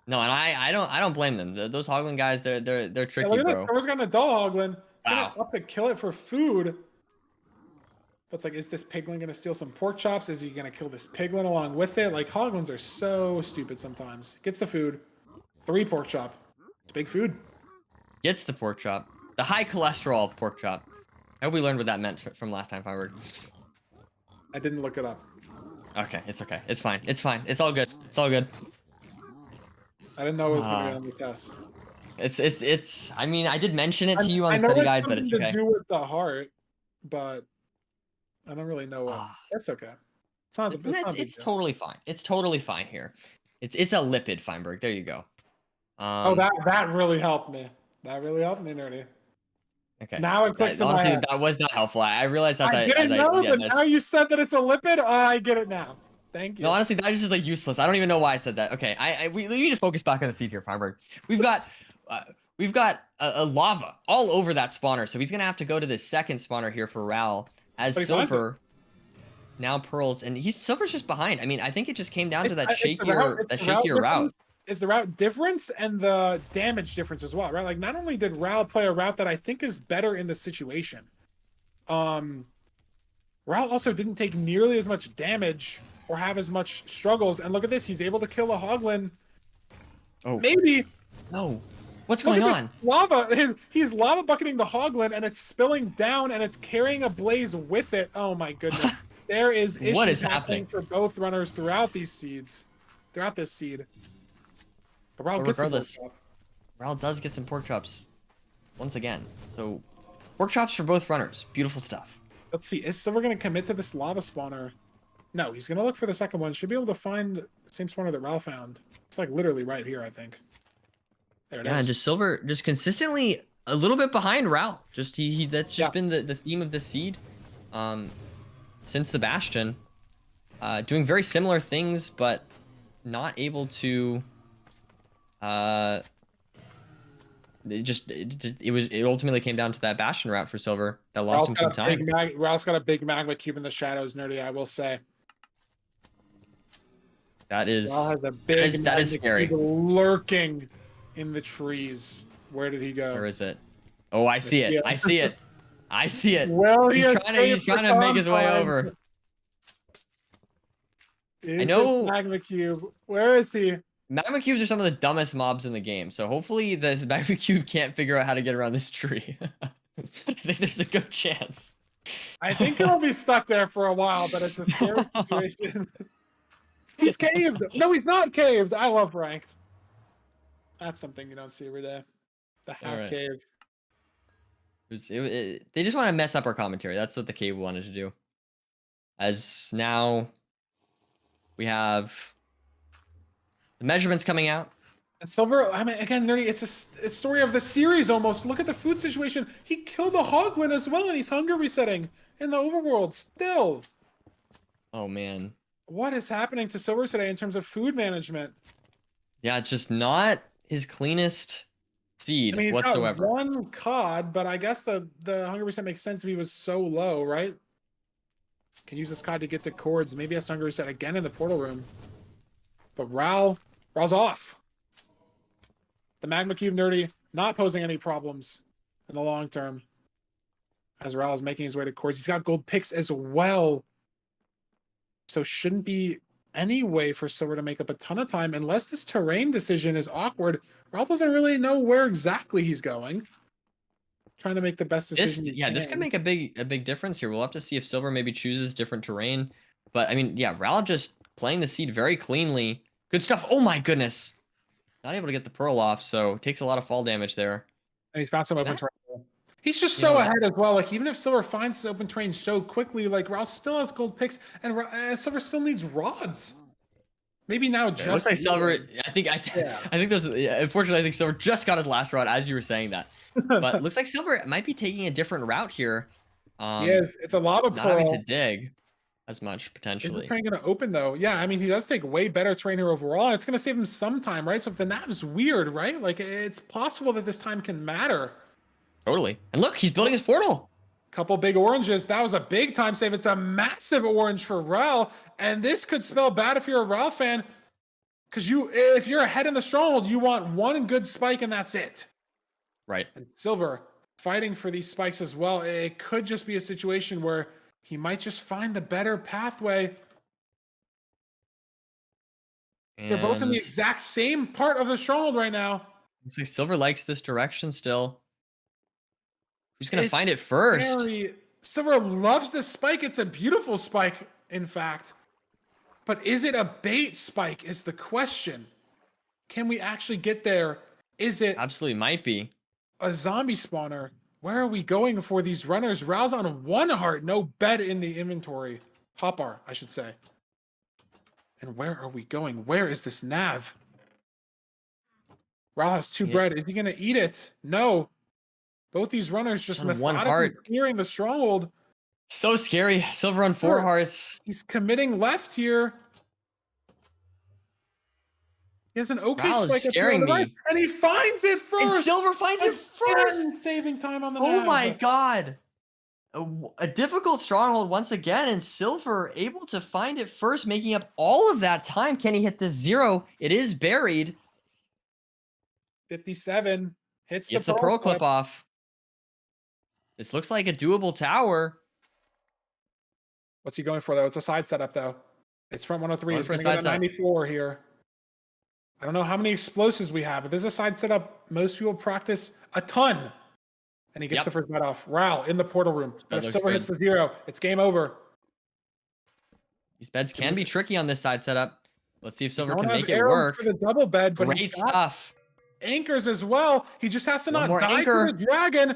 No, and I don't blame them. Those Hoglin guys, they're tricky,
look at
bro.
Silverr's got an adult Hoglin.
Wow.
Up to kill it for food. But it's like, is this piglin gonna steal some pork chops? Is he gonna kill this piglin along with it? Like, Hoglins are so stupid sometimes. Gets the food. 3 pork chop. It's big food.
Gets the pork chop. The high cholesterol pork chop. I hope we learned what that meant from last time, Feinberg.
I didn't look it up.
Okay, it's okay. It's fine. It's fine. It's all good. It's all good.
I didn't know it was gonna be on the test.
It's. I mean, I did mention it to you on the study guide, but it's okay.
I know it's something to do with the heart, but I don't really know what. That's okay. It's not.
It's totally fine. It's totally fine here. It's a lipid, Feinberg. There you go.
Oh, that really helped me. That really helped me, Nerdy.
Okay.
Now it clicks in
honestly,
my head.
That was not helpful. I realized
I didn't know, but now you said that it's a lipid. I get it now. Thank you.
No, honestly, that is just like useless. I don't even know why I said that. Okay, we need to focus back on the seed here, Feinberg. We've got a lava all over that spawner, so he's gonna have to go to the second spawner here for Ral as Silverr now pearls, and Silver's just behind. I mean, I think it just came down to that shakier route.
It's the route difference and the damage difference as well, right? Like, not only did Ral play a route that I think is better in the situation, Ral also didn't take nearly as much damage or have as much struggles. And look at this, he's able to kill a Hoglin.
Oh,
maybe.
No. What's going on?
Lava. He's lava bucketing the Hoglin, and it's spilling down, and it's carrying a blaze with it. Oh my goodness. There is issues
what is
happening for both runners throughout these seeds. Throughout this seed. But Ral gets
regardless, Ral does get some pork chops once again. So pork chops for both runners. Beautiful stuff.
Let's see. Is Silverr going to commit to this lava spawner? No, he's going to look for the second one. Should be able to find the same spawner that Ral found. It's like literally right here, I think. There it is.
And just Silverr just consistently a little bit behind Ral. Just that's just been the theme of the seed since the Bastion. Doing very similar things, but not able to it ultimately came down to that Bastion route for Silverr that lost him some time.
Ral's got a big magma cube in the shadows, Nerdy, I will say.
That is
Ral has a big
that is scary.
Lurking in the trees. Where did he go?
Where is it? Oh, I see it. I see it. I see it.
Well,
he's trying to make his way over.
I know magma cube. Where is he?
Magma cubes are some of the dumbest mobs in the game, so hopefully this magma cube can't figure out how to get around this tree. I think there's a good chance.
I think he'll be stuck there for a while, but it's a scary situation. He's caved. No, he's not caved. I love ranked. That's something you don't see every day. The half cave.
They just want to mess up our commentary. That's what the cave wanted to do. As now we have the measurements coming out.
And Silverr, I mean, again, Nerdy, it's a story of the series almost. Look at the food situation. He killed a hoglin as well, and he's hunger resetting in the overworld still.
Oh man.
What is happening to Silverr today in terms of food management?
Yeah, it's just not his cleanest seed
I mean, he's
whatsoever.
got one cod, but I guess the hunger reset makes sense if he was so low, right? Can use this cod to get to cords. Maybe has to hunger reset again in the portal room. But Raul's off. The Magma Cube, Nerdy, not posing any problems in the long term. As Raul is making his way to cords. He's got gold picks as well. So shouldn't be any way for Silverr to make up a ton of time unless this terrain decision is awkward. Raul doesn't really know where exactly he's going. Trying to make the best decision.
This could make a big difference here. We'll have to see if Silverr maybe chooses different terrain. But I mean, yeah, Raul just playing the seed very cleanly. Good stuff. Oh my goodness. Not able to get the pearl off, so takes a lot of fall damage there.
And he's found some open terrain. He's just so ahead as well. Like, even if Silverr finds the open terrain so quickly, like, Raul still has gold picks, and Silverr still needs rods. Maybe now just...
It looks like Silverr... I think those... Yeah, unfortunately, I think Silverr just got his last rod as you were saying that. But it looks like Silverr might be taking a different route here.
Yes, it's a lava
not
pearl.
having to dig as much, potentially.
Is the terrain going to open, though? Yeah, I mean, he does take way better terrain here overall, and it's going to save him some time, right? So if the nav's weird, right? Like, it's possible that this time can matter.
Totally. And look, he's building his portal.
Couple big oranges. That was a big time save. It's a massive orange for Raul, and this could spell bad if you're a Raul fan, because if you're ahead in the stronghold, you want one good spike, and that's it.
Right.
And Silverr fighting for these spikes as well. It could just be a situation where he might just find the better pathway.
And
they're both in the exact same part of the stronghold right now.
Looks like Silverr likes this direction still. Who's going to find it first?
Silverr loves this spike. It's a beautiful spike, in fact. But is it a bait spike is the question. Can we actually get there? Is it...
Absolutely might be.
A zombie spawner? Where are we going for these runners? Raul's on 1 heart. No bed in the inventory. Hotbar, I should say. And where are we going? Where is this nav? Raul has 2 bread. Is he going to eat it? No. Both these runners just methodically clearing the stronghold.
So scary. Silverr on 4 hearts.
He's committing left here. He has an okay spike
scaring me.
Right, and he finds it first.
And Silverr finds it first.
Saving time on the
Oh
nav.
my god. A difficult stronghold once again, and Silverr able to find it first, making up all of that time. Can he hit the 0? It is buried.
57. Hits
the pearl clip off. This looks like a doable tower.
What's he going for, though? It's a side setup, though. It's front 103. He's going to get a 94 here. I don't know how many explosives we have, but this is a side setup most people practice a ton. And he gets the first bet off. Raul in the portal room. But if Silverr hits the 0, it's game over.
These beds can be tricky on this side setup. Let's see if Silverr can make it
arrows
work.
For the double bed, but
Great stuff.
Anchors as well. He just has to not die
anchor.
to the dragon.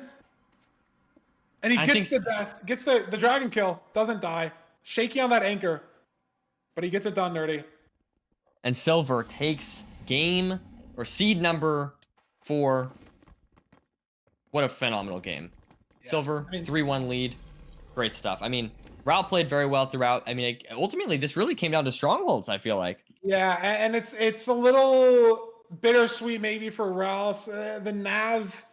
And he gets the death, gets the dragon kill, doesn't die. Shaky on that anchor, but he gets it done, Nerdy.
And Silverr takes game or seed number 4. What a phenomenal game. Yeah. Silverr, 3-1 lead. Great stuff. I mean, Raul played very well throughout. I mean, ultimately, this really came down to strongholds, I feel like.
Yeah, and it's a little bittersweet maybe for Raul. The nav,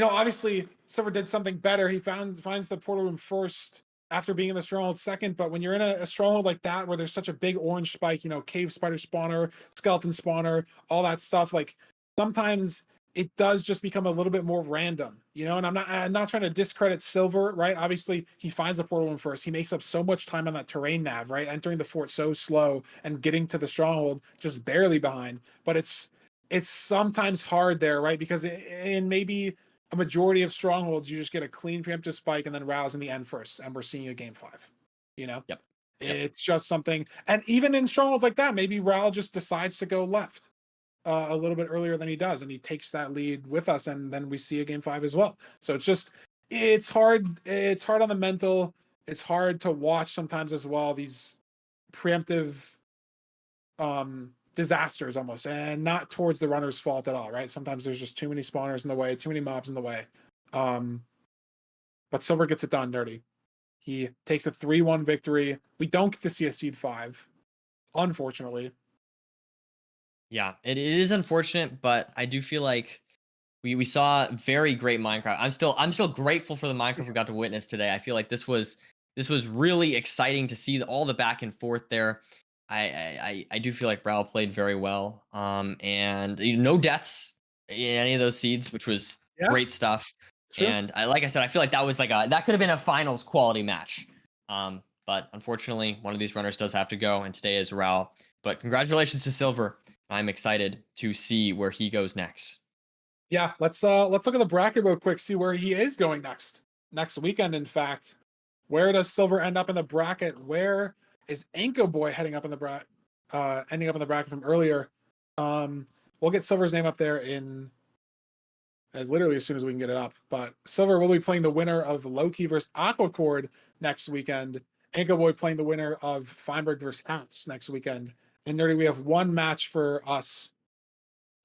obviously, Silverr did something better. He finds the portal room first after being in the stronghold second. But when you're in a stronghold like that, where there's such a big orange spike, cave spider spawner, skeleton spawner, all that stuff, like sometimes it does just become a little bit more random, and I'm not trying to discredit Silverr, right? Obviously he finds the portal room first. He makes up so much time on that terrain nav, right? Entering the fort so slow and getting to the stronghold just barely behind. But it's sometimes hard there, right? Because in maybe a majority of strongholds, you just get a clean preemptive spike and then Raul's in the end first, and we're seeing a game 5.
Yep.
It's just something. And even in strongholds like that, maybe Raul just decides to go left a little bit earlier than he does, and he takes that lead with us, and then we see a game 5 as well. So it's hard. It's hard on the mental. It's hard to watch sometimes as well, these preemptive disasters almost, and not towards the runner's fault at all, right? Sometimes there's just too many spawners in the way, too many mobs in the way. But Silverr gets it done dirty. He takes a 3-1 victory. We don't get to see a seed 5, unfortunately.
Yeah, it is unfortunate, but I do feel like we saw very great Minecraft. I'm still grateful for the Minecraft we got to witness today. I feel like this was really exciting to see all the back and forth there. I do feel like Ral played very well. And no deaths in any of those seeds, which was great stuff.
True.
And like I said, I feel like that was that could have been a finals quality match. But unfortunately, one of these runners does have to go, and today is Ral. But congratulations to Silverr. I'm excited to see where he goes next.
Yeah, let's look at the bracket real quick, see where he is going next weekend. In fact, where does Silverr end up in the bracket? Where is Anco boy heading up in the ending up in the bracket from earlier? We'll get Silver's name up there as literally as soon as we can get it up. But Silverr will be playing the winner of Loki versus Aquacord next weekend. Anco boy playing the winner of Feinberg versus Hounce next weekend. And Nerdy, we have one match for us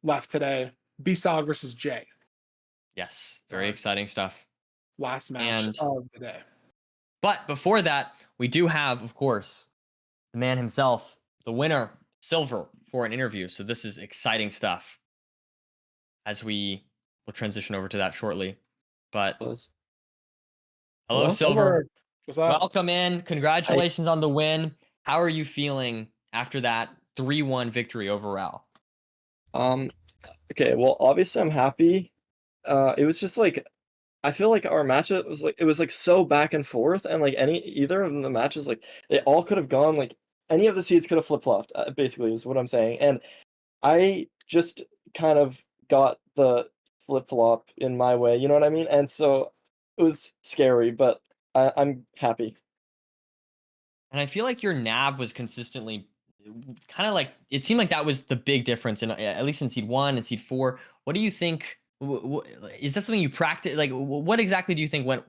left today. BeefSalad versus Jay.
Yes, very exciting stuff.
Last match of the day.
But before that, we do have, of course, the man himself, the winner, Silverr, for an interview. So this is exciting stuff. As we will transition over to that shortly. But hello, Silverr.
What's up?
Welcome in. Congratulations on the win. How are you feeling after that 3-1 victory over Ral?
Okay, well, obviously I'm happy. It was just like, I feel like our matchup was like, it was like so back and forth, and like either of the matches, like they all could have gone, like any of the seeds could have flip-flopped, basically is what I'm saying. And I just kind of got the flip-flop in my way, you know what I mean? And so it was scary, but I'm happy.
And I feel like your nav was consistently kind of like, it seemed like that was the big difference in at least in seed 1 and seed 4. What do you think? Is that something you practice? Like, what exactly do you think went?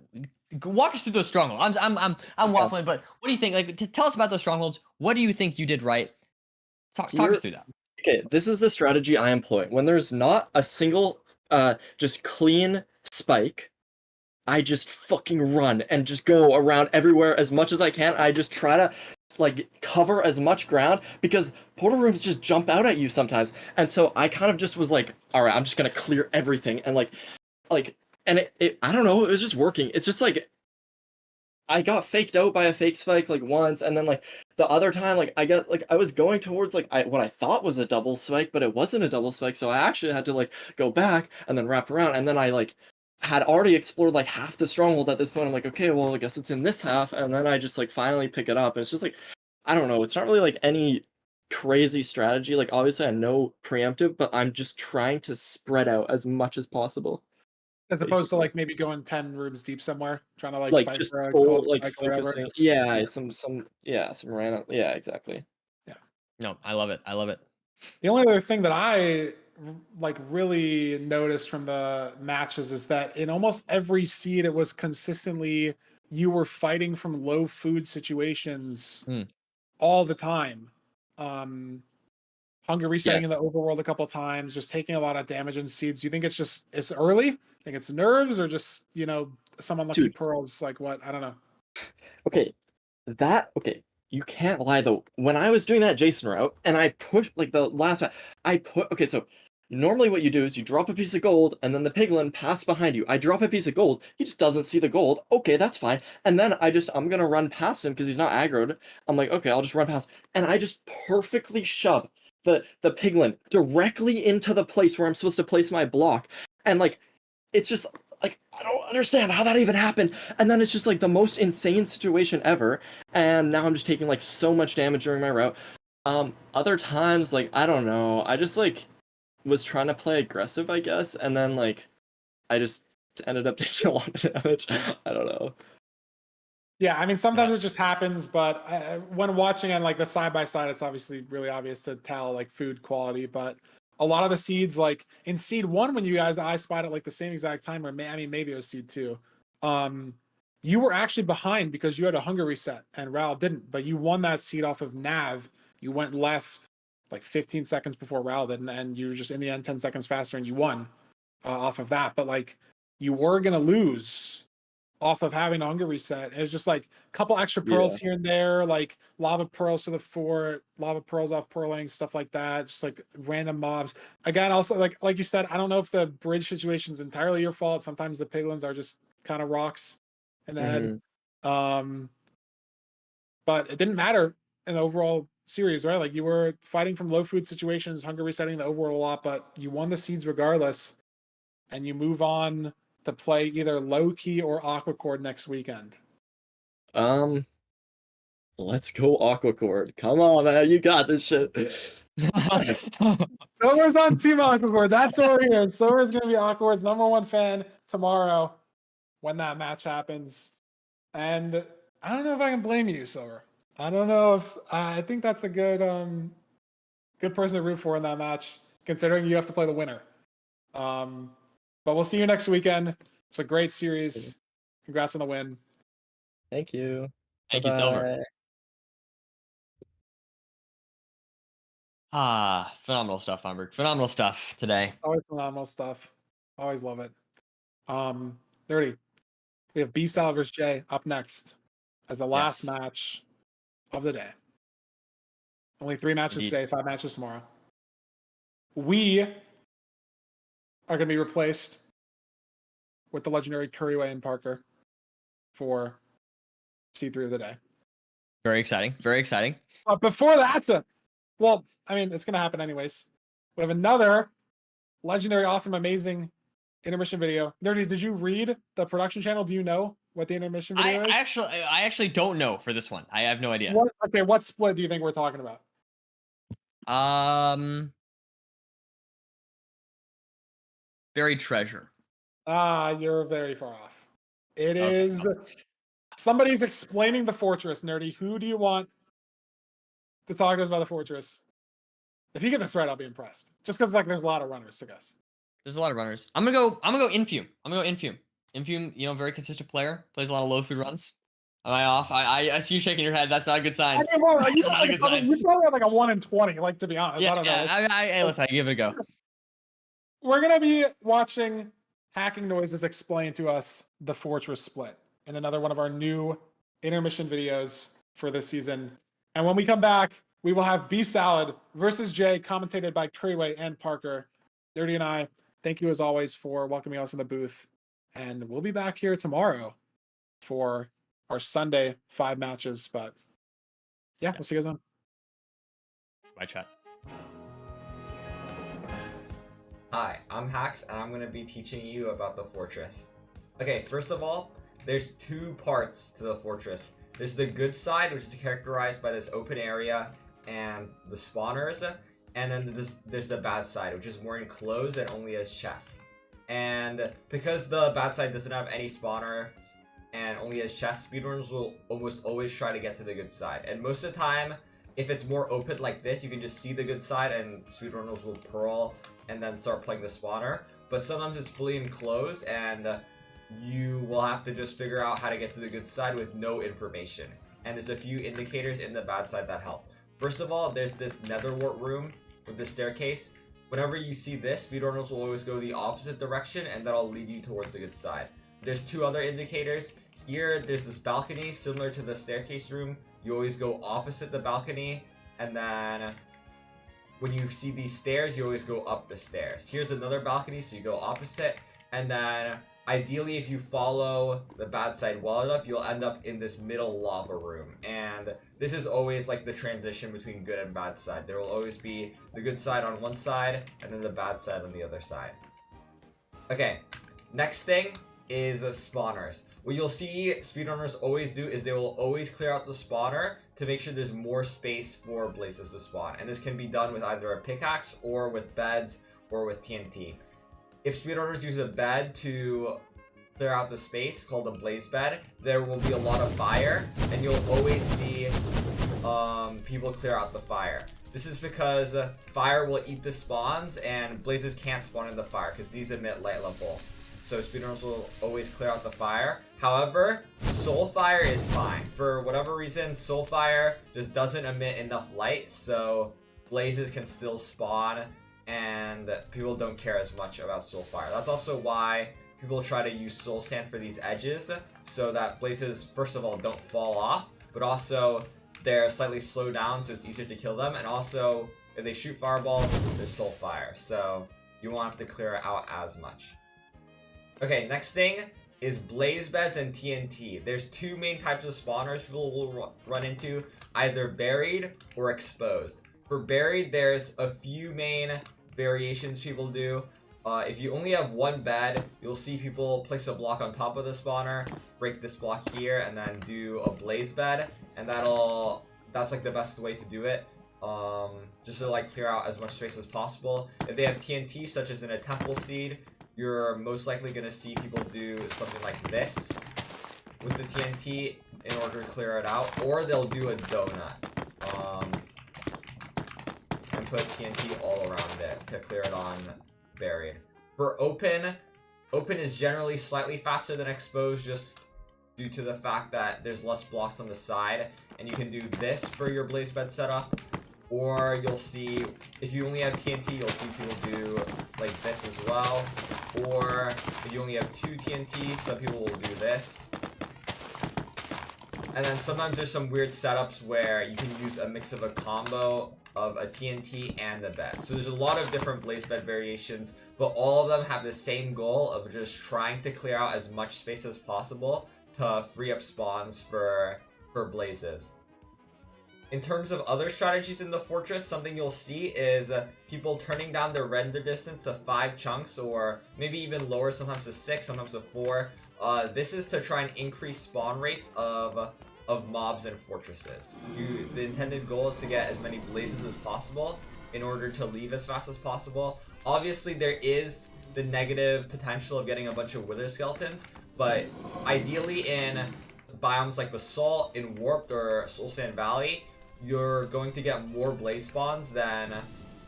Walk us through those strongholds. I'm waffling, but what do you think? Like, tell us about those strongholds. What do you think you did right? Talk us through that.
Okay, this is the strategy I employ. When there's not a single, just clean spike, I just fucking run and just go around everywhere as much as I can. I just try to like cover as much ground because portal rooms just jump out at you sometimes. And so I kind of just was like, all right, I'm just gonna clear everything. And and it I don't know, it was just working. It's just like I got faked out by a fake spike like once, and then like the other time like I was going towards like what I thought was a double spike, but it wasn't a double spike, so I actually had to like go back and then wrap around, and then I like had already explored like half the stronghold at this point. I'm like, okay, well I guess it's in this half, and then I just like finally pick it up, and it's just like, I don't know, it's not really like any crazy strategy. Like obviously I know preemptive, but I'm just trying to spread out as much as possible.
As opposed to like maybe going 10 rooms deep somewhere, trying to like fight
just
for a
full,
gold
like
spike or whatever.
focusing. Some random. Yeah, exactly.
No, I love it. I love it.
The only other thing that I like really noticed from the matches is that in almost every seed, it was consistently you were fighting from low food situations all the time. Hunger resetting in the overworld a couple of times, just taking a lot of damage in seeds. Do you think it's early? I think it's nerves or just, some unlucky pearls? Like what? I don't know.
Okay, you can't lie though. When I was doing that Jason route and I pushed like the last okay, so normally what you do is you drop a piece of gold and then the piglin pass behind you. I drop a piece of gold, he just doesn't see the gold. Okay, that's fine. And then I'm gonna run past him because he's not aggroed. I'm like, okay, I'll just run past. And I just perfectly shove the piglin directly into the place where I'm supposed to place my block. And like it's just like, I don't understand how that even happened. And then it's just like the most insane situation ever. And now I'm just taking like so much damage during my route. Other times, like, I don't know. I just like was trying to play aggressive, I guess. And then like, I just ended up taking a lot of damage. I don't know.
Yeah, I mean, sometimes it just happens, but when watching on like the side by side, it's obviously really obvious to tell like food quality. But a lot of the seeds, like in seed 1, when you guys I spied at like the same exact time, or maybe it was seed 2, you were actually behind because you had a hunger reset and Ral didn't. But you won that seed off of Nav. You went left like 15 seconds before Rowden, and you were just in the end 10 seconds faster, and you won off of that. But like, you were gonna lose off of having hunger reset. It was just like a couple extra pearls here and there, like lava pearls to the fort, lava pearls off pearling, stuff like that. Just like random mobs. Again, also like you said, I don't know if the bridge situation is entirely your fault. Sometimes the piglins are just kind of rocks in the head. But it didn't matter in the overall series, right? Like, you were fighting from low food situations, hunger resetting the overworld a lot, but you won the seeds regardless, and you move on to play either low key or aquacord next weekend.
Let's go Aquacord. Come on, man, you got this shit.
Silver's on Team Aquacord. That's what we're here. Silver's gonna be Aquacord's #1 fan tomorrow when that match happens. And I don't know if I can blame you, Silver. I don't know if I think that's a good good person to root for in that match, considering you have to play the winner. But we'll see you next weekend. It's a great series. Congrats on the win.
Thank you.
Thank you, Silver. Phenomenal stuff, Umberg. Phenomenal stuff today.
Always phenomenal stuff. Always love it. Nerdy. We have BeefSalad versus Jay up next as the last match of the day. Only 3 matches today, 5 matches tomorrow. We are going to be replaced with the legendary Curryway and Parker for C3 of the day.
Very exciting. Very exciting.
But before that, well, I mean, it's going to happen anyways. We have another legendary, awesome, amazing intermission video. Nerdy, did you read the production channel? Do you know what the intermission video is?
I actually don't know for this one. I have no idea.
What split do you think we're talking about?
Buried treasure.
You're very far off. It is somebody's explaining the fortress, Nerdy. Who do you want to talk to us about the fortress? If you get this right, I'll be impressed. Just because like there's a lot of runners to guess.
There's a lot of runners. I'm gonna go Infume. Infume, very consistent player. Plays a lot of low food runs. Am I off? I see you shaking your head. That's not a good sign.
I mean, well, you probably have like a 1 in 20, like, to be honest. I don't know.
Hey, listen, I give it a go.
We're gonna be watching Hacking Noises explain to us the fortress split in another one of our new intermission videos for this season. And when we come back, we will have BeefSalad versus Jay, commentated by Curryway and Parker. Nerdy and I, thank you as always for welcoming us in the booth. And we'll be back here tomorrow for our Sunday 5 matches. But yeah, we'll see you guys then.
Bye, chat.
Hi, I'm Hax, and I'm going to be teaching you about the fortress. Okay, first of all, there's 2 parts to the fortress. There's the good side, which is characterized by this open area and the spawners, and then there's the bad side, which is more enclosed and only has chests. And because the bad side doesn't have any spawners and only has chests, speedrunners will almost always try to get to the good side. And most of the time, if it's more open like this, you can just see the good side and speedrunners will pearl and then start playing the spawner. But sometimes it's fully enclosed and you will have to just figure out how to get to the good side with no information. And there's a few indicators in the bad side that help. First of all, there's this netherwart room with the staircase. Whenever you see this, speedrunners will always go the opposite direction and that'll lead you towards the good side. There's 2 other indicators. Here, there's this balcony similar to the staircase room. You always go opposite the balcony, and then when you see these stairs, you always go up the stairs. Here's another balcony, so you go opposite, and then ideally if you follow the bad side well enough, you'll end up in this middle lava room. And this is always like the transition between good and bad side. There will always be the good side on one side, and then the bad side on the other side. Okay, next thing is spawners. What you'll see speedrunners always do is they will always clear out the spawner to make sure there's more space for blazes to spawn. And this can be done with either a pickaxe or with beds or with TNT. If speedrunners use a bed to clear out the space called a blaze bed, there will be a lot of fire and you'll always see people clear out the fire. This is because fire will eat the spawns and blazes can't spawn in the fire because these emit light level. So speedrunners will always clear out the fire. However, Soulfire is fine. For whatever reason, Soulfire just doesn't emit enough light, so blazes can still spawn, and people don't care as much about Soulfire. That's also why people try to use Soul Sand for these edges, so that blazes, first of all, don't fall off, but also they're slightly slowed down, so it's easier to kill them, and also, if they shoot fireballs, there's Soulfire, so you won't have to clear it out as much. Okay, next thing is blaze beds and TNT. There's two main types of spawners people will run into, either buried or exposed. For buried, there's a few main variations people do. If you only have one bed, you'll see people place a block on top of the spawner, break this block here, and then do a blaze bed, and that's like the best way to do it. Just to like clear out as much space as possible. If they have TNT, such as in a temple seed, you're most likely going to see people do something like this with the TNT in order to clear it out, or they'll do a donut and put TNT all around it to clear it on buried. For open is generally slightly faster than exposed, just due to the fact that there's less blocks on the side, and you can do this for your blaze bed setup. Or you'll see, if you only have TNT, you'll see people do like this as well. Or if you only have 2 TNT, some people will do this. And then sometimes there's some weird setups where you can use a mix of a combo of a TNT and a bed. So there's a lot of different blaze bed variations, but all of them have the same goal of just trying to clear out as much space as possible to free up spawns for blazes. In terms of other strategies in the fortress, something you'll see is people turning down their render distance to 5 chunks, or maybe even lower, sometimes to 6, sometimes to 4. This is to try and increase spawn rates of mobs and fortresses. The intended goal is to get as many blazes as possible in order to leave as fast as possible. Obviously, there is the negative potential of getting a bunch of wither skeletons, but ideally in biomes like Basalt, in Warped, or Soul Sand Valley, you're going to get more blaze spawns than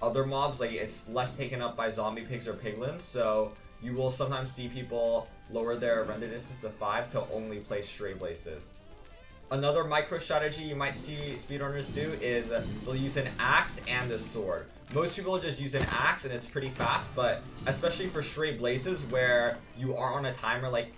other mobs. Like, it's less taken up by zombie pigs or piglins, so you will sometimes see people lower their render distance to 5 to only place stray blazes. Another micro strategy you might see speedrunners do is they'll use an axe and a sword. Most people just use an axe and it's pretty fast, but especially for stray blazes where you are on a timer like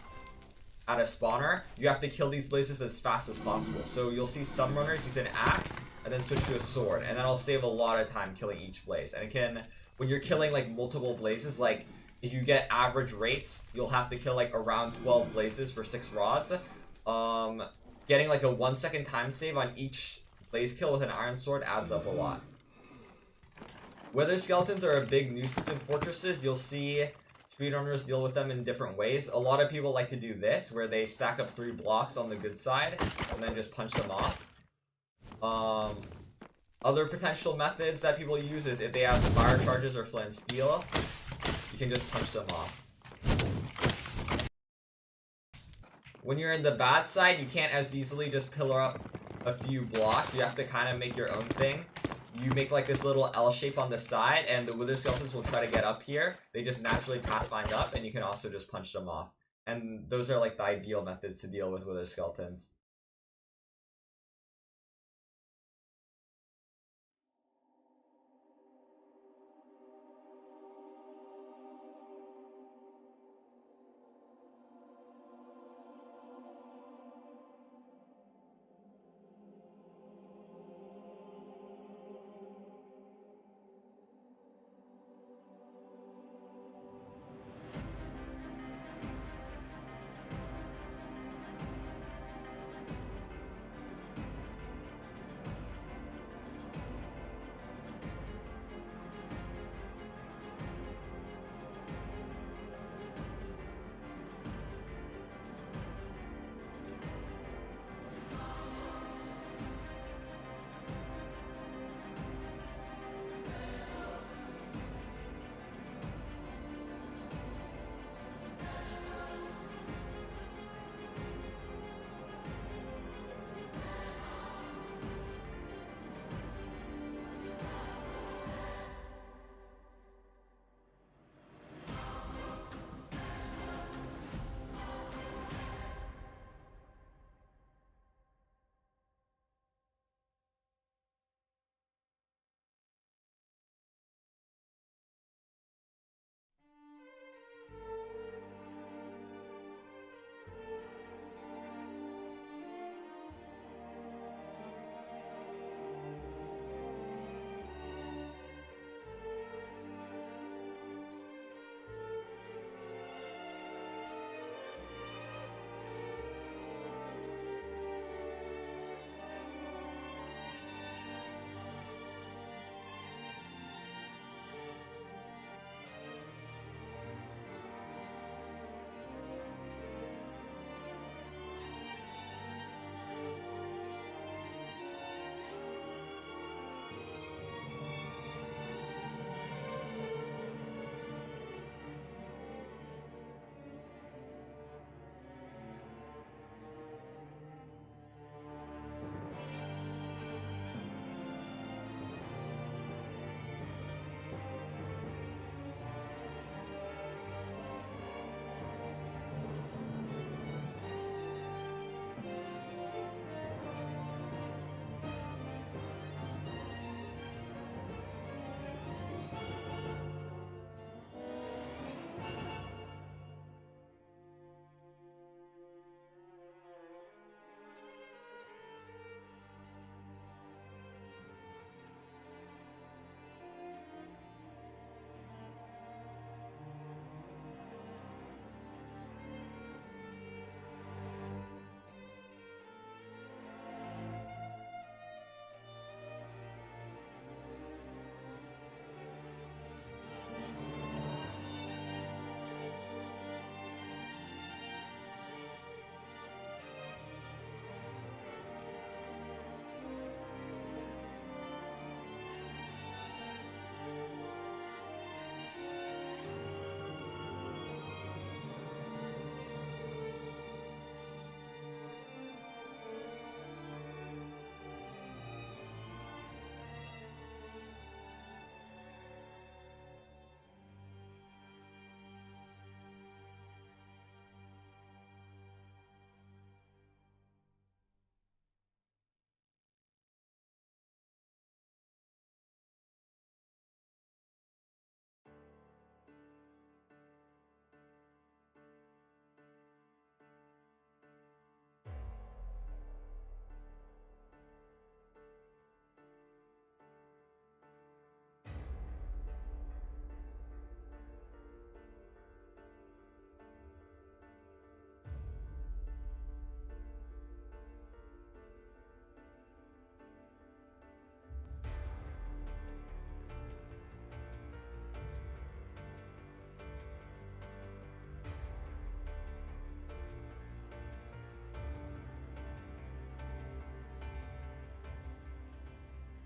at a spawner, you have to kill these blazes as fast as possible. So you'll see some runners use an axe and then switch to a sword, and that'll save a lot of time killing each blaze. And it can, when you're killing like multiple blazes, like if you get average rates, you'll have to kill like around 12 blazes for 6 rods. Getting like a 1 second time save on each blaze kill with an iron sword adds up a lot. Wither skeletons are a big nuisance in fortresses. You'll see speedrunners deal with them in different ways. A lot of people like to do this, where they stack up 3 blocks on the good side and then just punch them off. Other potential methods that people use is if they have fire charges or flint and steel, you can just punch them off. When you're in the bad side, you can't as easily just pillar up a few blocks. You have to kind of make your own thing. You make like this little L shape on the side, and the wither skeletons will try to get up here. They just naturally pathfind up, and you can also just punch them off. And those are like the ideal methods to deal with wither skeletons.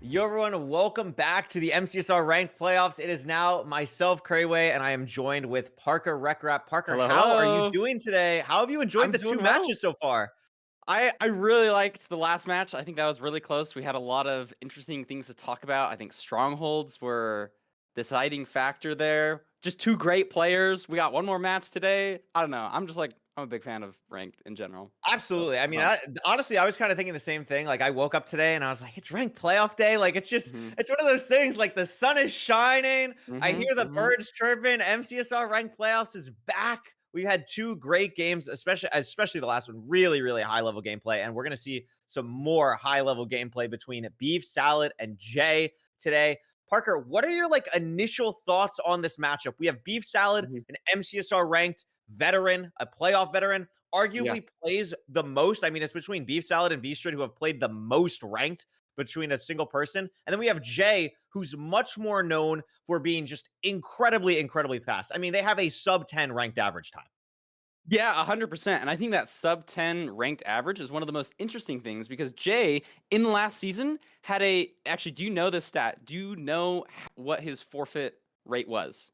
Yo, everyone, welcome back to the MCSR Ranked Playoffs. It is now myself, Crayway, and I am joined with Parker Recrap. Parker,
Hello,
how are you
hello.
doing today? How have you enjoyed
I'm
the 2
doing well.
matches so far?
I really liked the last match. I think that was really close. We had a lot of interesting things to talk about. I think strongholds were deciding factor there. Just two great players. We got one more match today. I don't know. I'm a big fan of ranked in general.
Absolutely. I mean,
Um,
honestly, I was kind of thinking the same thing. Like, I woke up today and I was like, it's ranked playoff day. Like, it's just,
Mhm.
it's one of those things. Like, the sun is shining. I
Mhm,
hear the
mhm.
birds chirping. MCSR Ranked Playoffs is back. We had 2 great games, especially the last one. Really, really high level gameplay, and we're gonna see some more high level gameplay between BeefSalad and Jay today. Parker, what are your initial thoughts on this matchup? We have BeefSalad,
Mhm.
an MCSR ranked veteran, a playoff veteran,
Yeah.
arguably plays the most. I mean, it's between BeefSalad and VStrid who have played the most ranked between a single person. And then we have Jay, who's much more known for being just incredibly, incredibly fast. I mean, they have a sub 10 ranked average time.
Yeah, 100%. And I think that sub 10 ranked average is one of the most interesting things because Jay in the last season had actually, do you know this stat? Do you know what his forfeit rate was?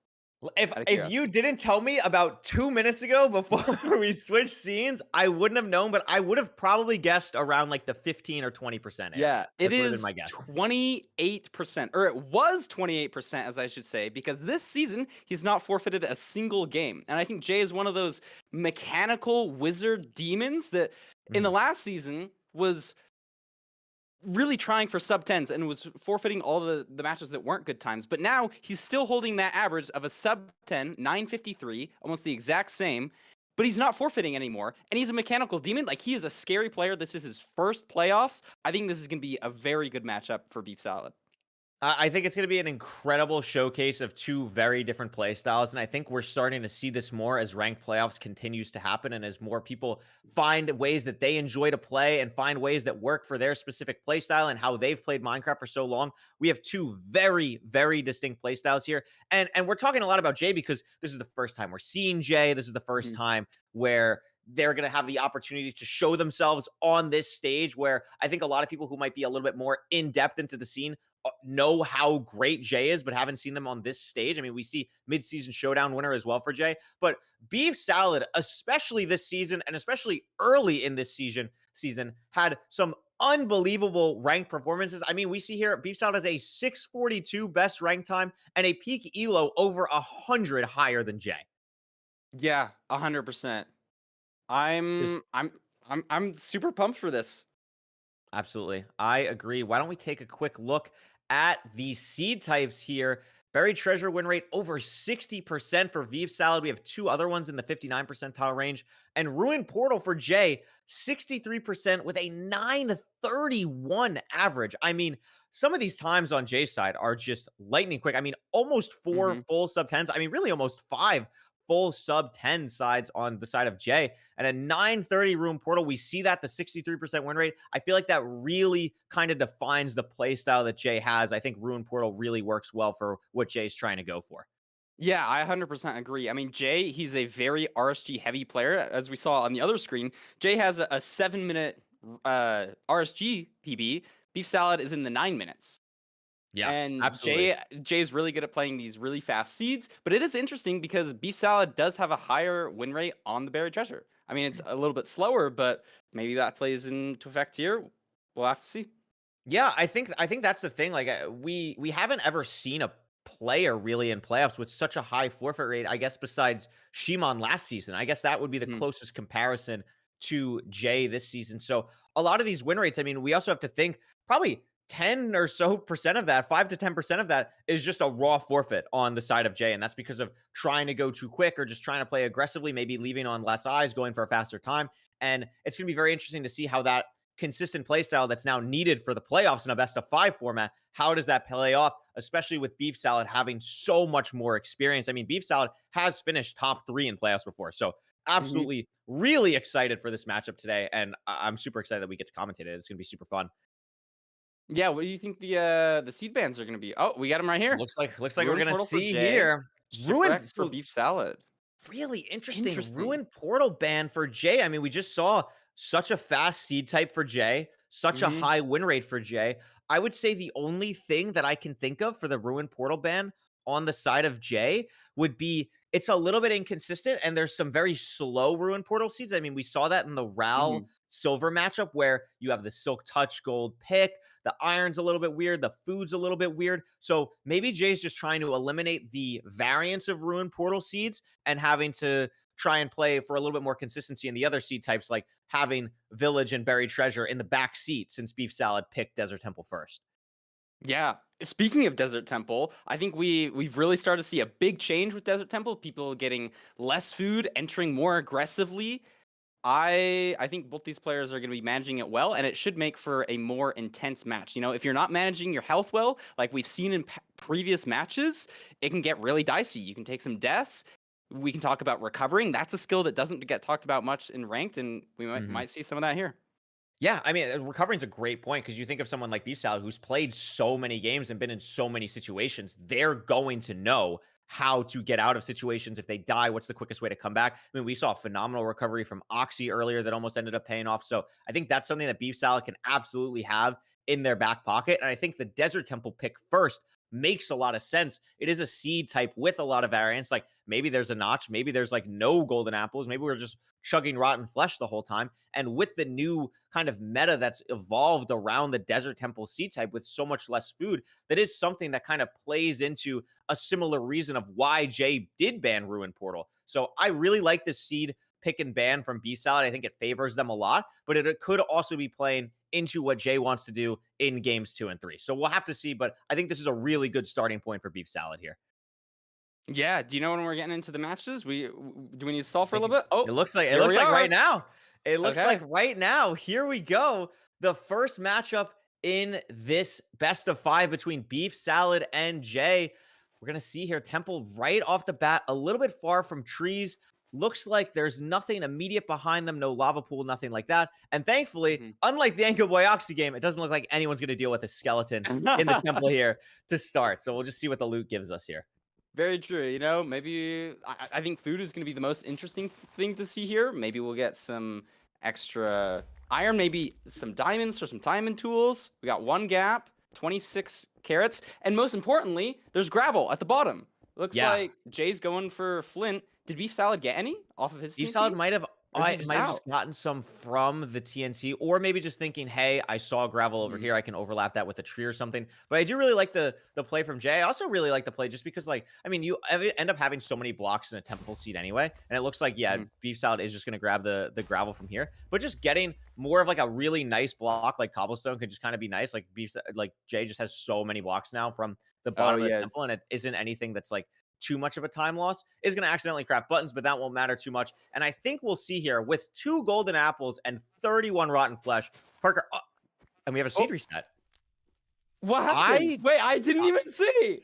If
Out of
if
curiosity.
you didn't tell me about 2 minutes ago before we switched scenes, I wouldn't have known, but I would have probably guessed around like the 15 or 20% area.
Yeah, it
That would have been
is
my guess.
28%, or it was 28%, as I should say, because this season he's not forfeited a single game. And I think Jay is one of those mechanical wizard demons that in the last season was really trying for sub 10s and was forfeiting all the matches that weren't good times. But now he's still holding that average of a sub 10, 953, almost the exact same. But he's not forfeiting anymore. And he's a mechanical demon. Like, he is a scary player. This is his first playoffs. I think this is going to be a very good matchup for BeefSalad.
I think it's going to be an incredible showcase of 2 very different play styles, and I think we're starting to see this more as ranked playoffs continues to happen and as more people find ways that they enjoy to play and find ways that work for their specific play style and how they've played Minecraft for so long. We have 2 very, very distinct play styles here, and we're talking a lot about Jay because this is the first time we're seeing Jay. This is the first time where they're going to have the opportunity to show themselves on this stage, where I think a lot of people who might be a little bit more in depth into the scene know how great Jay is, but haven't seen them on this stage. I mean, we see mid-season showdown winner as well for Jay, but BeefSalad, especially this season and especially early in this season, had some unbelievable ranked performances. I mean, we see here BeefSalad has a 642 best rank time and a peak elo over 100 higher than Jay.
Yeah, 100%. I'm super pumped for this.
Absolutely. I agree. Why don't we take a quick look at the seed types here? Buried Treasure win rate over 60% for BeefSalad. We have 2 other ones in the 59 percentile range. And Ruined Portal for Jay, 63% with a 931 average. I mean, some of these times on Jay's side are just lightning quick. I mean, almost 4 full sub 10s. I mean, really almost 5 full sub 10 sides on the side of Jay. And a 930 Ruined Portal, we see that, the 63% win rate. I feel like that really kind of defines the play style that Jay has. I think Ruined Portal really works well for what Jay's trying to go for.
Yeah, I 100% agree. I mean, Jay, he's a very RSG heavy player. As we saw on the other screen, Jay has a 7-minute RSG PB. BeefSalad is in the 9 minutes.
Yeah,
and
absolutely.
Jay's really good at playing these really fast seeds, but it is interesting because BeefSalad does have a higher win rate on the Buried Treasure. I mean, it's a little bit slower, but maybe that plays into effect here. We'll have to see.
Yeah, I think that's the thing. Like, we haven't ever seen a player really in playoffs with such a high forfeit rate, I guess, besides Shimon last season. I guess that would be the closest comparison to Jay this season. So a lot of these win rates, I mean, we also have to think probably 10 or so percent of that, 5 to 10% of that is just a raw forfeit on the side of Jay. And that's because of trying to go too quick or just trying to play aggressively, maybe leaving on less eyes, going for a faster time. And it's going to be very interesting to see how that consistent play style that's now needed for the playoffs in a best of 5 format, how does that play off, especially with BeefSalad having so much more experience? I mean, BeefSalad has finished top 3 in playoffs before. So absolutely really excited for this matchup today. And I'm super excited that we get to commentate it. It's going to be super fun.
Yeah, what do you think the seed bands are going to be? Oh, we got them right here.
Looks like we're
Ruined
going to
Portal for
see
Jay,
here.
Ruined for BeefSalad.
Really interesting. Ruined Portal ban for Jay. I mean, we just saw such a fast seed type for Jay, such a high win rate for Jay. I would say the only thing that I can think of for the Ruin Portal ban on the side of Jay would be it's a little bit inconsistent, and there's some very slow Ruin Portal seeds. I mean, we saw that in the Ral Silver matchup where you have the Silk Touch Gold pick, the Iron's a little bit weird, the food's a little bit weird. So maybe Jay's just trying to eliminate the variance of Ruin Portal seeds and having to try and play for a little bit more consistency in the other seed types, like having Village and Buried Treasure in the back seat since BeefSalad picked Desert Temple first.
Yeah. Speaking of Desert Temple, I think we've really started to see a big change with Desert Temple. People getting less food, entering more aggressively. I think both these players are going to be managing it well, and it should make for a more intense match. You know, if you're not managing your health well, like we've seen in previous matches, it can get really dicey. You can take some deaths. We can talk about recovering. That's a skill that doesn't get talked about much in ranked, and we might see some of that here.
Yeah, I mean, recovering's a great point because you think of someone like BeefSalad who's played so many games and been in so many situations. They're going to know how to get out of situations. If they die, what's the quickest way to come back? I mean, we saw a phenomenal recovery from Oxy earlier that almost ended up paying off. So I think that's something that BeefSalad can absolutely have in their back pocket. And I think the Desert Temple pick first makes a lot of sense. It is a seed type with a lot of variance. Like maybe there's a notch, maybe there's like no golden apples, maybe we're just chugging rotten flesh the whole time. And with the new kind of meta that's evolved around the Desert Temple seed type with so much less food, that is something that kind of plays into a similar reason of why Jay did ban Ruin Portal. So I really like this seed pick and ban from BeefSalad. I think it favors them a lot, but it could also be playing into what Jay wants to do in games 2 and 3. So we'll have to see, but I think this is a really good starting point for BeefSalad here.
Yeah. Do you know when we're getting into the matches? Do we need to stall for a little bit? Oh,
it looks like right now. It looks like right now. Here we go. The first matchup in this best of 5 between BeefSalad and Jay. We're gonna see here Temple right off the bat, a little bit far from trees. Looks like there's nothing immediate behind them, no lava pool, nothing like that. And thankfully, unlike the Anco Boy Oxy game, it doesn't look like anyone's going to deal with a skeleton in the temple here to start. So we'll just see what the loot gives us here.
Very true. You know, maybe I think food is going to be the most interesting thing to see here. Maybe we'll get some extra iron, maybe some diamonds for some diamond tools. We got 1 gap, 26 carrots, and most importantly, there's gravel at the bottom. Looks like Jay's going for flint. Did BeefSalad get any off of his
BeefSalad might have just gotten some from the TNT, or maybe just thinking, hey, I saw gravel over here, I can overlap that with a tree or something. But I do really like the play from Jay. I also really like the play just because, like, I mean, you end up having so many blocks in a temple seed anyway, and it looks like, BeefSalad is just going to grab the gravel from here. But just getting more of like a really nice block like cobblestone could just kind of be nice. Like Jay just has so many blocks now from the bottom of the temple, and it isn't anything that's like too much of a time loss. Is going to accidentally craft buttons, but that won't matter too much. And I think we'll see here with 2 golden apples and 31 rotten flesh, Parker, and we have a seed reset.
What happened? Wait, I didn't even see.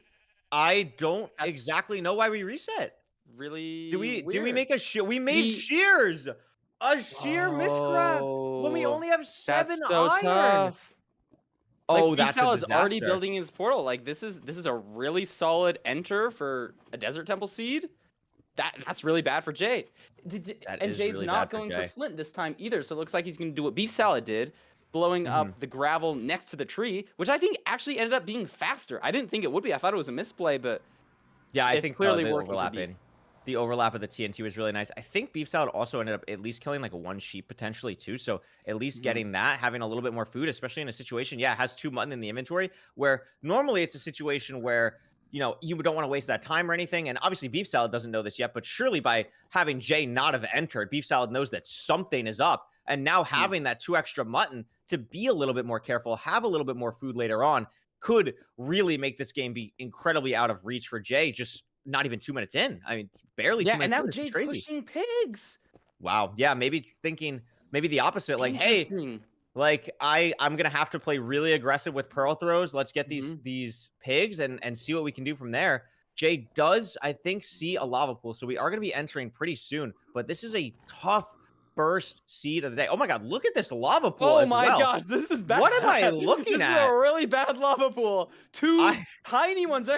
I don't exactly know why we reset.
Really?
Do we make a shear? We made shears. A shear miscraft when we only have 7
that's so
iron.
Tough.
Oh, that's a disaster.
Already building his portal. Like this is a really solid enter for a Desert Temple seed. That's really bad for Jay. And Jay's really not going for flint this time either. So it looks like he's going to do what BeefSalad did, blowing up the gravel next to the tree, which I think actually ended up being faster. I didn't think it would be. I thought it was a misplay, but
yeah, I think
clearly
the
working.
Overlapping. The overlap of the TNT was really nice. I think BeefSalad also ended up at least killing like 1 sheep potentially too. So at least getting that, having a little bit more food, especially in a situation, has 2 mutton in the inventory, where normally it's a situation where, you know, you don't want to waste that time or anything. And obviously BeefSalad doesn't know this yet, but surely by having Jay not have entered, BeefSalad knows that something is up. And now having that 2 extra mutton to be a little bit more careful, have a little bit more food later on, could really make this game be incredibly out of reach for Jay. Just not even 2 minutes in. I mean, barely 2 minutes in.
And now Jay's pushing pigs.
Wow. Yeah, maybe thinking the opposite. Like, hey, like I'm gonna have to play really aggressive with pearl throws. Let's get these pigs and see what we can do from there. Jay does, I think, see a lava pool, so we are gonna be entering pretty soon. But this is a tough first seed of the day. Oh my god, look at this lava pool.
Oh my gosh, this is bad.
What am I looking at?
This is a really bad lava pool. 2 tiny ones.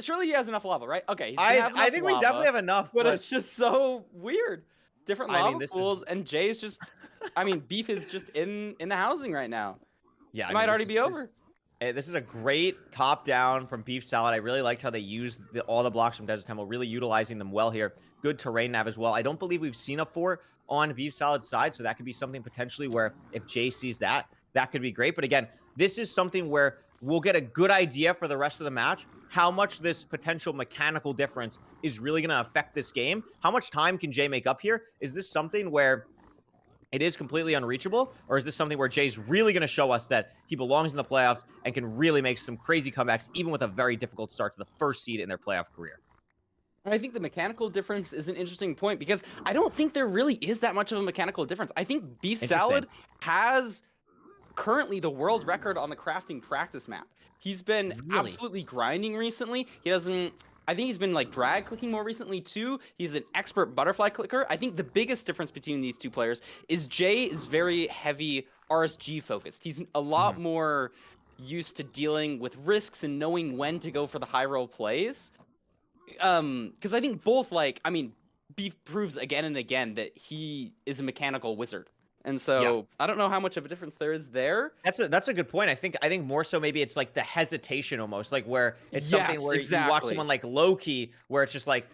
Surely he has enough lava, right? Okay.
I think we definitely have enough.
But it's just so weird. Different lava pools, and Jay's just I mean, Beef is just in the housing right now.
Yeah,
It might already be over.
This is a great top down from BeefSalad. I really liked how they used all the blocks from Desert Temple, really utilizing them well here. Good terrain nav as well. I don't believe we've seen a fort on BeefSalad's side, so that could be something potentially where if Jay sees that, that could be great. But again, this is something where we'll get a good idea for the rest of the match how much this potential mechanical difference is really going to affect this game. How much time can Jay make up here? Is this something where it is completely unreachable, or is this something where Jay's really going to show us that he belongs in the playoffs and can really make some crazy comebacks, even with a very difficult start to the first seed in their playoff career?
I think the mechanical difference is an interesting point because I don't think there really is that much of a mechanical difference. I think BeefSalad has currently the world record on the crafting practice map. He's been absolutely grinding recently. I think he's been like drag clicking more recently too. He's an expert butterfly clicker. I think the biggest difference between these two players is Jay is very heavy RSG focused. He's a lot more used to dealing with risks and knowing when to go for the high roll plays. Because I think both Beef proves again and again that he is a mechanical wizard. And so I don't know how much of a difference there is there.
That's a good point. I think more so maybe it's like the hesitation almost, like where it's something where you watch someone like Loki, where it's just like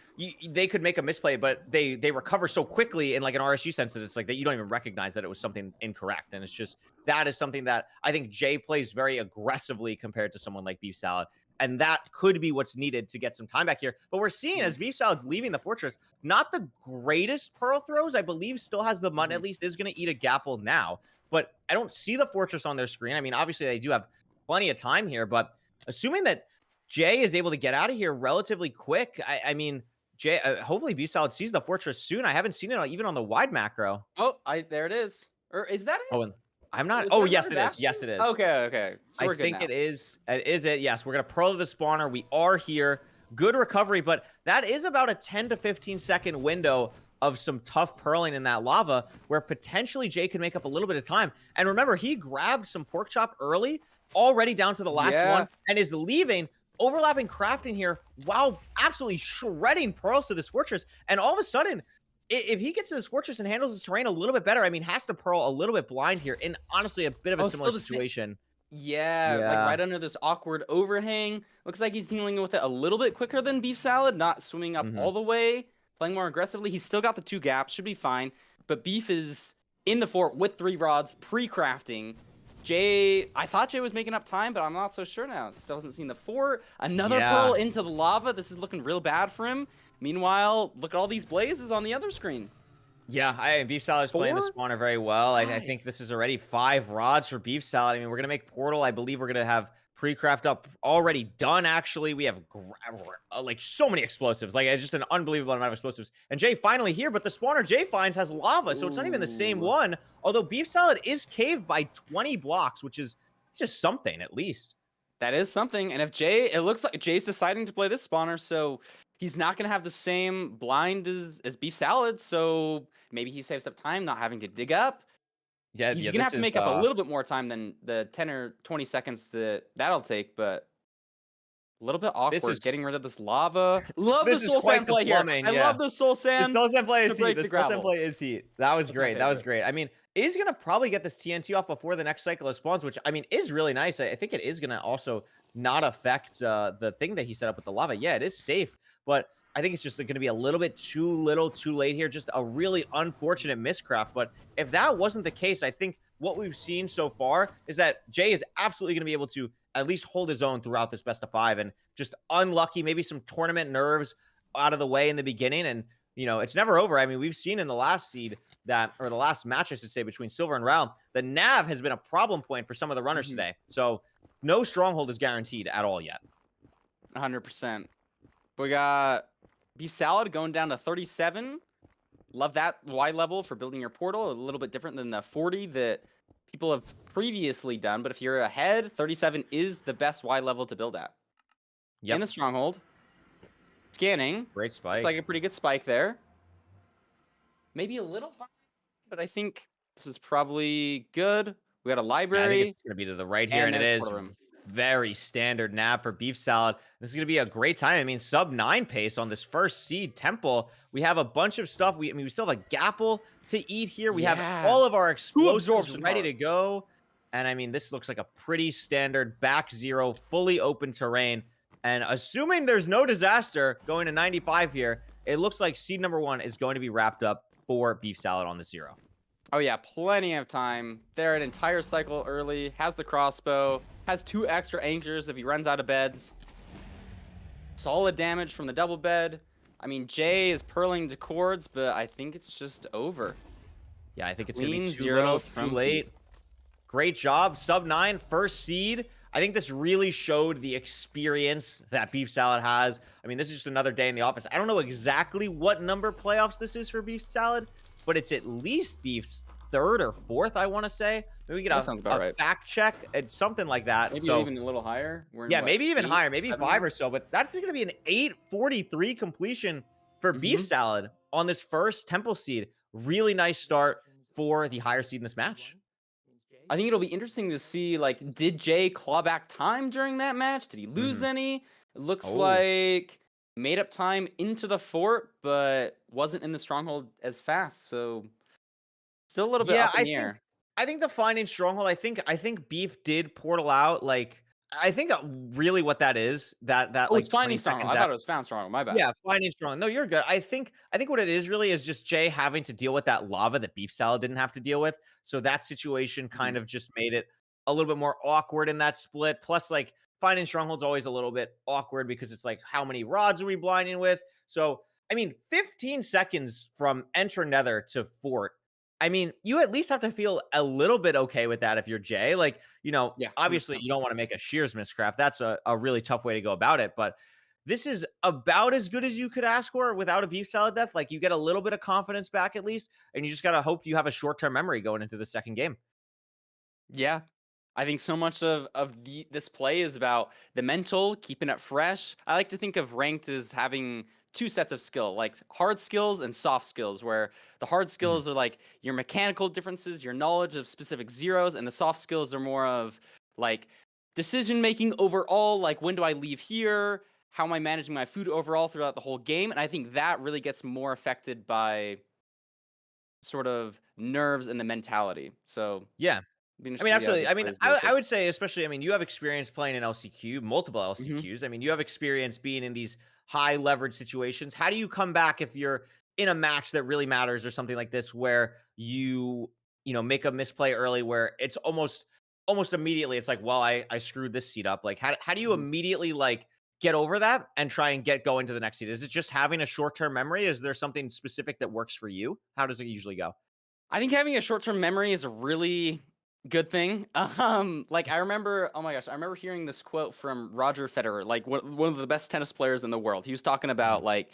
they could make a misplay, but they recover so quickly in like an RSG sense that it's like that you don't even recognize that it was something incorrect. And it's just that is something that I think Jay plays very aggressively compared to someone like BeefSalad. And that could be what's needed to get some time back here. But we're seeing as BeefSalad's leaving the fortress, not the greatest pearl throws. I believe still has the mud, at least is going to eat a gapple now. But I don't see the fortress on their screen. I mean, obviously they do have plenty of time here, but assuming that Jay is able to get out of here relatively quick, I mean, Jay, hopefully BeefSalad sees the fortress soon. I haven't seen it even on the wide macro.
Oh, there it is. Or is that it?
Oh, and I'm not. Oh, yes, it is. Yes, it is.
Okay. So
I think it is. Is it? Yes, we're going to pearl the spawner. We are here. Good recovery, but that is about a 10 to 15 second window of some tough pearling in that lava where potentially Jay can make up a little bit of time. And remember, he grabbed some pork chop early, already down to the last one, and is leaving, overlapping crafting here while absolutely shredding pearls to this fortress. And all of a sudden, if he gets to this fortress and handles his terrain a little bit better, I mean, has to pearl a little bit blind here in honestly a bit of a similar situation.
Yeah, like right under this awkward overhang. Looks like he's dealing with it a little bit quicker than BeefSalad, not swimming up all the way, playing more aggressively. He's still got the 2 gaps, should be fine. But Beef is in the fort with 3 rods, pre-crafting. Jay, I thought Jay was making up time, but I'm not so sure now. Still hasn't seen the fort. Another pearl into the lava. This is looking real bad for him. Meanwhile, look at all these blazes on the other screen.
Yeah, BeefSalad is playing the spawner very well. I think this is already 5 rods for BeefSalad. I mean, we're going to make Portal. I believe we're going to have pre-craft up already done, actually. We have like so many explosives. Like, it's just an unbelievable amount of explosives. And Jay finally here, but the spawner Jay finds has lava, so it's not even the same one. Although BeefSalad is caved by 20 blocks, which is just something, at least.
That is something. And if it looks like Jay's deciding to play this spawner, so he's not going to have the same blind as BeefSalad, so maybe he saves up time not having to dig up.
Yeah,
he's going to have to make up a little bit more time than the 10 or 20 seconds that'll take, but a little bit awkward getting rid of this lava. Love the soul sand play here. I love the soul sand.
The soul sand play is heat. The soul sand play is heat. That was great. That was great. I mean, is going to probably get this TNT off before the next cycle of spawns, which, I mean, is really nice. I think it is going to also not affect the thing that he set up with the lava. Yeah, it is safe, but I think it's just going to be a little bit too late here. Just a really unfortunate miscraft. But if that wasn't the case, I think what we've seen so far is that Jay is absolutely going to be able to at least hold his own throughout this best of 5, and just unlucky, maybe some tournament nerves out of the way in the beginning. And, you know, it's never over. I mean, we've seen in the last seed or the last match, I should say, between Silverr and Raul, the nav has been a problem point for some of the runners today. So no stronghold is guaranteed at all yet.
100%. We got BeefSalad going down to 37. Love that Y level for building your portal. A little bit different than the 40 that people have previously done. But if you're ahead, 37 is the best Y level to build at.
Yep.
In the stronghold. Scanning.
Great spike.
It's like a pretty good spike there. Maybe a little hard, but I think this is probably good. We got a library.
Yeah, I think it's going to be to the right here, and it is very standard nav for BeefSalad. This is going to be a great time. I mean, sub 9 pace on this first seed temple. We have a bunch of stuff. We still have a Gapple to eat here. We have
Yeah.
all of our explosives
absorption
ready
hearts.
to go. And I mean, this looks like a pretty standard back 0, fully open terrain. And assuming there's no disaster going to 95 here, it looks like seed number 1 is going to be wrapped up for BeefSalad on the 0.
Oh yeah, plenty of time. They're an entire cycle early, has the crossbow, has 2 extra anchors if he runs out of beds. Solid damage from the double bed. I mean, Jay is purling to cords, but I think it's just over.
Yeah, I think it's going to
Clean
be too
0
little, too
from
late.
Beef.
Great job. Sub 9, first seed. I think this really showed the experience that BeefSalad has. I mean, this is just another day in the office. I don't know exactly what number playoffs this is for BeefSalad, but it's at least Beef's 3rd or 4th, I want to say. Maybe we get
That sounds about right.
fact check. It's something like that.
Maybe
so,
even a little higher. We're in,
yeah,
what,
maybe even
8,
higher. Maybe
7
5
now?
or so. But that's going to be an 843 completion for
Mhm.
BeefSalad on this first Temple seed. Really nice start for the higher seed in this match.
I think it'll be interesting to see, like, did Jay claw back time during that match? Did he lose any? It looks
Oh.
like made up time into the fort, but wasn't in the stronghold as fast. So still a little bit up in the air.
I think the finding stronghold. I think Beef did portal out. Like, I think really what that is that
Oh,
like
it's finding
20
stronghold.
seconds
I thought it was found stronghold. My bad.
Yeah, finding strong. No, you're good. I think what it is really is just Jay having to deal with that lava that BeefSalad didn't have to deal with. So that situation kind of just made it a little bit more awkward in that split. Plus, like, finding stronghold's always a little bit awkward because it's like, how many rods are we blinding with? So, I mean, 15 seconds from enter nether to fort. I mean, you at least have to feel a little bit okay with that if you're Jay. Like,
Yeah,
obviously
100%.
you don't want to make a Shears miscraft. That's a really tough way to go about it. But this is about as good as you could ask for without a BeefSalad death. Like, you get a little bit of confidence back at least, and you just got to hope you have a short-term memory going into the second game.
Yeah. I think so much of this play is about the mental, keeping it fresh. I like to think of ranked as having 2 sets of skill, like hard skills and soft skills, where the hard skills are like your mechanical differences, your knowledge of specific zeros, and the soft skills are more of like decision making overall, like when do I leave here? How am I managing my food overall throughout the whole game? And I think that really gets more affected by sort of nerves and the mentality. So
Yeah.
be
I
interested
mean,
to see how
absolutely.
these
I mean,
players deal with
I
it.
would say, especially, I mean, you have experience playing in LCQ, multiple LCQs. I mean, you have experience being in these high leverage situations. How do you come back if you're in a match that really matters or something like this, where you make a misplay early, where it's almost immediately, it's like, well, I screwed this seat up. Like, how do you immediately like get over that and try and get going to the next seat? Is it just having a short-term memory? Is there something specific that works for you? How does it usually go?
I think having a short-term memory is a really good thing. Like, I remember, oh my gosh, I remember hearing this quote from Roger Federer, like one of the best tennis players in the world. He was talking about, like,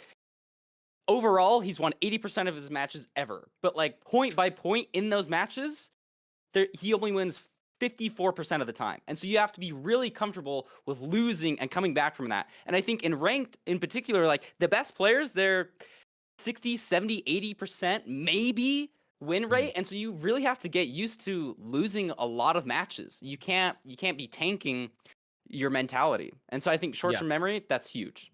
overall, he's won 80% of his matches ever, but like point by point in those matches, he only wins 54% of the time. And so you have to be really comfortable with losing and coming back from that. And I think in ranked in particular, like the best players, they're 60, 70, 80% maybe win rate. And so you really have to get used to losing a lot of matches. You can't be tanking your mentality. And so I think short-term memory, that's huge.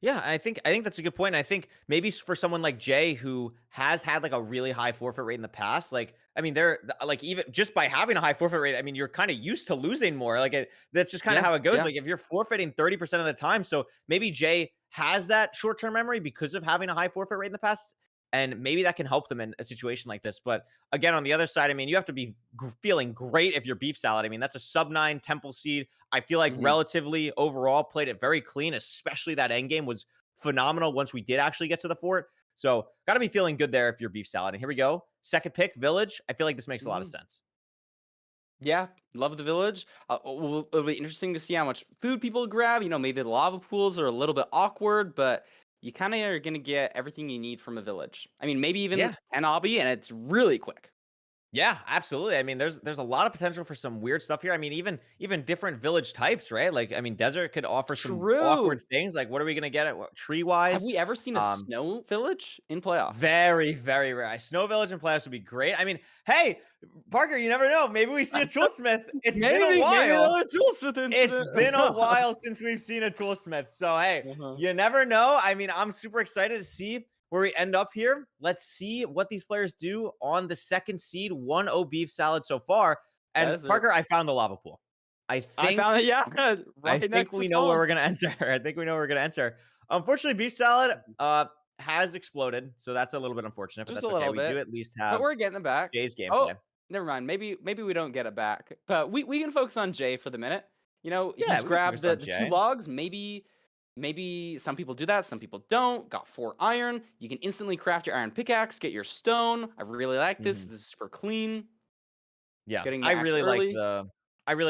Yeah, I think that's a good point. I think maybe for someone like Jay, who has had like a really high forfeit rate in the past, like, I mean, they're like, even just by having a high forfeit rate, I mean, you're kind of used to losing more. Like, that's just kind of how it goes. Like, if you're forfeiting 30% of the time, so maybe Jay has that short-term memory because of having a high forfeit rate in the past, and maybe that can help them in a situation like this. But again, on the other side, I mean, you have to be feeling great if you're BeefSalad. I mean, that's a sub-9 Temple seed. I feel like relatively overall played it very clean, especially that end game was phenomenal once we did actually get to the fort. So got to be feeling good there if you're BeefSalad. And here we go. Second pick, Village. I feel like this makes a lot of sense.
Yeah, love the village. It'll be interesting to see how much food people grab. You know, maybe the lava pools are a little bit awkward, but you kind of are going to get everything you need from a village. I mean, maybe even 10 obby, and it's really quick.
Yeah, absolutely. I mean, there's a lot of potential for some weird stuff here. I mean, even different village types, right? Like, I mean, desert could offer some awkward
True.
things. Like, what are we gonna get at tree
Have
wise?
we ever seen a snow village in playoffs?
Very, very rare. Snow Village and playoffs would be great. I mean, hey, Parker, you never know. Maybe we see a Toolsmith. It's been a
Maybe
while.
another Toolsmith incident.
It's been a while since we've seen a Toolsmith. So hey, you never know. I mean, I'm super excited to see where we end up here. Let's see what these players do on the second seed. 1-0 BeefSalad so far. And
Desert.
Parker, I found the lava pool. I
found it. Yeah,
I
right
think
next
we
to
know where
spawn.
we're gonna enter. I think we know where we're gonna enter. Unfortunately, BeefSalad has exploded, so that's a little bit unfortunate. But
Just
that's
a
okay.
little
We do
bit.
at least
But
have
we're getting it back.
Jay's
Oh,
gameplay.
never mind. Maybe we don't get it back. But we can focus on Jay for the minute. You know,
Yeah,
he's
we can
grabbed
focus on
the
Jay.
2 logs. Maybe some people do that, some people don't. Got 4 iron. You can instantly craft your iron pickaxe, get your stone. I really like this. This is super clean.
Yeah,
Getting the
I
axe
really
early.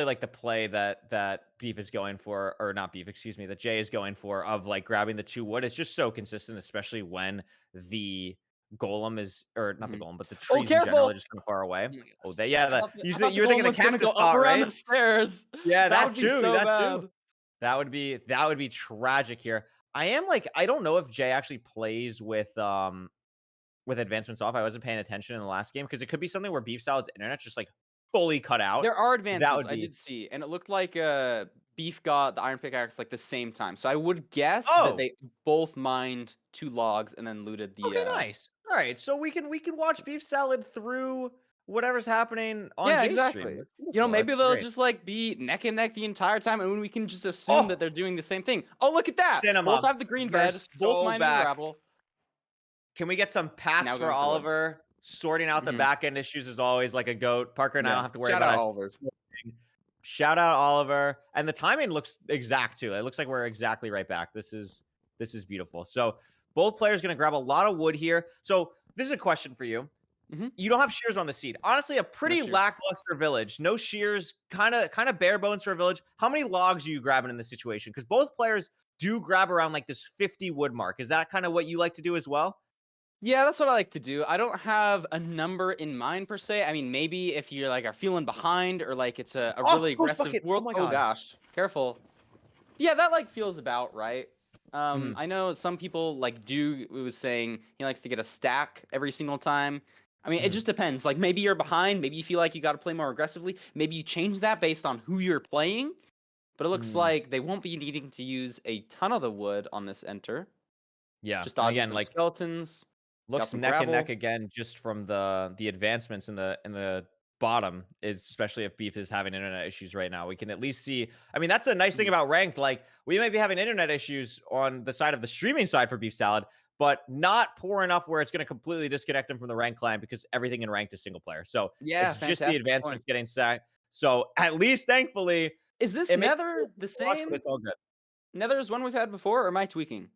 like the play that Beef is going for, or not Beef, excuse me, that Jay is going for, of like grabbing the 2 wood. It's just so consistent, especially when the golem is, or not the golem, but the trees in general
careful!
are just kind of far away.
Oh my
Oh,
gosh.
they, yeah,
I thought
you
the
were thinking
golem
the
was gonna
cactus
go up
spot,
around
right?
the stairs.
Yeah,
that
that
would be
too.
so
That
bad.
too. That would be tragic here. I don't know if Jay actually plays with advancements off. I wasn't paying attention in the last game because it could be something where BeefSalad's internet's just like fully cut out.
There are advancements
would
I
be-
did see, and it looked like Beef got the iron pickaxe like the same time. So I would guess that they both mined 2 logs and then looted the.
Okay, nice. All right, so we can watch BeefSalad through whatever's happening on
Yeah,
Jay's
exactly.
stream. That's
You know,
beautiful.
maybe
That's
they'll
great.
just like be neck and neck the entire time, and we can just assume that they're doing the same thing. Oh, look at that!
Cinema.
Both have the green
They're
bed,
so
both mining
back.
gravel.
Can we get some pats
Now
for
going for wood.
Oliver? Sorting out the back end issues is always like a goat. Parker and I don't have to worry
Shout
about
out
us.
Oliver's.
Shout out Oliver. And the timing looks exact too. It looks like we're exactly right back. This is beautiful. So both players going to grab a lot of wood here. So this is a question for you. You don't have shears on the seed. Honestly, a pretty lackluster village. No shears, kind of bare bones for a village. How many logs are you grabbing in this situation? Because both players do grab around like this 50 wood mark. Is that kind of what you like to do as well?
Yeah, that's what I like to do. I don't have a number in mind per se. I mean, maybe if you're like are feeling behind or like it's a really aggressive world.
Oh my God.
Gosh, careful. Yeah, that like feels about right. I know some people like it was saying he likes to get a stack every single time. I mean, it just depends. Like maybe you're behind, maybe you feel like you got to play more aggressively. Maybe you change that based on who you're playing. But it looks like they won't be needing to use a ton of the wood on this enter.
Yeah.
Just dodging
again,
some
like
skeletons.
looks
some
neck and neck
gravel.
again, just from the advancements in the bottom, is especially if Beef is having internet issues right now. We can at least see. I mean, that's the nice thing about ranked. Like we might be having internet issues on the side of the streaming side for BeefSalad, but not poor enough where it's going to completely disconnect them from the ranked client because everything in ranked is single player. So
Yeah,
it's just the
fantastic
advancements
point.
getting sacked. So at least, thankfully,
Is this
it makes
Nether the
sense to watch,
same?
but it's all good.
Nether is one we've had before, or am I tweaking?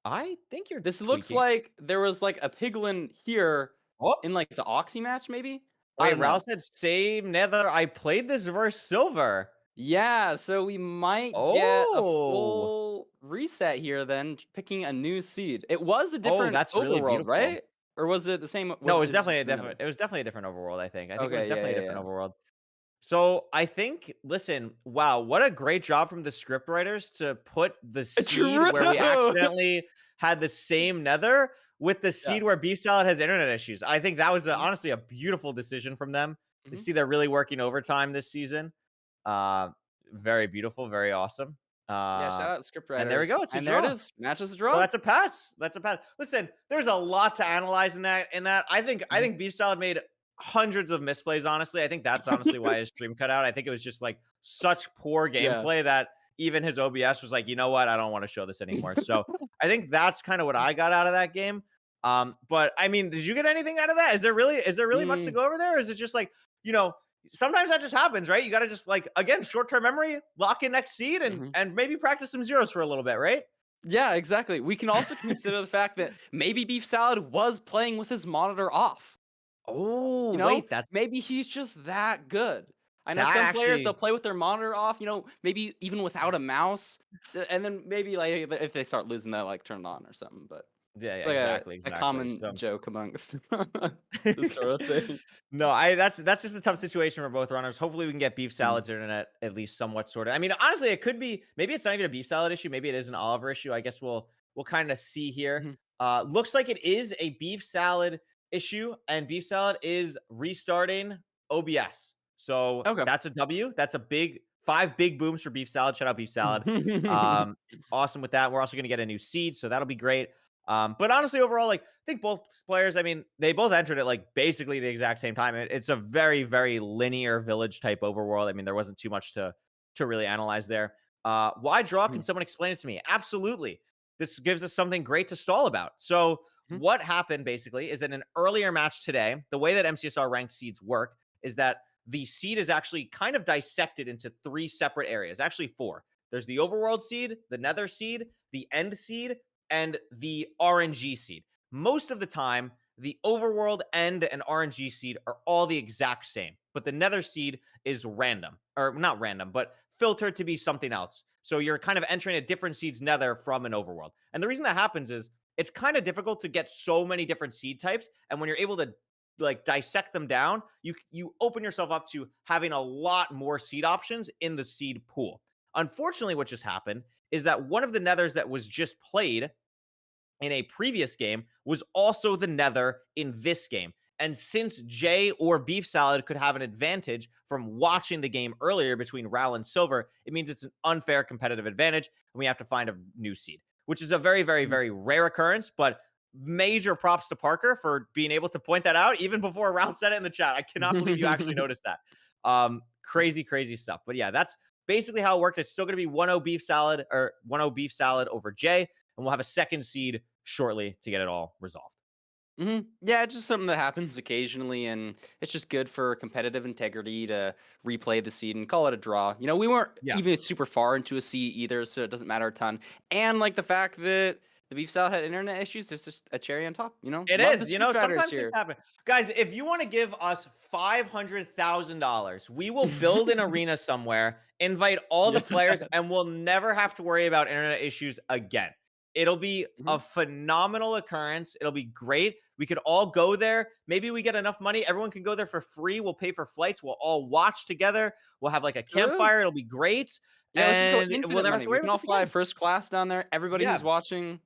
I think you're.
This looks like there was like a piglin here in like the Oxy match, maybe.
Wait, Raul said same Nether. I played this versus Silverr.
Yeah, so we might get a full reset here then, picking a new seed. It was a different
that's really
overworld,
beautiful.
right? Or was it the same?
No, it was
it
definitely a
just
different.
another?
It was definitely a different overworld. I think. It was
Okay,
definitely
yeah,
a different overworld. So I think, listen, wow, what a great job from the script writers to put the seed where we accidentally had the same Nether with the seed where BeefSalad has internet issues. I think that was honestly a beautiful decision from them. To see they're really working overtime this season. Very beautiful, very awesome.
Yeah, shout out script writers.
And there we go. It's a
and
draw.
there it is. Match is a draw.
So that's a pass. That's a pass. Listen, there's a lot to analyze in that. I think BeefSalad made hundreds of misplays. Honestly, I think that's honestly why his stream cut out. I think it was just like such poor gameplay that even his OBS was like, you know what, I don't want to show this anymore. So I think that's kind of what I got out of that game. But I mean, did you get anything out of that? Is there really much to go over there? Or is it just like, you know, sometimes that just happens, right? You got to just like, again, short-term memory, lock in next seed and maybe practice some zeros for a little bit, right?
Yeah, exactly. We can also consider the fact that maybe BeefSalad was playing with his monitor off.
Oh,
you know,
wait,
maybe he's just that good. I know some players, they'll play with their monitor off, you know, maybe even without a mouse. And then maybe like if they start losing that, like turn it on or something. But
Yeah,
It's like
exactly.
a common
So
joke amongst this sort of thing.
no, that's just a tough situation for both runners. Hopefully, we can get Beef Salad's internet at least somewhat sorted. I mean, honestly, it could be maybe it's not even a Beef Salad issue. Maybe it is an Oliver issue. I guess we'll kind of see here. Looks like it is a Beef Salad issue, and Beef Salad is restarting OBS. So
Okay.
that's a W. That's a big 5 big booms for Beef Salad. Shout out Beef Salad. Awesome with that. We're also going to get a new seed, so that'll be great. But honestly, overall, like I think both players, I mean, they both entered at like basically the exact same time. It's a very, very linear village type overworld. I mean, there wasn't too much to really analyze there. Why draw? Can someone explain it to me? Absolutely. This gives us something great to stall about. So what happened basically is in an earlier match today, the way that MCSR ranked seeds work is that the seed is actually kind of dissected into 3 separate areas, actually 4. There's the overworld seed, the nether seed, the end seed, and the RNG seed. Most of the time, the overworld end and RNG seed are all the exact same, but the nether seed is random, or not random, but filtered to be something else. So you're kind of entering a different seed's nether from an overworld. And the reason that happens is it's kind of difficult to get so many different seed types, and when you're able to like dissect them down, you open yourself up to having a lot more seed options in the seed pool. Unfortunately, what just happened is that one of the nethers that was just played in a previous game was also the nether in this game. And since Jay or Beef Salad could have an advantage from watching the game earlier between Ral and Silverr, it means it's an unfair competitive advantage, and we have to find a new seed, which is a very, very, very rare occurrence, but major props to Parker for being able to point that out even before Ral said it in the chat. I cannot believe you actually noticed that. Crazy, crazy stuff. But yeah, that's basically how it worked. It's still going to be 1-0 Beef Salad or 1-0 Beef Salad over Jay, and we'll have a second seed shortly to get it all resolved.
Yeah, it's just something that happens occasionally, and it's just good for competitive integrity to replay the seed and call it a draw. You know, we weren't even super far into a seed either, so it doesn't matter a ton. And like the fact that the Beef Salad had internet issues, there's just a cherry on top. You know,
It
Love
is.
the
You know,
Street Fighters
sometimes things happen. Guys, if you want to give us $500,000, we will build an arena somewhere, invite all the players, and we'll never have to worry about internet issues again. It'll be a phenomenal occurrence. It'll be great. We could all go there. Maybe we get enough money. Everyone can go there for free. We'll pay for flights. We'll all watch together. We'll have like a campfire. It'll be great.
Yeah, let's just go
And
infinite
we'll never
money.
have to
We
worry
can
about
all
this
fly
again.
first class down there. Everybody who's watching.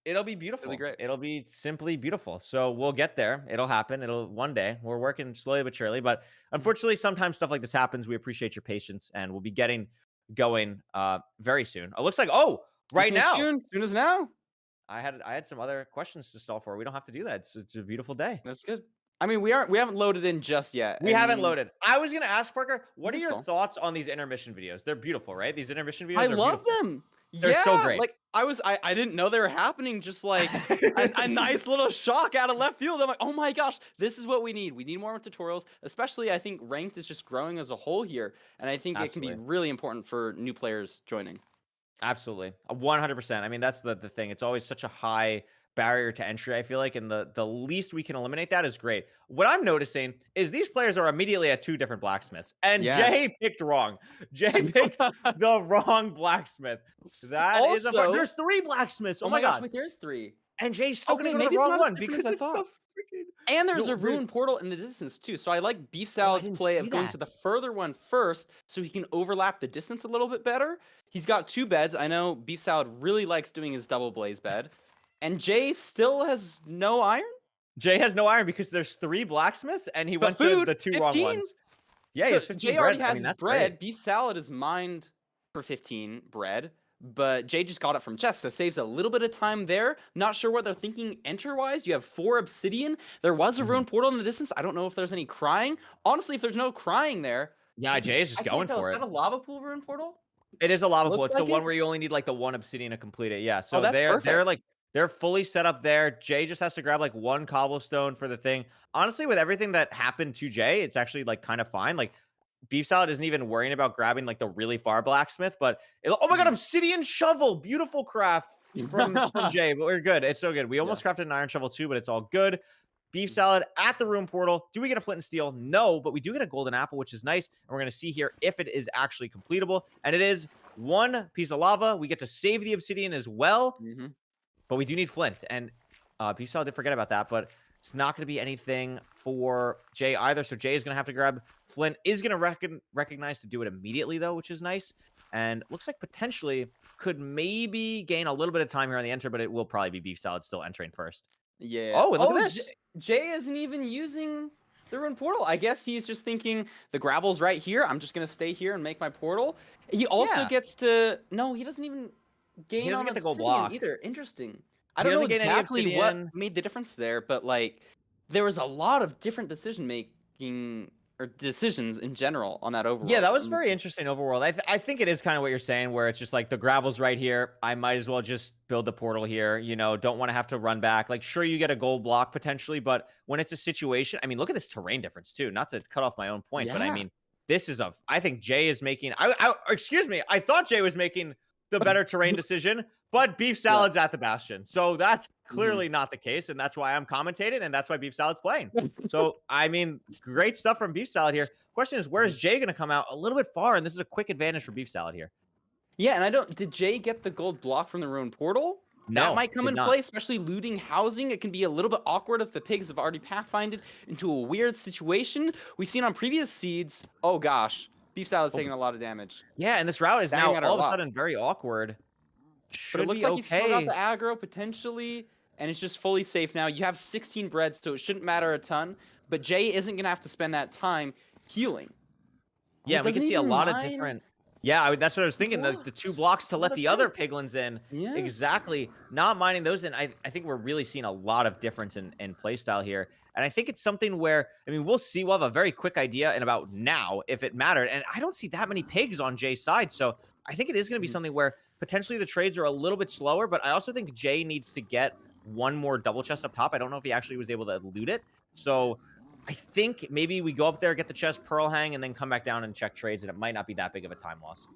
It'll be beautiful.
It'll be great.
It'll be simply beautiful. So we'll get there. It'll happen. It'll one day. We're working slowly but surely. But unfortunately, sometimes stuff like this happens. We appreciate your patience, and we'll be getting going very soon. It looks like right now.
Soon as now.
I had some other questions to solve for. We don't have to do that. It's a beautiful day.
That's good. I mean, we haven't loaded in just yet.
We haven't loaded. I was gonna ask Parker, what are your
Install.
thoughts on these intermission videos? They're beautiful, right? These intermission videos.
I
are
love
beautiful.
them.
They're so great.
Like I didn't know they were happening. Just like a nice little shock out of left field. I'm like, oh my gosh, this is what we need. We need more tutorials. Especially, I think ranked is just growing as a whole here, and I think it can be really important for new players joining.
Absolutely, 100%. I mean, that's the thing. It's always such a high barrier to entry, I feel like, and the least we can eliminate that is great. What I'm noticing is these players are immediately at 2 different blacksmiths, and Jay picked wrong. Jay picked the wrong blacksmith. That is there's 3 blacksmiths. Oh my gosh,
wait, there's 3.
And Jay's still gonna go to
maybe
the
it's
wrong
not as
one
different
because
as I
it's
thought.
the freaking.
And there's
No,
a rune portal in the distance too. So I like Beef Salad's
didn't
play
see
of going
that.
to the further one first so he can overlap the distance a little bit better. He's got 2 beds. I know Beef Salad really likes doing his double blaze bed. And Jay still has no iron?
Jay has no iron because there's 3 blacksmiths and he went to the 2 wrong
15?
ones. Yeah, he
So
has 15
Jay already
bread. I
has
mean,
his
that's
bread.
great.
Beef Salad is mined for 15 bread. But Jay just got it from chest, so saves a little bit of time there. Not sure what they're thinking enter-wise. You have 4 obsidian. There was a rune portal in the distance. I don't know if there's any crying. Honestly, if there's no crying there...
Yeah, Jay is just going for it.
Is that a lava pool rune portal?
It is a lava pool.
Looks
It's the
like
one
it.
where you only need like the 1 obsidian to complete it. Yeah, so
that's perfect.
they're fully set up there. Jay just has to grab like 1 cobblestone for the thing. Honestly, with everything that happened to Jay, it's actually like kind of fine. Like Beef Salad isn't even worrying about grabbing like the really far blacksmith, but oh my god, obsidian shovel, beautiful craft from Jay. But we're good. It's so good. We almost crafted an iron shovel too, but it's all good. Beef Salad at the rune portal. Do we get a flint and steel? No, but we do get a golden apple, which is nice. And we're going to see here if it is actually completable. And it is 1 piece of lava. We get to save the obsidian as well. But we do need Flint, and BeefSalad did forget about that, but it's not going to be anything for Jay either. So Jay is going to have to grab Flint. Is going to recognize to do it immediately, though, which is nice. And looks like potentially could maybe gain a little bit of time here on the enter, but it will probably be BeefSalad still entering first.
Yeah.
Oh, and look at this.
Jay isn't even using the rune portal. I guess he's just thinking the gravel's right here. I'm just gonna stay here and make my portal. He also gets to. No, he doesn't even gain.
He doesn't
on
get the gold
obsidian
block
either. Interesting. I
He
don't know
doesn't gain any
exactly what
obsidian.
made the difference there, but like there was a lot of different decision making or decisions in general on that overworld.
Yeah, that was very interesting overworld. I think it is kind of what you're saying, where it's just like the gravel's right here. I might as well just build the portal here. You know, don't want to have to run back. Like, sure, you get a gold block potentially, but when it's a situation, I mean, look at this terrain difference too. Not to cut off my own point, but I
Yeah.
mean, this is I think Jay is making. Excuse me. I thought Jay was making the better terrain decision, but BeefSalad's at the Bastion, so that's clearly not the case, and that's why I'm commentating, and that's why BeefSalad's playing. So I mean, great stuff from BeefSalad here. Question is, where's Jay going to come out? A little bit far, and this is a quick advantage for BeefSalad here.
Yeah, and I don't. Did Jay get the gold block from the ruined portal?
No,
That might come
did
in
not.
play, especially looting housing. It can be a little bit awkward if the pigs have already pathfinded into a weird situation. We've seen on previous seeds. Oh gosh, BeefSalad's taking a lot of damage.
Yeah, and this route is
Banging
now
at her
all of a
lot.
sudden very awkward.
But
Should
it looks
be
like he's still got
okay.
the aggro potentially, and it's just fully safe now. You have 16 breads, so it shouldn't matter a ton. But Jay isn't gonna have to spend that time healing.
Yeah, we can
doesn't
see a
even
lot of
mind-
different. Yeah, that's what I was thinking. The two blocks to let
Not a
the other
bit.
piglins in.
Yeah.
Exactly. Not minding those in. I think we're really seeing a lot of difference in playstyle here. And I think it's something where, I mean, we'll see. We'll have a very quick idea in about now if it mattered. And I don't see that many pigs on Jay's side. So I think it is going to be something where potentially the trades are a little bit slower. But I also think Jay needs to get one more double chest up top. I don't know if he actually was able to loot it. So I think maybe we go up there, get the chest, pearl hang, and then come back down and check trades. And it might not be that big of a time loss.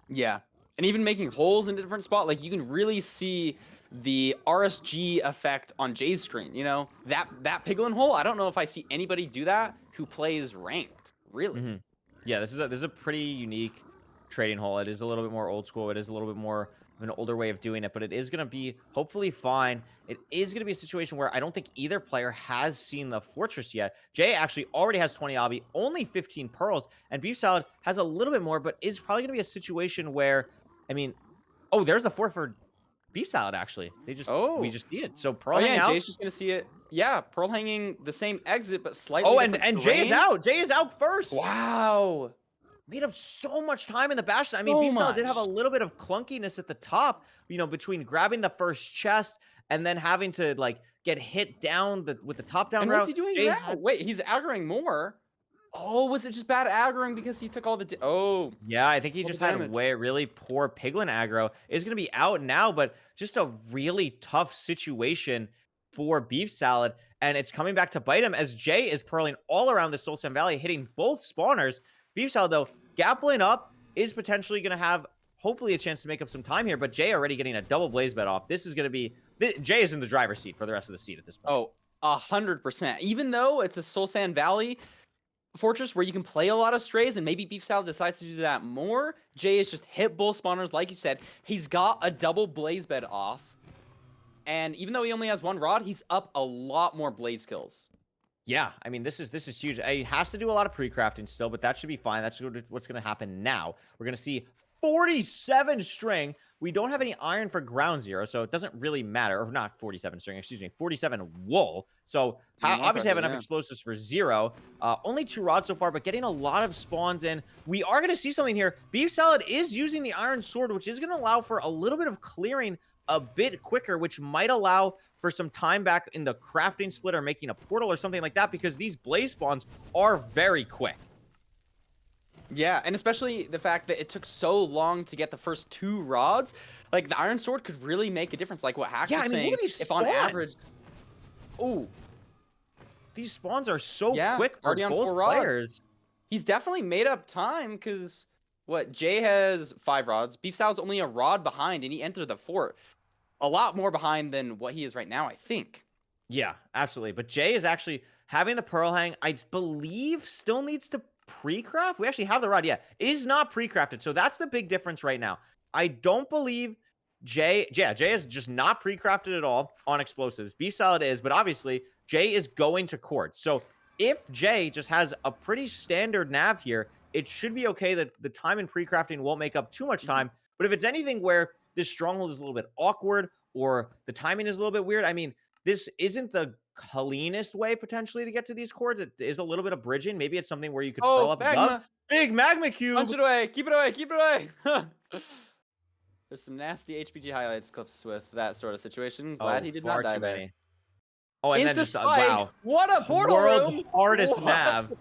Yeah. And even making holes in a different spot, like you can really see the RSG effect on Jay's screen. You know, that piglin hole, I don't know if I see anybody do that who plays ranked, really.
Yeah, this is a pretty unique trading hole. It is a little bit more old school. It is a little bit more of an older way of doing it, but it is going to be hopefully fine. It is going to be a situation where I don't think either player has seen the fortress yet. Jay actually already has 20 obby, only 15 pearls, and BeefSalad has a little bit more, but is probably going to be a situation where, I mean, oh, there's the fort for BeefSalad actually. We just see it. So pearl
Oh
hang
yeah,
out.
Jay's just gonna see it. Yeah, pearl hanging the same exit, but slightly.
Oh,
different
and Jay is
terrain.
out. Jay is out first.
Wow.
Made up so much time in the Bastion. I mean,
So
BeefSalad did have a
much.
little bit of clunkiness at the top, you know, between grabbing the first chest and then having to like get hit down with the top down
And
route.
what's he doing
Jay
now?
had-
Wait, he's aggroing more. Oh, was it just bad aggroing because he took all the? Oh,
Yeah, I think he
All the
just had
damage.
really poor piglin aggro. Is going to be out now, but just a really tough situation for BeefSalad, and it's coming back to bite him as Jay is pearling all around the Soul Sand Valley, hitting both spawners. BeefSalad, though, gappling up is potentially going to have hopefully a chance to make up some time here, but Jay already getting a double blaze bed off. This is going to be... Jay is in the driver's seat for the rest of the seat at this point.
oh, 100%. Even though it's a Soul Sand Valley fortress where you can play a lot of strays, and maybe BeefSalad decides to do that more, Jay is just hit both spawners, like you said. He's got a double blaze bed off, and even though he only has one rod, he's up a lot more blaze kills.
Yeah, I mean, this is huge. He has to do a lot of pre-crafting still, but that should be fine. That's what's going to happen now. We're going to see 47 string. We don't have any iron for ground zero, so it doesn't really matter. Or not 47 string, excuse me, 47 wool. So obviously have enough explosives for 0. Only 2 rods so far, but getting a lot of spawns in. We are going to see something here. BeefSalad is using the iron sword, which is going to allow for a little bit of clearing a bit quicker, which might allow for some time back in the crafting split or making a portal or something like that, because these blaze spawns are very quick.
Yeah, and especially the fact that it took so long to get the first 2 rods. Like, the iron sword could really make a difference, like what Hax was saying.
Look at these
if
spawns.
on average... Ooh,
These spawns are so
Yeah,
quick for
already on
both
4 rods.
players.
he's definitely made up time, because... What, Jay has 5 rods. BeefSalad's only a rod behind, and he entered the fort. A lot more behind than what he is right now, I think.
Yeah, absolutely. But Jay is actually having the pearl hang. I believe still needs to pre-craft. We actually have the rod. Yeah, is not pre-crafted. So that's the big difference right now. I don't believe Jay is just not pre-crafted at all on explosives. BeefSalad is, but obviously Jay is going to quartz. So if Jay just has a pretty standard nav here, it should be okay that the time in pre-crafting won't make up too much time. But if it's anything where this stronghold is a little bit awkward or the timing is a little bit weird, I mean, this isn't the cleanest way potentially to get to these cores. It is a little bit of bridging. Maybe it's something where you could pearl up above.
magma.
Big magma cube.
Punch it away. Keep it away. Keep it away. There's some nasty HPG highlights clips with that sort of situation. Glad he did not die there.
Oh, and then just wow.
What a portal
World's
room.
hardest nav.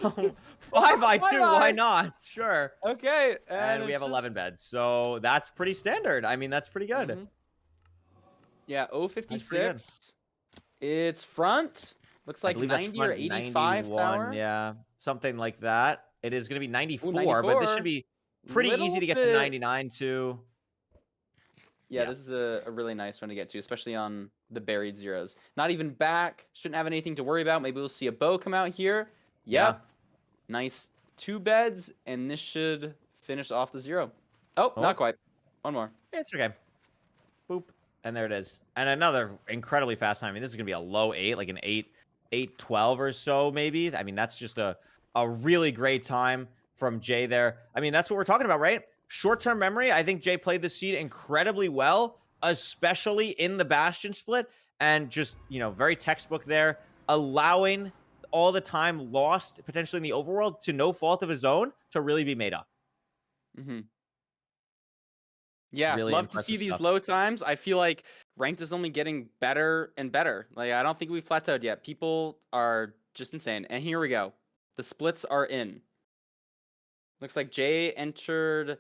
5x2, why not? Sure.
Okay.
And we have 11 beds. So that's pretty standard. I mean, that's pretty good.
Yeah, 056. It's front. Looks like 90 or 85 tower.
Yeah, something like that. It is going to be 94,
94,
but this should be pretty
little
easy to get
bit.
to 99 too.
Yeah, this is a really nice one to get to, especially on the buried zeros. Not even back. Shouldn't have anything to worry about. Maybe we'll see a bow come out here. Yeah. Nice 2 beds, and this should finish off the 0. Oh, not quite. One more.
It's okay. Boop. And there it is. And another incredibly fast time. I mean, this is going to be a low 8, like an 8:12 or so, maybe. I mean, that's just a really great time from Jay there. I mean, that's what we're talking about, right? Short-term memory. I think Jay played the seed incredibly well, especially in the Bastion split. And just, you know, very textbook there, allowing all the time lost potentially in the overworld to no fault of his own to really be made up.
Yeah,
Really
love to
impressive
see these
stuff.
low times. I feel like ranked is only getting better and better. Like, I don't think we've plateaued yet. People are just insane. And here we go. The splits are in. Looks like Jay entered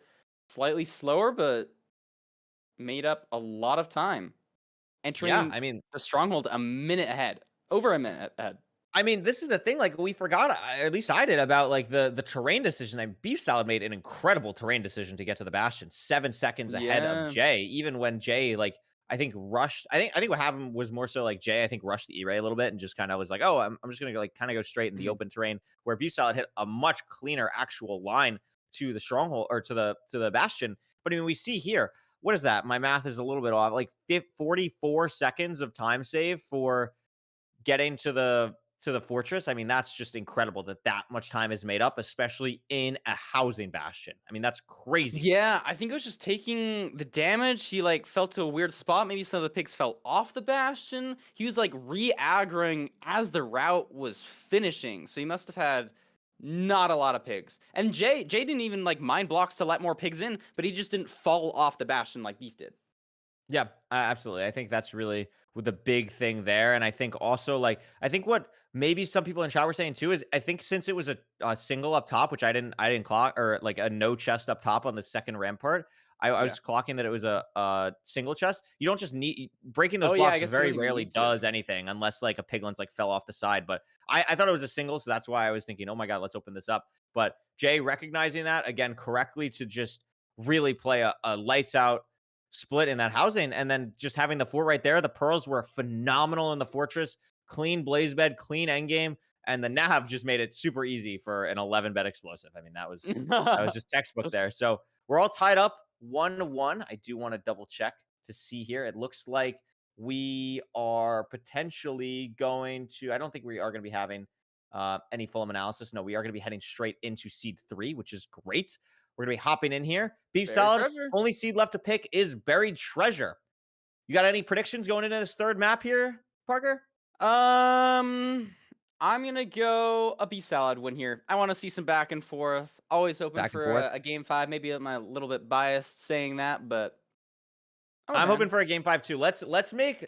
slightly slower, but made up a lot of time. Entering
I mean,
the stronghold a minute ahead. Over a minute ahead.
I mean, this is the thing, like, we forgot, at least I did, about, like, the terrain decision. I mean, BeefSalad made an incredible terrain decision to get to the Bastion, 7 seconds ahead of Jay, even when Jay, like, I think rushed. I think what happened was more so, like, Jay, I think, rushed the E-Ray a little bit and just kind of was like, oh, I'm just going to, like, kind of go straight in the open terrain, where BeefSalad hit a much cleaner actual line to the stronghold, or to the Bastion. But, I mean, we see here, what is that? My math is a little bit off. Like, 44 seconds of time save for getting to the fortress. I mean, that's just incredible that much time is made up, especially in a housing bastion. I mean, that's crazy.
Yeah, I think it was just taking the damage. He like fell to a weird spot. Maybe some of the pigs fell off the bastion. He was like re-aggroing as the route was finishing. So he must have had not a lot of pigs. And Jay didn't even like mind blocks to let more pigs in, but he just didn't fall off the bastion like Beef did.
Yeah, absolutely. I think that's really the big thing there. And I think also, like, I think what maybe some people in chat were saying too is, I think since it was a single up top, which I didn't clock, or like a no chest up top on the second rampart, I was clocking that it was a single chest. You don't just need breaking those blocks very rarely does anything unless like a piglin's like fell off the side. But I thought it was a single, so that's why I was thinking, oh my god, let's open this up. But Jay recognizing that again correctly to just really play a lights out split in that housing, and then just having the fort right there. The pearls were phenomenal in the fortress. Clean blaze bed, clean endgame, and the nav just made it super easy for an 11 bed explosive. I mean, that was just textbook there. So we're all tied up 1-1. I do want to double check to see here. It looks like we are potentially going to. I don't think we are going to be having any Fulham analysis. No, we are going to be heading straight into seed 3, which is great. We're going to be hopping in here. BeefSalad, only seed left to pick is Buried Treasure. You got any predictions going into this third map here, Parker?
I'm going to go a BeefSalad win here. I want to see some back and forth. Always hoping for a game 5. Maybe I'm a little bit biased saying that, but
I'm hoping for a game 5 too. Let's make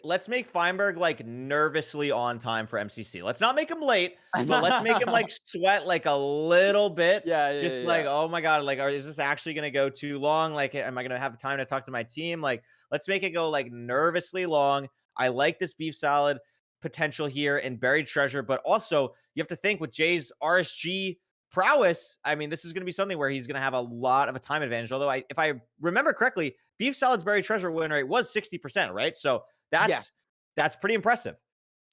Feinberg like nervously on time for MCC. Let's not make him late, but let's make him like sweat like a little bit. Just like, oh my god, like, is this actually gonna go too long? Like, am I gonna have time to talk to my team? Like, let's make it go like nervously long. I like this BeefSalad potential here in Buried Treasure, but also you have to think with Jay's RSG prowess. I mean, this is going to be something where he's going to have a lot of a time advantage. Although, if I remember correctly, BeefSalad's Buried Treasure win rate was 60%, right? So that's pretty impressive.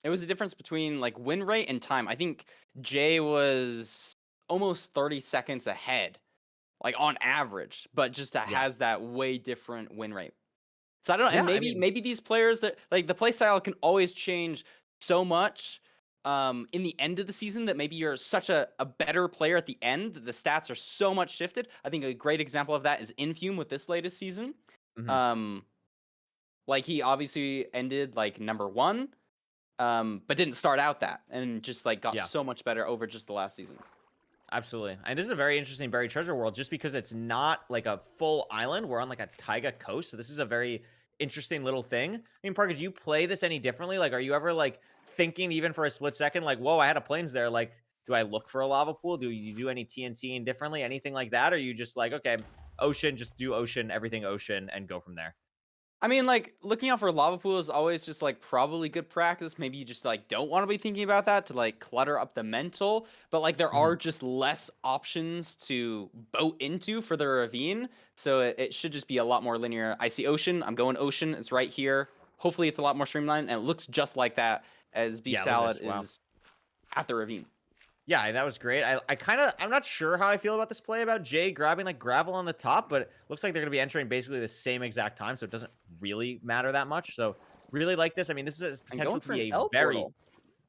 It was a difference between like win rate and time. I think Jay was almost 30 seconds ahead, like on average, but just has that way different win rate. So I don't know,
Yeah,
and
I
maybe
mean-
maybe these players that like the play style can always change so much in the end of the season that maybe you're such a better player at the end that the stats are so much shifted. I think a great example of that is Infume with this latest season.
Mhm.
Like he obviously ended like number 1, but didn't start out that and just like got
Yeah.
so much better over just the last season.
Absolutely. And this is a very interesting buried treasure world just because it's not like a full island. We're on like a taiga coast. So this is a very interesting little thing. I mean, Parker, do you play this any differently? Like, are you ever like thinking even for a split second, like, whoa, I had a plains there. Like, do I look for a lava pool? Do you do any TNT differently? Anything like that? Or are you just like, okay, ocean, just do ocean, everything ocean and go from there?
I mean, like, looking out for lava pool is always just, like, probably good practice. Maybe you just, like, don't want to be thinking about that to, like, clutter up the mental. But, like, there are just less options to boat into for the ravine. So it should just be a lot more linear. I see ocean. I'm going ocean. It's right here. Hopefully it's a lot more streamlined. And it looks just like that as Beef
Yeah, look at
Salad
this. Wow.
is at the ravine.
Yeah, that was great. I'm not sure how I feel about this play about Jay grabbing like gravel on the top, but it looks like they're going to be entering basically the same exact time, so it doesn't really matter that much. So really like this. I mean, this is potential to be a very,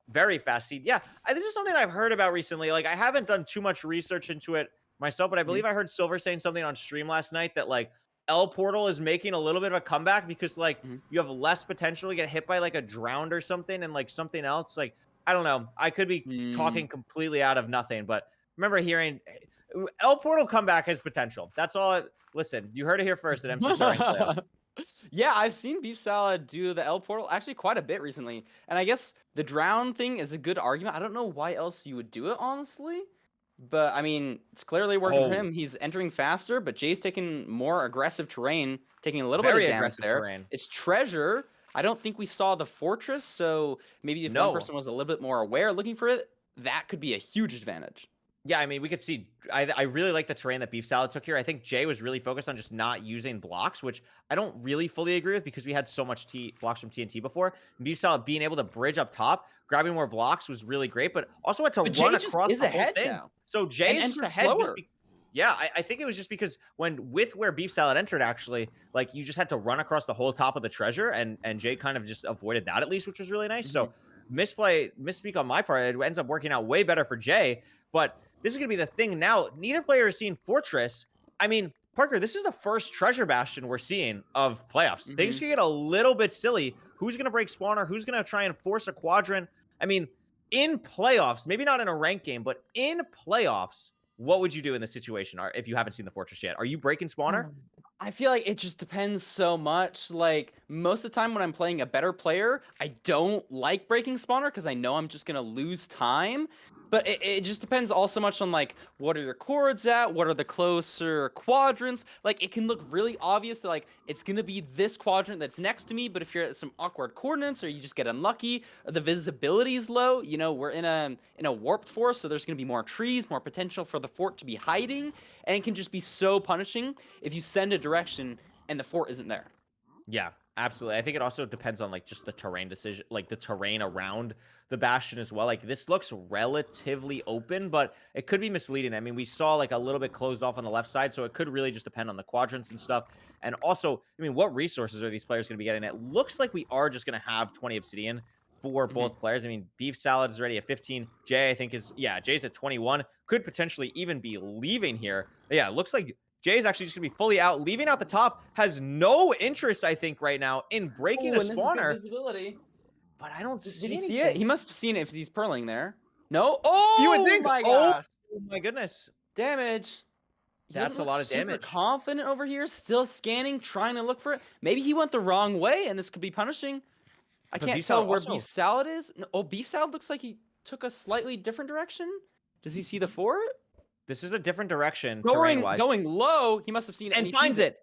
very fast seed. Yeah, this is something I've heard about recently. Like I haven't done too much research into it myself, but I believe I heard Silverr saying something on stream last night that like L Portal is making a little bit of a comeback because like you have less potential to get hit by like a drowned or something and like something else. Like I don't know. I could be talking completely out of nothing, but remember hearing L Portal comeback has potential. That's all. Listen, you heard it here first at MCSR playoffs.
Yeah, I've seen Beef Salad do the L portal actually quite a bit recently. And I guess the drown thing is a good argument. I don't know why else you would do it, honestly. But, I mean, it's clearly working for him. He's entering faster, but Jay's taking more aggressive terrain, taking a little bit of damage
aggressive
there.
terrain.
It's treasure. I don't think we saw the fortress, so maybe if one person was a little bit more aware looking for it, that could be a huge advantage.
Yeah, I mean, we could see. I really like the terrain that Beef Salad took here. I think Jay was really focused on just not using blocks, which I don't really fully agree with because we had so much blocks from TNT before. Beef Salad being able to bridge up top, grabbing more blocks was really great, but also had to run across the whole thing.
Now.
So Jay is just ahead. Yeah, I think it was just because where Beef Salad entered, actually, like you just had to run across the whole top of the treasure, and Jay kind of just avoided that at least, which was really nice. So misspeak on my part. It ends up working out way better for Jay, but this is going to be the thing now. Neither player has seen Fortress. I mean, Parker, this is the first treasure bastion we're seeing of playoffs. Things can get a little bit silly. Who's going to break spawner? Who's going to try and force a quadrant? I mean, in playoffs, maybe not in a ranked game, but in playoffs, what would you do in this situation if you haven't seen the Fortress yet? Are you breaking spawner?
I feel like it just depends so much. Like, most of the time when I'm playing a better player, I don't like breaking spawner because I know I'm just going to lose time. But it just depends all so much on, like, what are your chords at? What are the closer quadrants? Like, it can look really obvious that, like, it's going to be this quadrant that's next to me, but if you're at some awkward coordinates or you just get unlucky or the visibility is low, you know, we're in a warped forest, so there's going to be more trees, more potential for the fort to be hiding, and it can just be so punishing if you send a direction and the fort isn't there.
Yeah, absolutely. I think it also depends on like just the terrain decision, like the terrain around the bastion as well. Like this looks relatively open, but it could be misleading. I mean, we saw like a little bit closed off on the left side, so it could really just depend on the quadrants and stuff. And also, I mean, what resources are these players going to be getting? It looks like we are just going to have 20 obsidian for both players. I mean, Beef Salad is already at 15. Jay, I think Jay's at 21. Could potentially even be leaving here. But yeah, it looks like Jay's actually just gonna be fully out, leaving out the top. Has no interest, I think, right now in breaking a spawner.
Visibility.
But I don't see
Did he
anything.
see it? He must have seen it if he's purling there. No. Oh,
you would think.
My gosh.
Oh my goodness.
Damage.
That's a lot of damage.
Super confident over here, still scanning, trying to look for it. Maybe he went the wrong way, and this could be punishing. I can't tell where Beef Salad is. No, oh, Beef Salad looks like he took a slightly different direction. Does he see the fort?
This is a different direction
terrain-wise. Going low, he must have seen it
and finds it.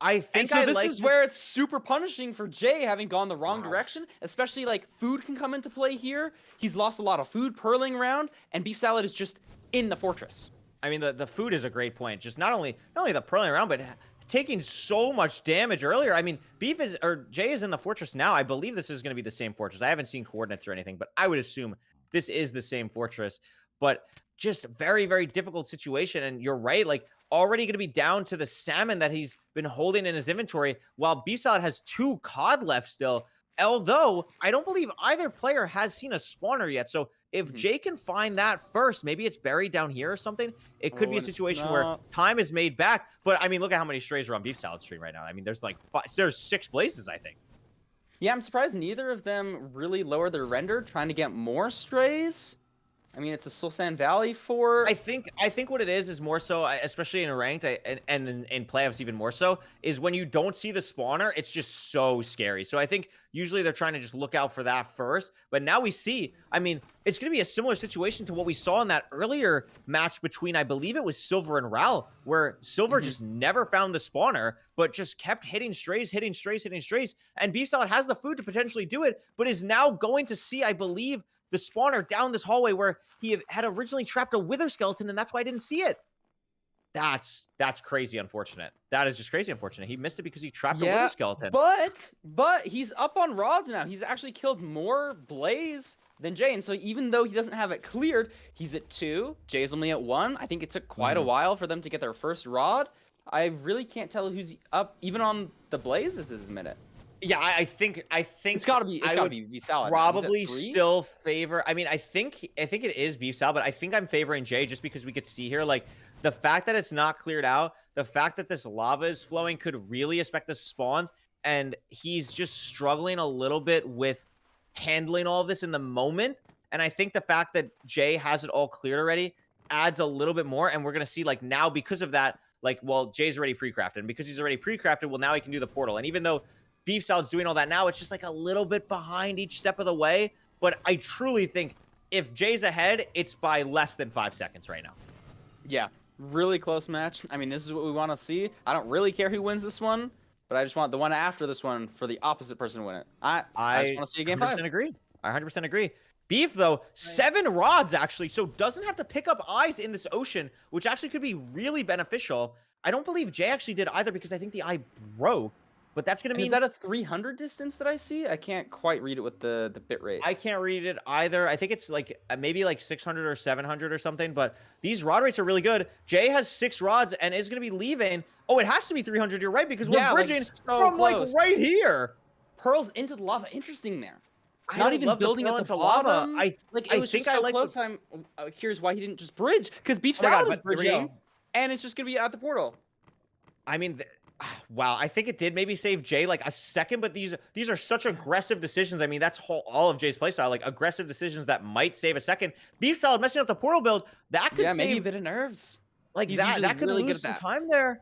I think
so this is where it's super punishing for Jay having gone the wrong direction, especially like food can come into play here. He's lost a lot of food purling around, and Beef Salad is just in the fortress.
I mean, the food is a great point. Just not only the purling around, but taking so much damage earlier. I mean, Jay is in the fortress now. I believe this is going to be the same fortress. I haven't seen coordinates or anything, but I would assume this is the same fortress. But just very, very difficult situation. And you're right, like already going to be down to the salmon that he's been holding in his inventory, while BeefSalad has 2 cod left still. Although I don't believe either player has seen a spawner yet. So if Jay can find that first, maybe it's buried down here or something. It could be a situation where time is made back. But I mean, look at how many strays are on BeefSalad's stream right now. I mean, there's like there's 6 blazes, I think.
Yeah, I'm surprised neither of them really lower their render, trying to get more strays. I mean, it's a Sulsan Valley for...
I think what it is more so, especially in a ranked and in playoffs even more so, is when you don't see the spawner, it's just so scary. So I think usually they're trying to just look out for that first. But now we see, I mean, it's going to be a similar situation to what we saw in that earlier match between, I believe it was Silverr and Ral, where Silverr just never found the spawner, but just kept hitting strays. And BeefSalad has the food to potentially do it, but is now going to see, I believe, the spawner down this hallway where he had originally trapped a wither skeleton, and that's why I didn't see it. That's crazy unfortunate. That is just crazy unfortunate. He missed it because he trapped a wither skeleton.
But he's up on rods now. He's actually killed more Blaze than Jay, and so even though he doesn't have it cleared, he's at 2. Jay's only at 1. I think it took quite a while for them to get their first rod. I really can't tell who's up even on the Blazes this minute.
Yeah, I think
it's gotta be BeefSalad.
Probably still favor. I mean, I think it is BeefSalad, but I think I'm favoring Jay just because we could see here, like the fact that it's not cleared out, the fact that this lava is flowing could really affect the spawns, and he's just struggling a little bit with handling all of this in the moment. And I think the fact that Jay has it all cleared already adds a little bit more, and we're gonna see like now because of that, like well Jay's already pre-crafted, and because he's already pre-crafted, well now he can do the portal, and even though BeefSalad's doing all that now, it's just like a little bit behind each step of the way. But I truly think if Jay's ahead, it's by less than 5 seconds right now.
Yeah, really close match. I mean, this is what we want to see. I don't really care who wins this one, but I just want the one after this one for the opposite person to win it. I just want to see a game 5.
I 100% agree. Beef, though, 7 rods, actually, so doesn't have to pick up eyes in this ocean, which actually could be really beneficial. I don't believe Jay actually did either because I think the eye broke. But that's going to mean...
Is that a 300 distance that I see? I can't quite read it with the bit rate.
I can't read it either. I think it's like maybe like 600 or 700 or something. But these rod rates are really good. Jay has 6 rods and is going to be leaving. Oh, it has to be 300. You're right, because we're bridging
like,
from like right here.
Pearls into the lava. Interesting there.
I
Not
don't
even
love
building
the
at the
lava.
bottom.
I
was
think
just
I
so
like
close. Here's why he didn't just bridge. Because BeefSalad is bridging, and it's just going to be at the portal.
I mean... Wow, I think it did maybe save Jay like a second, but these are such aggressive decisions. I mean, that's all of Jay's playstyle, like aggressive decisions that might save a second. BeefSalad messing up the portal build, that could save
maybe a bit of nerves.
Like that could really lose some time there.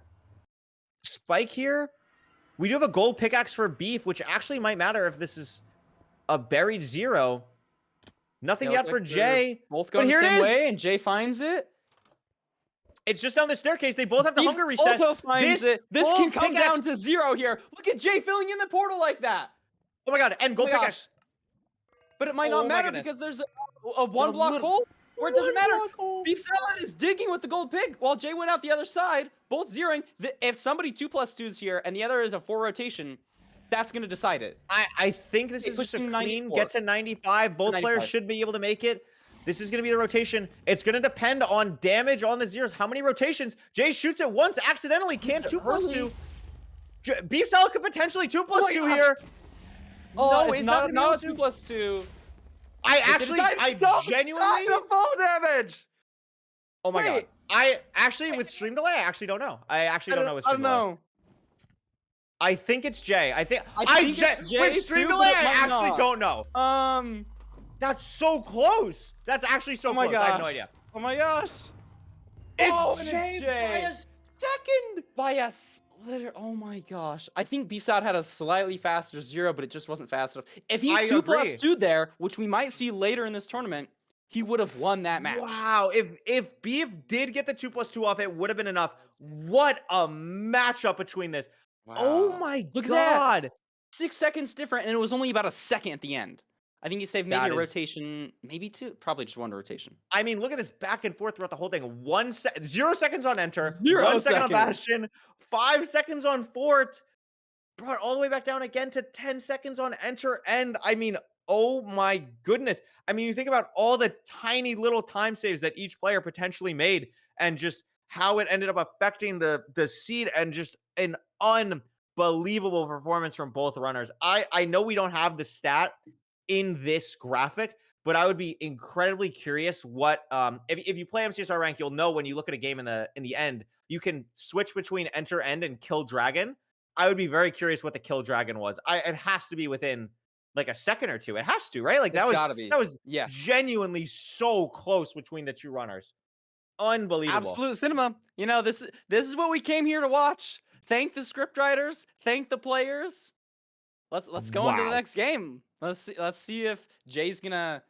Spike here. We do have a gold pickaxe for Beef, which actually might matter if this is a buried 0. Nothing yet for Jay.
Both going the same way, and Jay finds it.
It's just down the staircase. They both have the hunger reset.
Also finds it. This can come down to 0 here. Look at Jay filling in the portal like that.
Oh my god, and gold pickaxe.
But it might not matter because there's a 1 block hole where it doesn't matter. BeefSalad is digging with the gold pig while Jay went out the other side, both zeroing. If somebody 2+2s here and the other is a 4 rotation, that's going to decide it.
I think this is just a clean get to 95. Both players should be able to make it. This is going to be the rotation. It's going to depend on damage on the zeros. How many rotations? Jay shoots it once accidentally. Can't 2+2. BeefSalad could potentially 2+2 here.
Oh, no, it's not a 2+2.
I genuinely...
full damage!
Oh my god. I actually, with stream delay, I actually don't know. I actually don't know with stream delay. I think it's Jay. I think it's Jay with stream delay, I actually don't know. That's so close. That's actually so close. I have no idea.
Oh my gosh.
It's Jay by a second.
By a slither. Oh my gosh. I think BeefSalad had a slightly faster 0, but it just wasn't fast enough. If he 2+2 there, which we might see later in this tournament, he would have won that match.
Wow. If Beef did get the 2+2 off, it would have been enough. What a matchup between this. Wow. Oh my god.
Look at that. 6 seconds different, and it was only about a second at the end. I think he saved maybe a rotation, maybe 2, probably just 1 rotation.
I mean, look at this back and forth throughout the whole thing. 0 seconds on enter,
1
second on bastion, 5 seconds on fort, brought all the way back down again to 10 seconds on enter, and I mean, oh my goodness. I mean, you think about all the tiny little time saves that each player potentially made and just how it ended up affecting the seed, and just an unbelievable performance from both runners. I know we don't have the stat in this graphic, but I would be incredibly curious what if you play MCSR rank, you'll know when you look at a game in the end, you can switch between enter end and kill dragon. I would be very curious what the kill dragon was. It has to be within like a second or two. It has to, right? Like
It's gotta be.
that was
Yeah.
genuinely so close between the two runners. Unbelievable.
Absolute cinema. You know, this is what we came here to watch. Thank the scriptwriters. Thank the players. Let's go into the
Wow.
next game. Let's see if Jay's gonna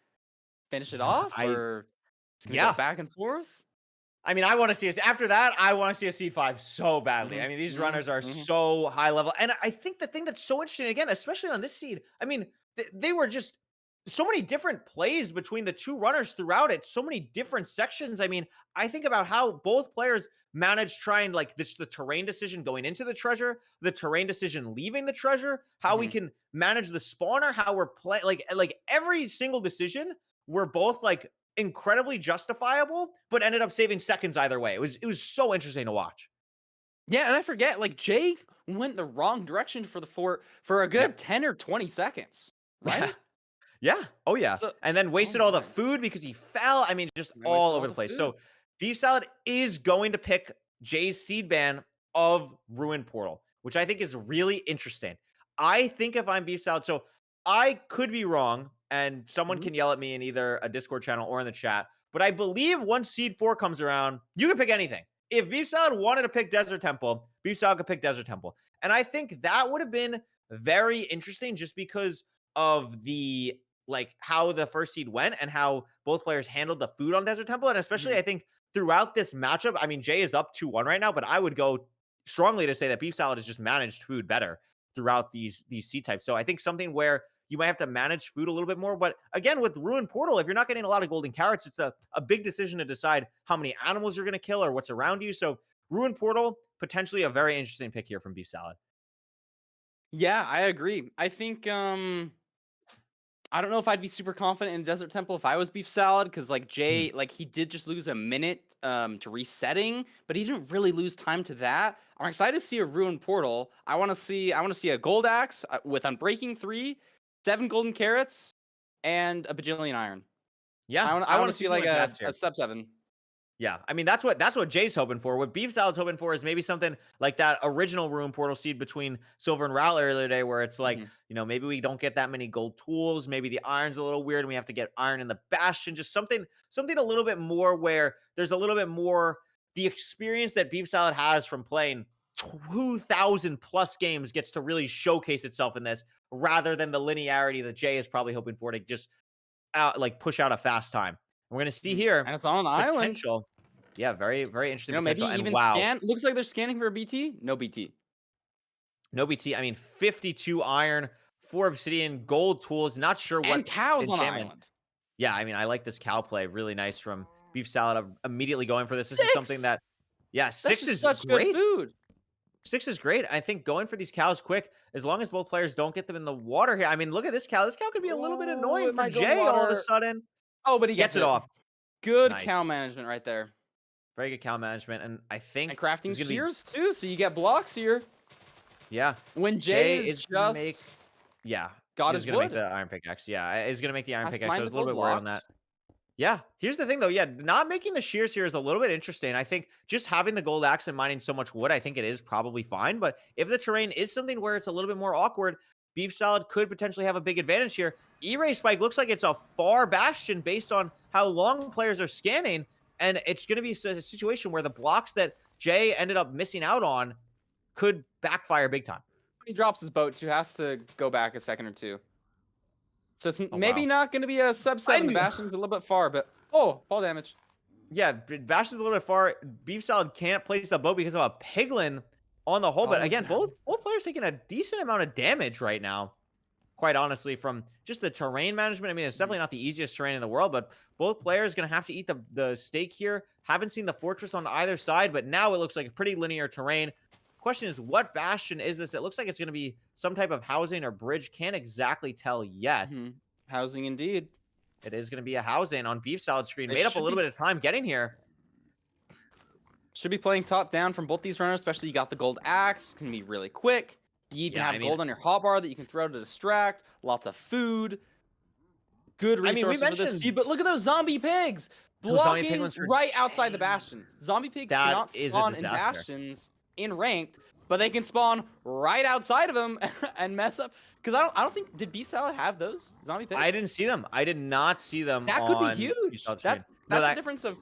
finish it off, or it's gonna
Yeah.
go back and forth.
I mean, I want to see us after that. I want to see a seed 5 so badly.
Mhm,
I mean, these
mhm,
runners are
mhm.
so high level, and I think the thing that's so interesting, again, especially on this seed, I mean, they were just so many different plays between the two runners throughout it. So many different sections. I mean, I think about how both players managed trying like this, the terrain decision going into the treasure, the terrain decision leaving the treasure, how we can manage the spawner, how we're playing, like every single decision, we're both like incredibly justifiable, but ended up saving seconds either way. It was so interesting to watch.
Yeah, and I forget, like Jay went the wrong direction for a good 10 or 20 seconds, right?
Yeah. Oh yeah.
So-
and then wasted
oh
all the
my.
food because he fell. I mean, just
And
all
wasted
over
all
the
the
place.
food.
So BeefSalad is going to pick Jay's seed ban of Ruin Portal, which I think is really interesting. I think if I'm BeefSalad, so I could be wrong, and someone
Mhm.
can yell at me in either a Discord channel or in the chat, but I believe once seed 4 comes around, you can pick anything. If BeefSalad wanted to pick Desert Temple, BeefSalad could pick Desert Temple. And I think that would have been very interesting just because of the like how the first seed went and how both players handled the food on Desert Temple. And especially I think throughout this matchup, I mean, Jay is up 2-1 right now, but I would go strongly to say that BeefSalad has just managed food better throughout these seed types. So I think something where you might have to manage food a little bit more. But again, with Ruin Portal, if you're not getting a lot of golden carrots, it's a big decision to decide how many animals you're going to kill or what's around you. So Ruin Portal, potentially a very interesting pick here from BeefSalad.
Yeah, I agree. I think I don't know if I'd be super confident in Desert Temple if I was BeefSalad, because like Jay, like he did just lose a minute to resetting, but he didn't really lose time to that. I'm excited to see a Ruined Portal. I want to see a Gold Axe with Unbreaking 3, 7 golden carrots, and a bajillion iron.
Yeah,
I want to see like
something
a sub 7.
Yeah, I mean that's what Jay's hoping for. What BeefSalad's hoping for is maybe something like that original Ruin Portal seed between Silverr and Ral earlier today, where it's like, you know, maybe we don't get that many gold tools, maybe the iron's a little weird, and we have to get iron in the bastion, just something a little bit more where there's a little bit more the experience that BeefSalad has from playing 2,000 plus games gets to really showcase itself in this, rather than the linearity that Jay is probably hoping for to just push out a fast time. We're gonna see here,
And it's on an island.
potential. Yeah, very, very interesting.
You know, maybe
potential. And
even
wow,
scan. Looks like they're scanning for a BT. No BT.
no BT. I mean, 52 iron, 4 obsidian, gold tools. Not sure what
And cows on an
enchantment.
island.
Yeah, I mean, I like this cow play. Really nice from BeefSalad. I'm immediately going for this. This is
6!
something that, yeah,
That's
6
just
is
such
great.
good food.
6 is great. I think going for these cows quick, as long as both players don't get them in the water here. I mean, look at this cow. This cow could be a little bit
Oh,
annoying
it
for
might go
Jay all of a
water.
sudden.
Oh, but he
Gets it off.
Good
Nice.
cow management right there.
Very good cow management. And I think
And crafting
there's gonna be-
shears too, so you get blocks here.
yeah.
When Jay is
gonna
just
make, yeah,
got
he's
his
gonna
wood.
make the iron pickaxe. Yeah, he's gonna make the iron
Has to
pickaxe. So I
mine
was
the
a little bit
gold
worried on that.
blocks.
Yeah, here's the thing though. Yeah, not making the shears here is a little bit interesting. I think just having the gold axe and mining so much wood, I think it is probably fine. But if the terrain is something where it's a little bit more awkward, BeefSalad could potentially have a big advantage here. E-Ray Spike looks like it's a far bastion based on how long players are scanning. And it's going to be a situation where the blocks that Jay ended up missing out on could backfire big time.
He drops his boat too, has to go back a second or two. So it's maybe
wow.
not going to be a sub 7. The bastion's a little bit far, but fall damage.
Yeah, Bash is a little bit far. BeefSalad can't place the boat because of a piglin on the hole. But
Oh,
again,
yeah.
both players taking a decent amount of damage right now. Quite honestly, from just the terrain management. I mean, it's definitely not the easiest terrain in the world, but both players going to have to eat the steak here. Haven't seen the fortress on either side, but now it looks like a pretty linear terrain. Question is, what bastion is this? It looks like it's going to be some type of housing or bridge. Can't exactly tell yet.
Housing indeed.
It is going to be a housing on BeefSalad screen.
They
Made up a
should
little
be-
bit of time getting here.
Should be playing top down from both these runners, especially you got the gold axe. It's going to be really quick. You even
Yeah,
have
I mean-
gold on your hotbar that you can throw to distract. Lots of food. Good
I mean, we
resources for this
mentioned-
seed, but look at those zombie pigs
Those zombie
blocking
piglins for
right outside the
Jay.
bastion. Zombie pigs
That
cannot
is a
spawn in
disaster.
bastions in ranked, but they can spawn right outside of them and mess up. Because I don't think, did BeefSalad have those zombie pigs?
I didn't see them. I did not see them.
That could
on
be huge.
BeefSalad screen.
That's
No,
a difference of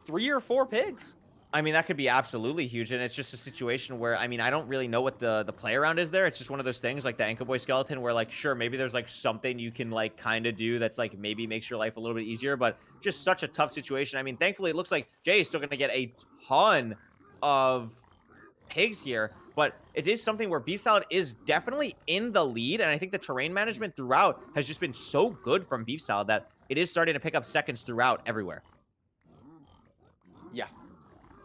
3 or 4 pigs.
I mean, that could be absolutely huge, and it's just a situation where, I mean, I don't really know what the play around is there. It's just one of those things, like the Anco Boy skeleton, where, like, sure, maybe there's, like, something you can, like, kind of do that's, like, maybe makes your life a little bit easier, but just such a tough situation. I mean, thankfully, it looks like Jay is still going to get a ton of pigs here, but it is something where BeefSalad is definitely in the lead, and I think the terrain management throughout has just been so good from BeefSalad that it is starting to pick up seconds throughout everywhere.
Yeah.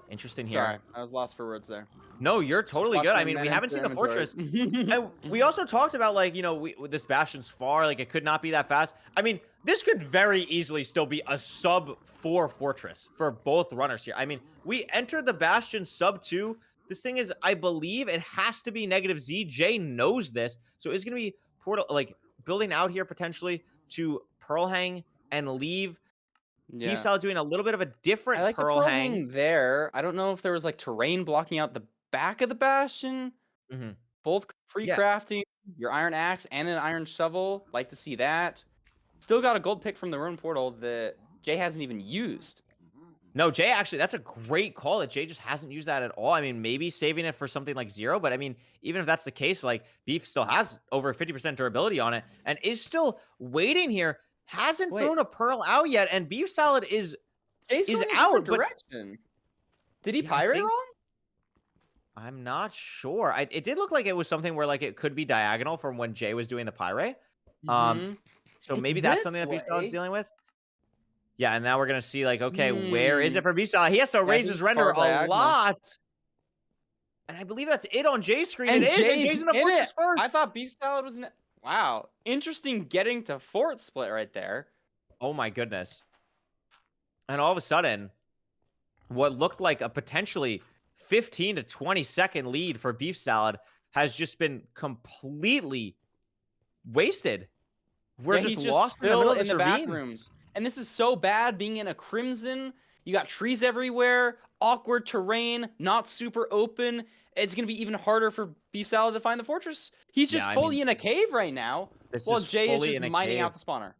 Interesting here.
Sorry, I was lost for words there.
No, you're totally good. I mean, we haven't seen the
Fortress.
fortress. And we also talked about, like, you know, this bastion's far, like, it could not be that fast. I mean, this could very easily still be a sub-4 fortress for both runners here. I mean, we entered the bastion sub-2. This thing is, I believe, it has to be negative Z. Jay knows this. So it's going to be portal, like, building out here potentially to Pearl Hang and leave.
Yeah.
BeefSalad doing a little bit of a different
I like
Pearl
the
Hang.
there. I don't know if there was like terrain blocking out the back of the bastion.
Mhm.
Both pre-crafting your iron axe and an iron shovel. Like to see that. Still got a gold pick from the rune portal that Jay hasn't even used.
No, Jay, actually, that's a great call that Jay just hasn't used that at all. I mean, maybe saving it for something like 0, but I mean, even if that's the case, like, Beef still has over 50% durability on it and is still waiting here. Hasn't thrown a Pearl out yet, and BeefSalad is
Jay's
is
going in a
out,
different
but-
direction. Did he
Yeah, I
pirate
think-
wrong?
I'm not sure. It did look like it was something where, like, it could be diagonal from when Jay was doing the Pyre.
Mhm.
So
It's
maybe that's
this
something that BeefSalad
way.
is dealing with. Yeah, and now we're gonna see, like, okay, where is it for BeefSalad? He has to raise
he's
his render
far
a
diagonal.
lot. And I believe that's it on Jay's screen.
And
It is, and
Jay's
Jay's in the
in
fortress
it.
first.
I thought beef salad was in. Wow, interesting getting to fort split right there.
Oh my goodness. And all of a sudden, what looked like a potentially 15 to 20 second lead for BeefSalad has just been completely wasted. We're
Yeah,
just
he's
lost in the
still
middle of this
the back
ravine.
rooms. And this is so bad being in a crimson. You got trees everywhere, awkward terrain, not super open. It's going to be even harder for Beef Salad to find the fortress. He's just
Yeah, I
fully
mean,
in a cave right now.
This
While
is
Jay is
fully
just
in a
mining out
cave.
the spawner.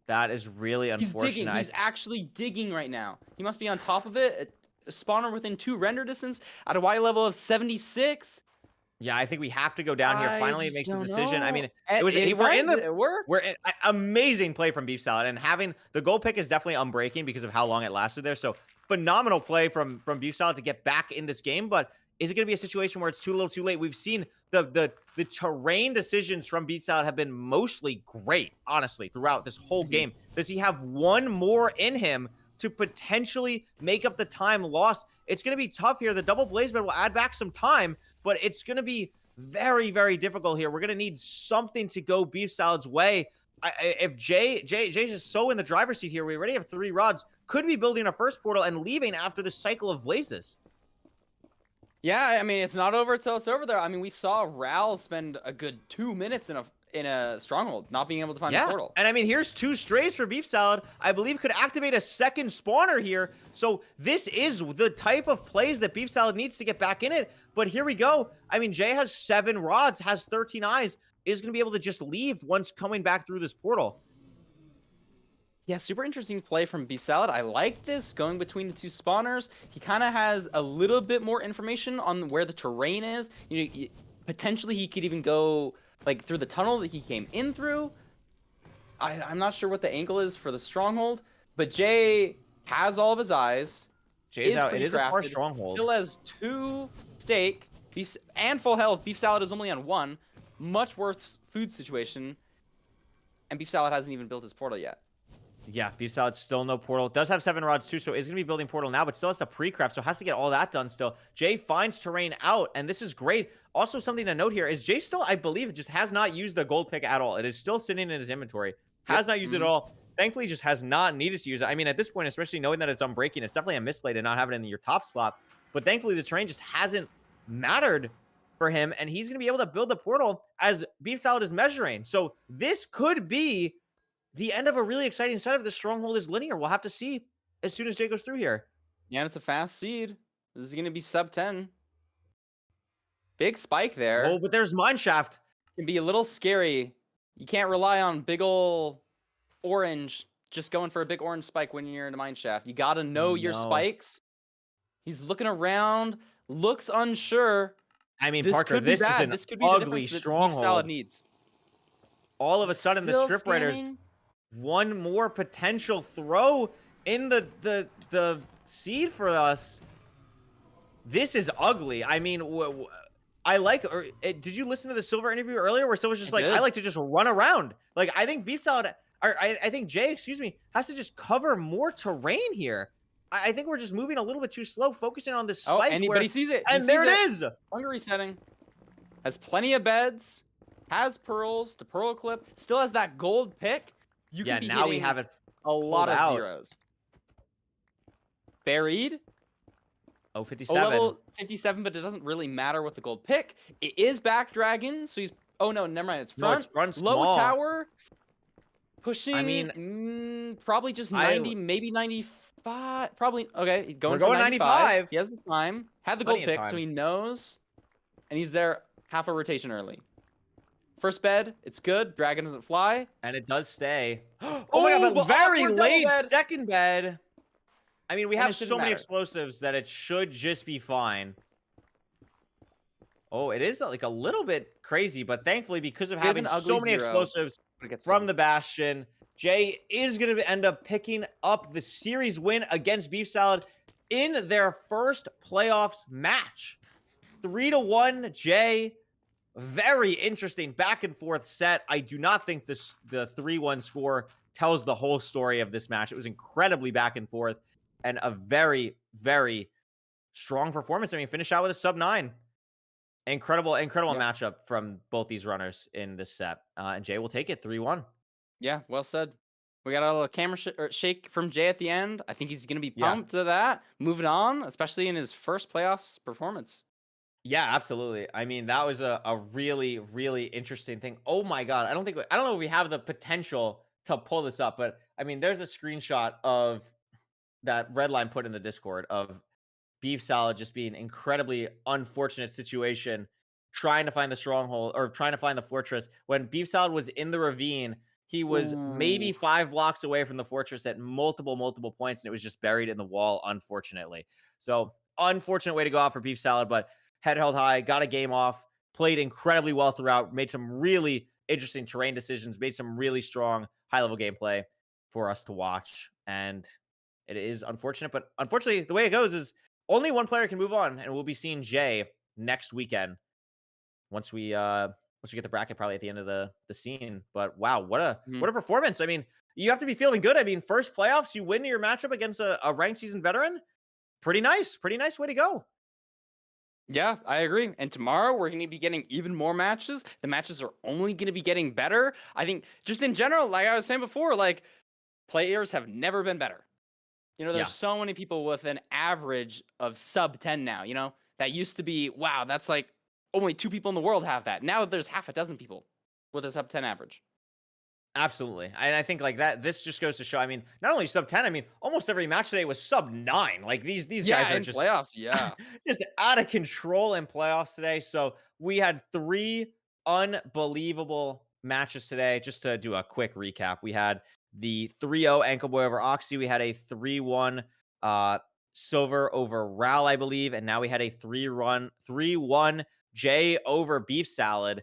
That is really
He's
unfortunate.
digging. He's actually digging right now. He must be on top of it. A spawner within 2 render distance at a Y level of 76.
Yeah, I think we have to go down here.
I
Finally, it
just
makes the
don't
decision. I
know.
mean,
And
it was.
it
We're in
finds
the.
it worked.
We're in, amazing play from Beef Salad, and having the goal pick is definitely unbreaking because of how long it lasted there. So phenomenal play from Beef Salad to get back in this game. But is it going to be a situation where it's too little, too late? We've seen the terrain decisions from Beef Salad have been mostly great, honestly, throughout this whole game. Does he have one more in him to potentially make up the time lost? It's going to be tough here. The double blaze bed will add back some time, but it's going to be very, very difficult here. We're going to need something to go Beef Salad's way. If Jay's just so in the driver's seat here, we already have 3 rods, could be building a first portal and leaving after the cycle of blazes.
Yeah, I mean, it's not over until it's over there. I mean, we saw Ral spend a good 2 minutes in a stronghold, not being able to find the portal.
And I mean, here's 2 strays for Beef Salad. I believe could activate a second spawner here. So this is the type of plays that Beef Salad needs to get back in it. But here we go. I mean, Jay has 7 rods, has 13 eyes, is going to be able to just leave once coming back through this portal.
Yeah, super interesting play from Beef Salad. I like this, going between the 2 spawners. He kind of has a little bit more information on where the terrain is. You know, potentially he could even go like through the tunnel that he came in through. I'm not sure what the angle is for the stronghold, but Jay has all of his eyes.
Jay's out. It
pretty
is a far
crafted,
stronghold.
Still has 2 steak and full health. Beef Salad is only on 1. Much worse food situation. And Beef Salad hasn't even built his portal yet.
Yeah, Beef Salad still no portal. Does have 7 rods too, so is going to be building portal now, but still has to pre-craft, so has to get all that done still. Jay finds terrain out, and this is great. Also, something to note here is Jay still, I believe, just has not used the gold pick at all. It is still sitting in his inventory. Has not used it at all. Thankfully, just has not needed to use it. I mean, at this point, especially knowing that it's unbreaking, it's definitely a misplay to not have it in your top slot. But thankfully, the terrain just hasn't mattered for him, and he's going to be able to build the portal as BeefSalad is measuring. So this could be the end of a really exciting set if the stronghold is linear. We'll have to see as soon as Jay goes through here.
Yeah, and it's a fast seed. This is going to be sub 10. Big spike there.
Oh, but there's Mineshaft.
Can be a little scary. You can't rely on big ol' orange, just going for a big orange spike when you're in a mine shaft. You got to know your spikes. He's looking around, looks unsure.
I mean,
This
Parker,
could be
this
bad.
is an
This could be
ugly
the
stronghold.
BeefSalad needs.
All of a sudden, the
Still
Strip Raiders,
scanning.
one more potential throw in the seed for us. This is ugly. I mean, I like. Did you listen to the Silverr interview earlier where Silver's just like, I like to just run around. Like, I think BeefSalad, I think Jay, excuse me, has to just cover more terrain here. I think we're just moving a little bit too slow, focusing on this spike.
But he sees it.
And there it is.
Hunger resetting. Has plenty of beds. Has pearls to pearl clip. Still has that gold pick. You can be
now we
hitting
have it
a lot of
out.
zeros. Buried.
Oh, 57.
level 57, but it doesn't really matter with the gold pick. It is back dragon, so he's. Oh no, never mind. It's front.
No, it's front
Low
small.
tower. Pushing.
I mean,
probably just 90, maybe 95. Probably okay. He's going
We're
for
going 95.
He has the time. Had the gold
Plenty of
pick, so
time.
he knows, and he's there half a rotation early. First bed, it's good. Dragon doesn't fly.
And it does stay. Oh my god, but very
awkward
late
double bed.
second bed. I mean, we
And
have
it shouldn't
so many
matter.
explosives that it should just be fine. Oh, it is like a little bit crazy, but thankfully, because of
We have
having
an ugly
so many
zero.
explosives
But it gets
from
done.
the Bastion, Jay is going to end up picking up the series win against BeefSalad in their first playoffs match. 3-1, Jay. Very interesting back and forth set. I do not think the 3-1 score tells the whole story of this match. It was incredibly back and forth and a very, very strong performance. I mean, finish out with a sub 9. Incredible matchup from both these runners in this set. And Jay will take it 3-1.
Yeah, well said. We got a little camera shake from Jay at the end. I think he's going to be
Yeah.
pumped to that. Moving on, especially in his first playoffs performance.
Yeah, absolutely. I mean, that was a really, really interesting thing. Oh my god, I don't know if we have the potential to pull this up, but I mean, there's a screenshot of that Redline put in the Discord of BeefSalad just being incredibly unfortunate situation, trying to find the stronghold or trying to find the fortress. When BeefSalad was in the ravine, he was maybe 5 blocks away from the fortress at multiple points, and it was just buried in the wall, unfortunately. So, unfortunate way to go out for BeefSalad, but head held high, got a game off, played incredibly well throughout, made some really interesting terrain decisions, made some really strong high-level gameplay for us to watch. And it is unfortunate, but unfortunately, the way it goes is only one player can move on, and we'll be seeing Jay next weekend once we get the bracket probably at the end of the scene. But wow, what a performance. I mean, you have to be feeling good. I mean, first playoffs, you win your matchup against a ranked season veteran. Pretty nice way to go.
Yeah, I agree. And tomorrow we're going to be getting even more matches. The matches are only going to be getting better. I think just in general, like I was saying before, like players have never been better. You know, there's so many people with an average of sub 10 now, you know, that used to be, wow, that's like only 2 people in the world have that. Now there's half a dozen people with a sub 10 average.
Absolutely. And I think like that, this just goes to show, I mean, not only sub 10, I mean, almost every match today was sub 9. Like these guys are
in
just
playoffs.
just out of control in playoffs today. So we had 3 unbelievable matches today. Just to do a quick recap, we had the 3-0 Anco Boy over Oxy. We had a 3-1 Silverr over Ral, I believe. And now we had a 3-1 Jay over BeefSalad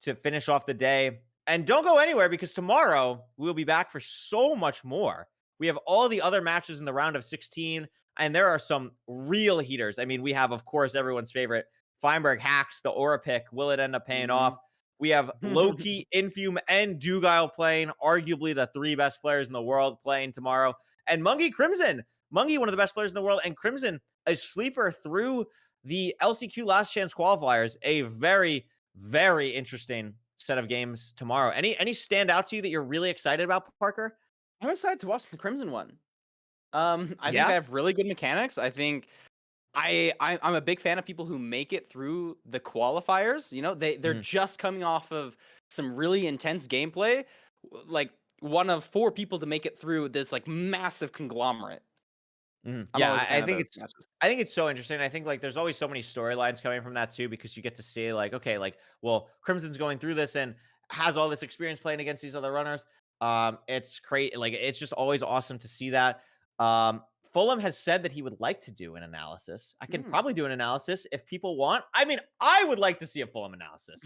to finish off the day. And don't go anywhere because tomorrow we'll be back for so much more. We have all the other matches in the round of 16, and there are some real heaters. I mean, we have, of course, everyone's favorite Feinberg Hacks, the Aura pick. Will it end up paying off? We have Loki, Infume, and Dugile playing, arguably the 3 best players in the world playing tomorrow. And Mungie Crimson. Mungie, one of the best players in the world, and Crimson, a sleeper through the LCQ Last Chance qualifiers, a very, very interesting set of games tomorrow. Any stand out to you that you're really excited about, Parker?
I'm excited to watch the Crimson one. I think
Yeah?
they have really good mechanics. I think I'm a big fan of people who make it through the qualifiers. You know, they're just coming off of some really intense gameplay, like one of 4 people to make it through this like massive conglomerate. I'm
Yeah,
always a fan
I
of
think
those
it's
matches.
I think it's so interesting. I think like there's always so many storylines coming from that too, because you get to see like, okay, like, well, Crimson's going through this and has all this experience playing against these other runners. It's great. Like, it's just always awesome to see that. Fulham has said that he would like to do an analysis. I can probably do an analysis if people want. I mean, I would like to see a Fulham analysis.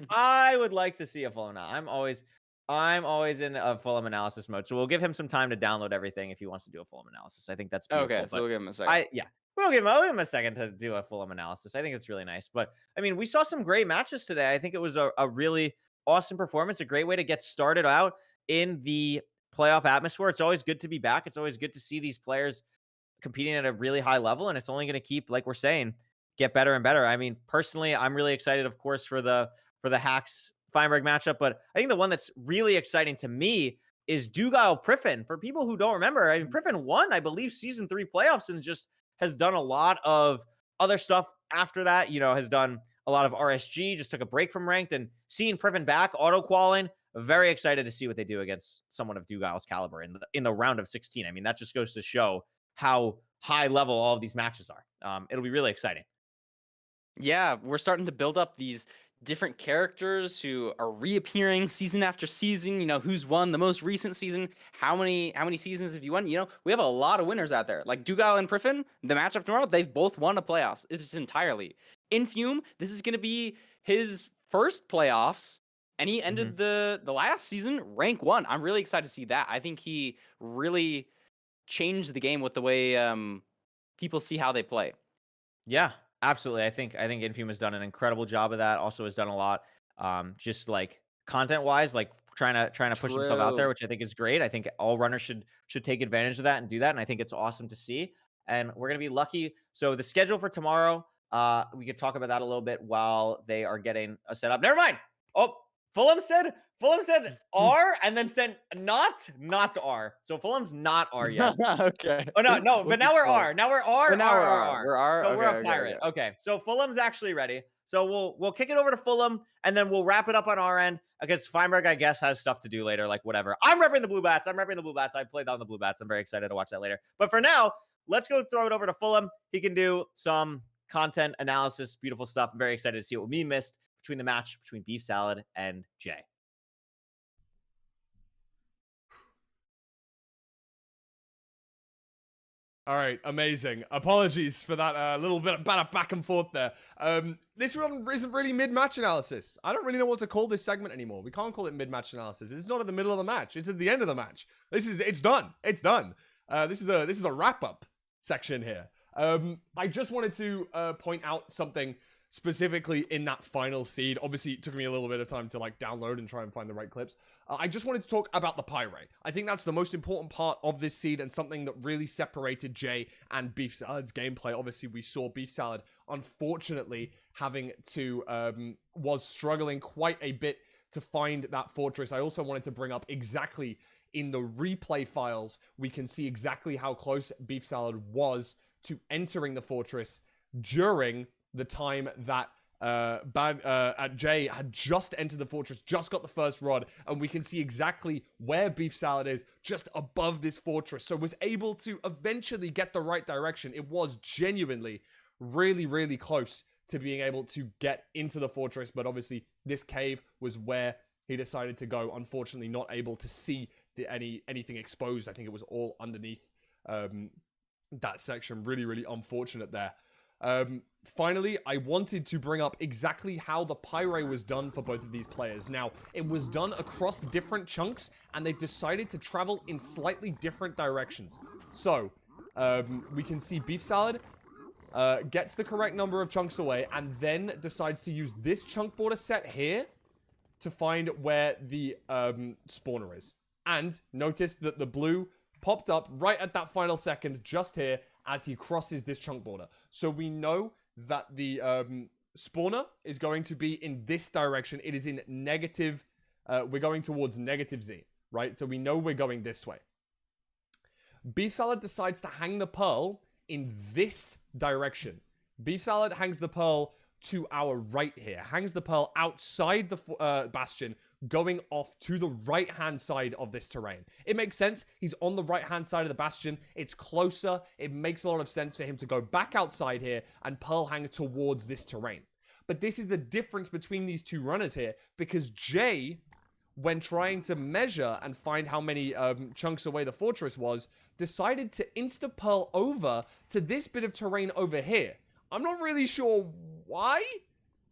I would like to see a Fulham analysis. I'm always in a Fulham analysis mode, so we'll give him some time to download everything if he wants to do a Fulham analysis. I think that's beautiful.
Okay, so we'll give him a second.
We'll give him a second to do a Fulham analysis. I think it's really nice. But I mean, we saw some great matches today. I think it was a really awesome performance, a great way to get started out in the playoff atmosphere. It's always good to be back. It's always good to see these players competing at a really high level, and it's only going to keep, like we're saying, get better and better. I mean, personally, I'm really excited, of course, for the Hacks Feinberg matchup, but I think the one that's really exciting to me is Dugile Priffin. For people who don't remember, I mean, Priffin won, I believe, Season 3 playoffs and just has done a lot of other stuff after that. You know, has done a lot of RSG, just took a break from ranked, and seeing Priffin back auto-qualing, very excited to see what they do against someone of Dugile's caliber in the round of 16. I mean, that just goes to show how high level all of these matches are. It'll be really exciting.
Yeah, we're starting to build up these different characters who are reappearing season after season. You know, who's won the most recent season? How many seasons have you won? You know, we have a lot of winners out there. Like Dugile and Priffin, the matchup tomorrow, they've both won a playoffs. It's entirely. Infume, this is going to be his first playoffs, and he ended the last season rank 1. I'm really excited to see that. I think he really changed the game with the way people see how they play.
Yeah. Absolutely. I think Infume has done an incredible job of that. Also has done a lot, just like content wise, like trying to push himself out there, which I think is great. I think all runners should take advantage of that and do that. And I think it's awesome to see. And we're going to be lucky. So the schedule for tomorrow, we could talk about that a little bit while they are getting a setup. Never mind. Oh, Fulham said R and then said not R. So Fulham's not R yet.
Okay.
Oh no, but now we're R. Now we're R.
But now
R,
we're
R,
R.
R.
We're R.
So
Okay,
we're a pirate.
okay.
Okay. So Fulham's actually ready. So we'll kick it over to Fulham and then we'll wrap it up on our end because Feinberg, I guess, has stuff to do later, like whatever. I'm repping the Blue Bats. I played on the Blue Bats. I'm very excited to watch that later. But for now, let's go throw it over to Fulham. He can do some content analysis, beautiful stuff. I'm very excited to see what we missed between the match between BeefSalad and Jay.
All right, amazing. Apologies for that little bit of back and forth there. This one isn't really mid-match analysis. I don't really know what to call this segment anymore. We can't call it mid-match analysis. It's not at the middle of the match. It's at the end of the match. It's done. It's done. This is a wrap-up section here. I just wanted to point out something specifically in that final seed. Obviously, it took me a little bit of time to like download and try and find the right clips. I just wanted to talk about the Pyre. I think that's the most important part of this seed and something that really separated Jay and BeefSalad's gameplay. Obviously, we saw BeefSalad, unfortunately, having to, was struggling quite a bit to find that fortress. I also wanted to bring up exactly in the replay files, we can see exactly how close BeefSalad was to entering the fortress during the time that Jay had just entered the fortress, just got the first rod, and we can see exactly where BeefSalad is, just above this fortress, so was able to eventually get the right direction. It was genuinely really, really close to being able to get into the fortress, but obviously this cave was where he decided to go. Unfortunately, not able to see anything exposed. I think it was all underneath that section. Really, really unfortunate there. Finally, I wanted to bring up exactly how the Pyre was done for both of these players. Now, it was done across different chunks, and they've decided to travel in slightly different directions. So, we can see BeefSalad gets the correct number of chunks away, and then decides to use this chunk border set here to find where the spawner is. And notice that the blue popped up right at that final second, just here, as he crosses this chunk border. So we know that the spawner is going to be in this direction. It is in negative. We're going towards negative Z, right? So we know we're going this way. BeefSalad decides to hang the pearl in this direction. BeefSalad hangs the pearl to our right here. Hangs the pearl outside the bastion, going off to the right-hand side of this terrain. It makes sense. He's on the right-hand side of the bastion. It's closer. It makes a lot of sense for him to go back outside here and pearl hang towards this terrain. But this is the difference between these two runners here, because Jay, when trying to measure and find how many chunks away the fortress was, decided to insta-pearl over to this bit of terrain over here. I'm not really sure why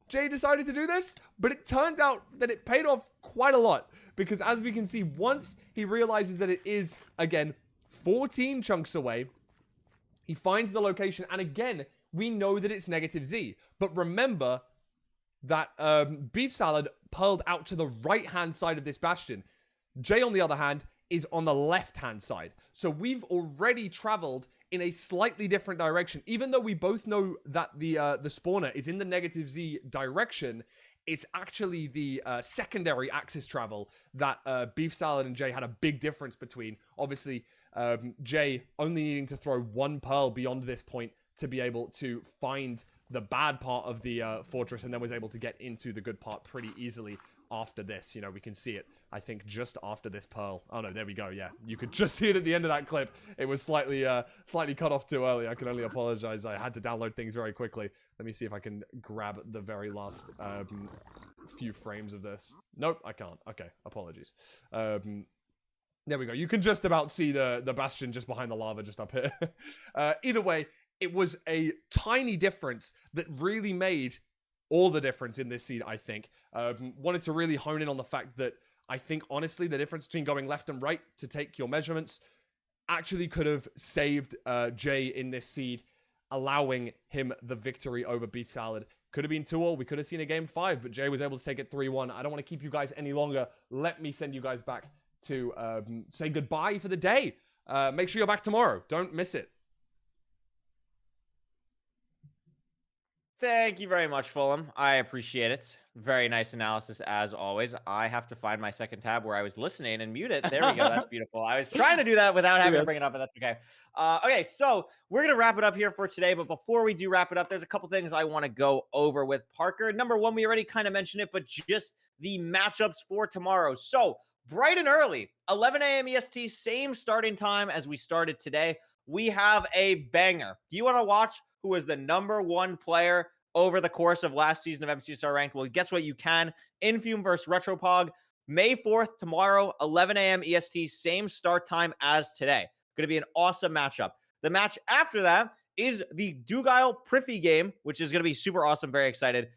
Jay decided to do this, but it turned out that it paid off quite a lot, because as we can see, once he realizes that it is, again, 14 chunks away, he finds the location, and again, we know that it's negative Z. But remember that BeefSalad pearled out to the right-hand side of this bastion. Jay, on the other hand, is on the left-hand side. So we've already traveled in a slightly different direction. Even though we both know that the spawner is in the negative Z direction, it's actually the secondary axis travel that BeefSalad and Jay had a big difference between. Obviously, Jay only needing to throw one pearl beyond this point to be able to find the bad part of the fortress, and then was able to get into the good part pretty easily after this. You know, we can see it, I think, just after this pearl. Oh no, there we go. Yeah, you could just see it at the end of that clip. It was slightly cut off too early. I can only apologize. I had to download things very quickly. Let me see if I can grab the very last few frames of this. Nope, I can't. Okay, apologies. There we go. You can just about see the bastion just behind the lava just up here. Either way, it was a tiny difference that really made all the difference in this seed, I think. Wanted to really hone in on the fact that I think, honestly, the difference between going left and right to take your measurements actually could have saved Jay in this seed, allowing him the victory over BeefSalad. Could have been 2-0. We could have seen a game 5, but Jay was able to take it 3-1. I don't want to keep you guys any longer. Let me send you guys back to say goodbye for the day. Make sure you're back tomorrow. Don't miss it.
Thank you very much, Fulham. I appreciate it. Very nice analysis, as always. I have to find my second tab where I was listening and mute it. There we go. That's beautiful. I was trying to do that without having to bring it up, but that's okay. Okay, so we're going to wrap it up here for today. But before we do wrap it up, there's a couple things I want to go over with Parker. Number one, we already kind of mentioned it, but just the matchups for tomorrow. So bright and early, 11 a.m. EST, same starting time as we started today. We have a banger. Do you want to watch who was the #1 player over the course of last season of MCSR Ranked? Well, guess what? You can. Infume versus Retropog, May 4th, tomorrow, 11 a.m. EST, same start time as today. Going to be an awesome matchup. The match after that is the Dugile Priffy game, which is going to be super awesome. Very excited.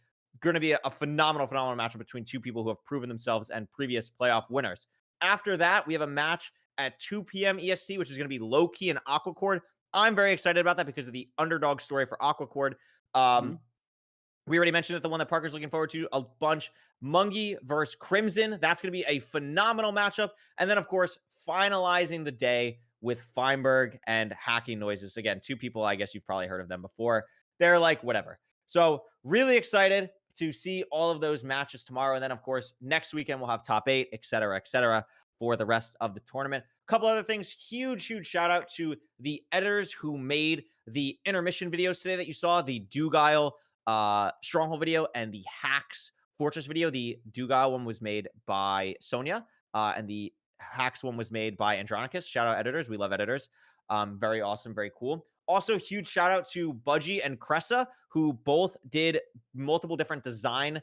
Going to be a phenomenal matchup between two people who have proven themselves and previous playoff winners. After that, we have a match at 2 p.m. EST, which is going to be Low-Key and Aquacord. I'm very excited about that because of the underdog story for Aquacord. We already mentioned it, the one that Parker's looking forward to a bunch. Mungie versus Crimson. That's going to be a phenomenal matchup. And then, of course, finalizing the day with Feinberg and Hacking Noises. Again, two people, I guess you've probably heard of them before. They're like, whatever. So really excited to see all of those matches tomorrow. And then, of course, next weekend we'll have top 8, et cetera, for the rest of the tournament. A couple other things. Huge shout out to the editors who made the intermission videos today that you saw. The Dugile Stronghold video and the Hacks Fortress video. The Dugile one was made by Sonia, and the Hacks one was made by Andronicus. Shout out editors. We love editors. Very awesome. Very cool. Also, huge shout out to Budgie and Cressa, who both did multiple different design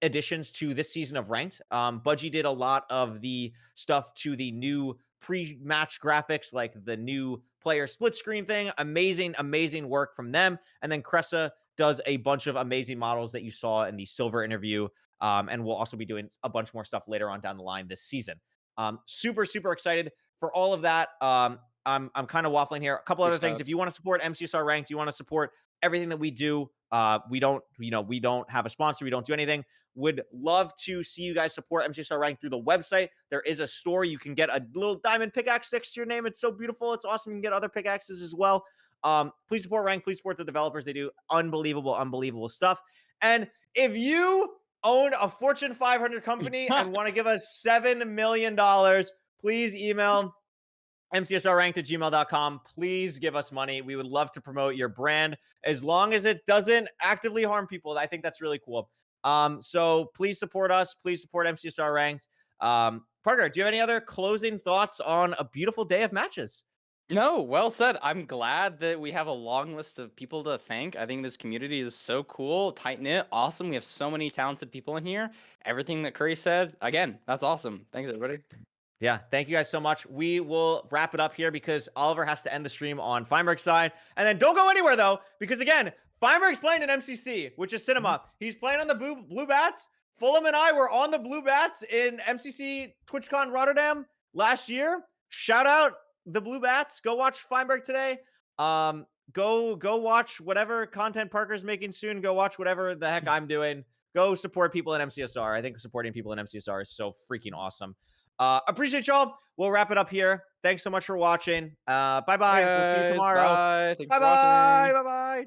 additions to this season of Ranked. Budgie did a lot of the stuff to the new pre-match graphics, like the new player split screen thing. Amazing work from them. And then Cressa does a bunch of amazing models that you saw in the Silverr interview. And we'll also be doing a bunch more stuff later on down the line this season. Super excited for all of that. I'm kind of waffling here. A couple other things. If you want to support MCSR Ranked, you want to support everything that we do. We don't have a sponsor. We don't do anything. Would love to see you guys support MCSR Ranked through the website. There is a store. You can get a little diamond pickaxe next to your name. It's so beautiful. It's awesome. You can get other pickaxes as well. Please support Rank. Please support the developers. They do unbelievable stuff. And if you own a Fortune 500 company and want to give us $7 million, please email mcsrranked@gmail.com. Please give us money. We would love to promote your brand as long as it doesn't actively harm people. I think that's really cool. So please support us. Please support MCSR Ranked. Parker, do you have any other closing thoughts on a beautiful day of matches?
No, well said. I'm glad that we have a long list of people to thank. I think this community is so cool, tight knit, awesome. We have so many talented people in here. Everything that Curry said, again, that's awesome. Thanks, everybody.
Yeah, thank you guys so much. We will wrap it up here because Oliver has to end the stream on Feinberg's side. And then don't go anywhere, though, because, again, Feinberg's playing in MCC, which is Cinema. He's playing on the Blue Bats. Fulham and I were on the Blue Bats in MCC TwitchCon Rotterdam last year. Shout out the Blue Bats. Go watch Feinberg today. Go watch whatever content Parker's making soon. Go watch whatever the heck I'm doing. Go support people in MCSR. I think supporting people in MCSR is so freaking awesome. Appreciate y'all. We'll wrap it up here. Thanks so much for watching. Bye-bye. We'll see you tomorrow.
Bye. Thanks for
Bye-bye.
watching.
Bye-bye.